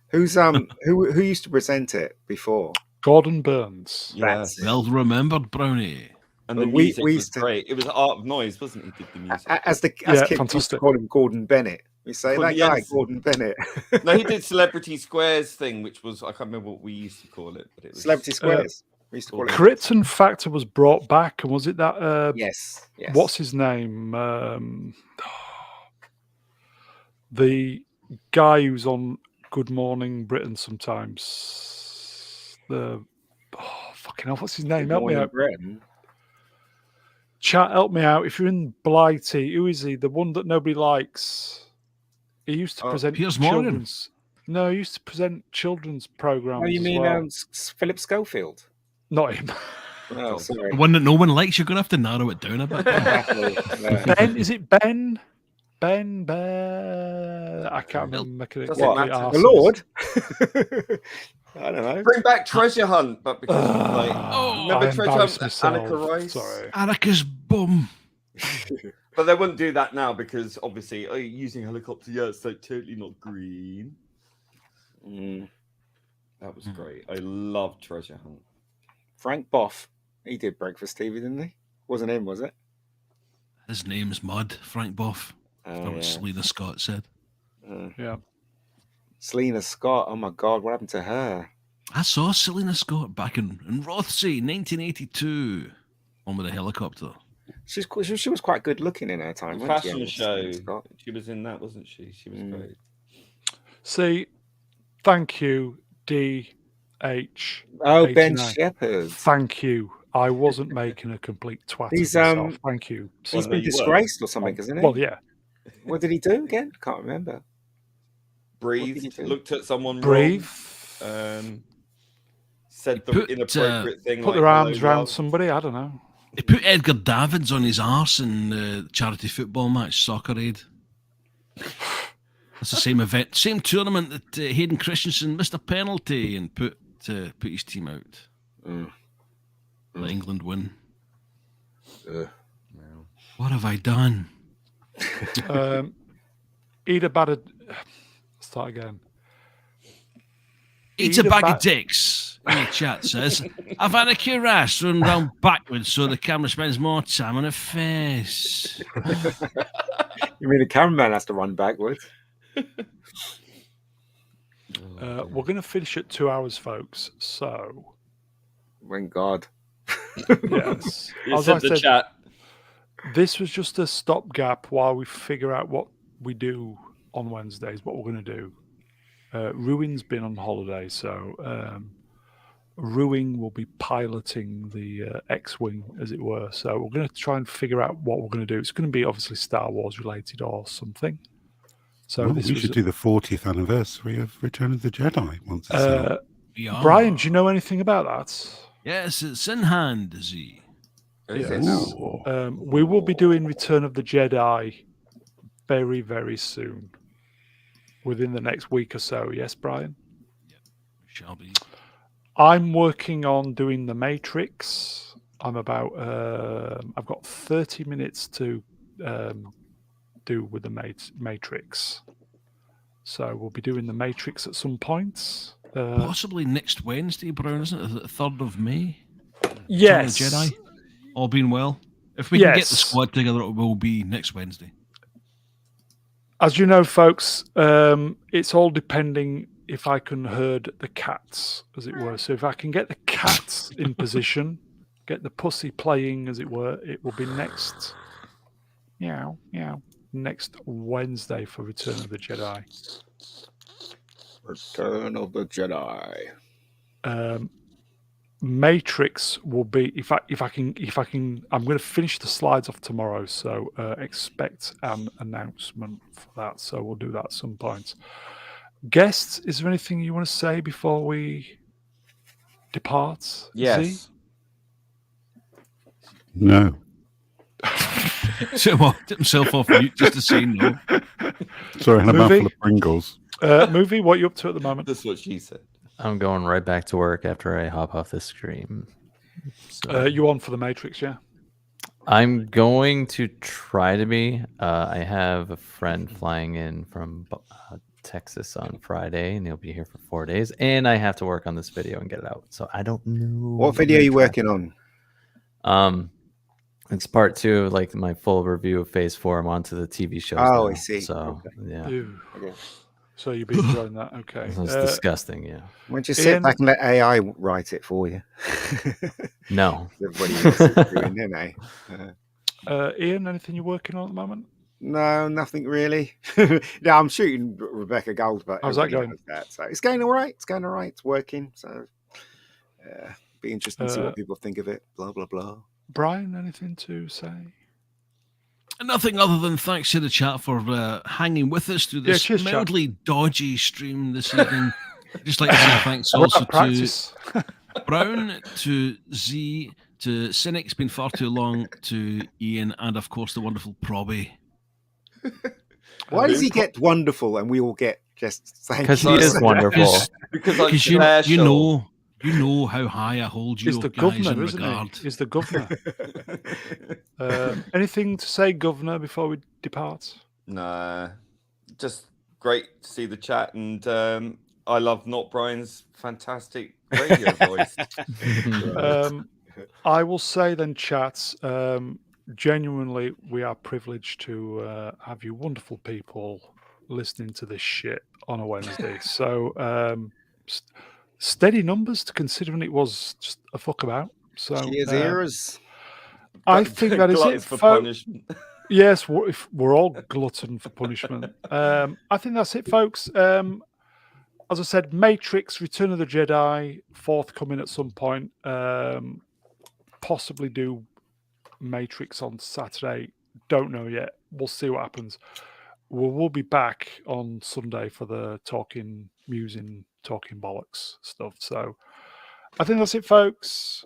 Who's who used to present it before? Gordon Burns. That's it. Well remembered, Brownie. And the Well, we music was used to- great. It was Art of Noise, wasn't it? He did the music. As Yeah, kids used to fantastic. call him Gordon Bennett. We say that guy, Yes. Gordon Bennett. No, he did Celebrity Squares thing, which was, I can't remember what we used to call it. But it was Celebrity Squares. We used to call it. Krypton Factor was brought back, and was it that? Yes. Yes. What's his name? The guy who's on Good Morning Britain sometimes. Fucking hell, what's his name? Good Help me Morning out. Britain? Chat, help me out. If you're in Blighty, who is he? The one that nobody likes. He used to present Piers Morgan. children's. No, he used to present children's programs. Oh, you as mean well. Philip Schofield? Not him. Oh, sorry. The one that no one likes, you're going to have to narrow it down a bit. Exactly. Yeah. Ben, is it Ben? Ben Bear. I can't remember. Doesn't What? matter. The Lord? I don't know. Bring back Treasure Hunt, but because like remember I Treasure embarrassed Hunt, myself. Annika Rice. Sorry. Atticus Bum. But they wouldn't do that now because obviously using helicopter, it's like totally not green. That was great. I love Treasure Hunt. Frank Boff. He did Breakfast TV, didn't he? Wasn't him, was it? His name's Mud, Frank Boff. Oh, What yeah. Selena Scott said. Yeah. Selena Scott. Oh my God, what happened to her? I saw Selena Scott back in Rothsay, 1982, on with a helicopter. She was quite good looking in her time. wasn't she, Fashion show. Selena Scott? She was in that, wasn't she? She was great. See, thank you, DH. Oh, Ben 89. Shepherd. Thank you. I wasn't making a complete twat He's, of myself. Thank you. He's no, been you weren't. disgraced or something, hasn't he? Well, yeah. What did he do again? Can't remember. Breathed, do? looked at someone Breathe. wrong, said the put, inappropriate thing. Put like, their arms "Hello, around love." somebody. I don't know. He put Edgar Davids on his arse in the charity football match, Soccer Aid. That's the same event, same tournament that Hayden Christensen missed a penalty and put his team out. Let England win. What have I done? Eat a bad. Start again. Eat a bag of dicks, in the chat says. I've had a curass run round backwards so the camera spends more time on her face. You mean the cameraman has to run backwards? We're going to finish at 2 hours, folks. So, Thank God. yes. You As said I the said, chat. this was just a stopgap while we figure out what we do on Wednesdays, what we're going to do. Ruin's been on holiday, so Ruin will be piloting the X-Wing, as it were. So we're going to try and figure out what we're going to do. It's going to be obviously Star Wars related or something. So Well, this we was should do the 40th anniversary of Return of the Jedi once it's out. Yeah. Brian, do you know anything about that? Yes, it's in hand, Zee. Is it Yes. now? We will be doing Return of the Jedi very, very soon. Within the next week or so. Yes, Brian? Shall be. I'm working on doing the Matrix. I'm about. I've got 30 minutes to do with the Matrix. So we'll be doing the Matrix at some point. Possibly next Wednesday, Brown, isn't it? The 3rd of May? Yes. Return of the Jedi. All being well. If we can get the Yes. squad together, it will be next Wednesday. As you know, folks, it's all depending if I can herd the cats, as it were. So if I can get the cats in position, get the pussy playing, as it were, it will be next. Next Wednesday for Return of the Jedi. Return of the Jedi. Matrix will be if I can. I'm going to finish the slides off tomorrow, so expect an announcement for that. So we'll do that at some point. Guests, is there anything you want to say before we depart? Yes. Zee? No. So well, took himself off mute just to say no. Sorry, I had a Movie? mouthful of Pringles. Movie, what are you up to at the moment? That's what she said. I'm going right back to work after I hop off this stream. So You on for the Matrix, yeah? I'm going to try to be. I have a friend flying in from Texas on Friday, and he'll be here for 4 days. And I have to work on this video and get it out. So I don't know. What video are you working on? It's part 2, like my full review of Phase 4. I'm on to the TV shows. Oh, now. I see. So Okay. yeah, Ew. Okay. So you'll be enjoying that, okay? it's disgusting. Yeah, Why don't you sit Ian? back and let AI write it for you? no. Everybody else is doing, isn't they? Ian, anything you're working on at the moment? No, nothing really. No, I'm shooting Rebecca Gold, but How's that everybody going? knows that. So it's going all right. It's going all right. It's working. So be interesting to see what people think of it. Blah blah blah. Brian, anything to say? Nothing other than thanks to the chat for hanging with us through Yeah, this cheers, chat. mildly dodgy stream this evening. Just like to say thanks We're also at practice. to Brown, to Z, to Cynic's been far too long, to Ian, and of course the wonderful Probby. Why does he get wonderful and we all get just thank Because you? he is wonderful. Because I'm Because special. you know how high I hold you He's the guys governor, in isn't regard. he? He's the governor. Anything to say, Governor, before we depart? Nah, just great to see the chat, and I love Not Brian's fantastic radio voice. I will say then, chat, genuinely, we are privileged to have you wonderful people listening to this shit on a Wednesday. So steady numbers to considering it was just a fuck about. So Cheers, ears. I think that is it, Gluttons for folks. punishment. Yes, we're all glutton for punishment. I think that's it, folks. As I said, Matrix, Return of the Jedi, forthcoming at some point. Possibly do Matrix on Saturday. Don't know yet. We'll see what happens. We'll be back on Sunday for the talking, musing, talking bollocks stuff. So I think that's it, folks.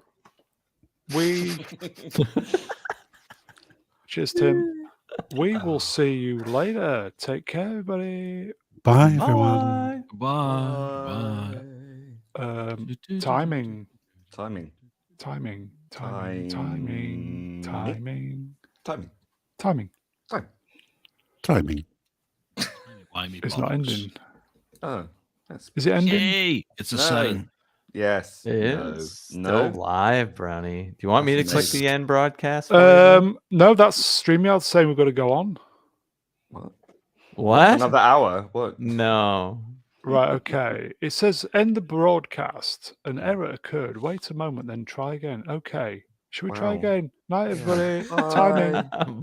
Cheers, Tim. We will see you later. Take care, everybody. Bye, everyone. Bye. Timing. Timing. Timing. It's not ending. Oh, that's Is it ending? Hey, it's a No. sign. yes. It's No. still live, Brownie. Do you want me to That's click amazing. the end broadcast? for you then? No, that's StreamYard saying we've got to go on. What? Another hour? What? No. Right, okay. It says end the broadcast. An error occurred. Wait a moment, then try again. Okay. Should we try Wow. again? Night, everybody. Bye. Timing.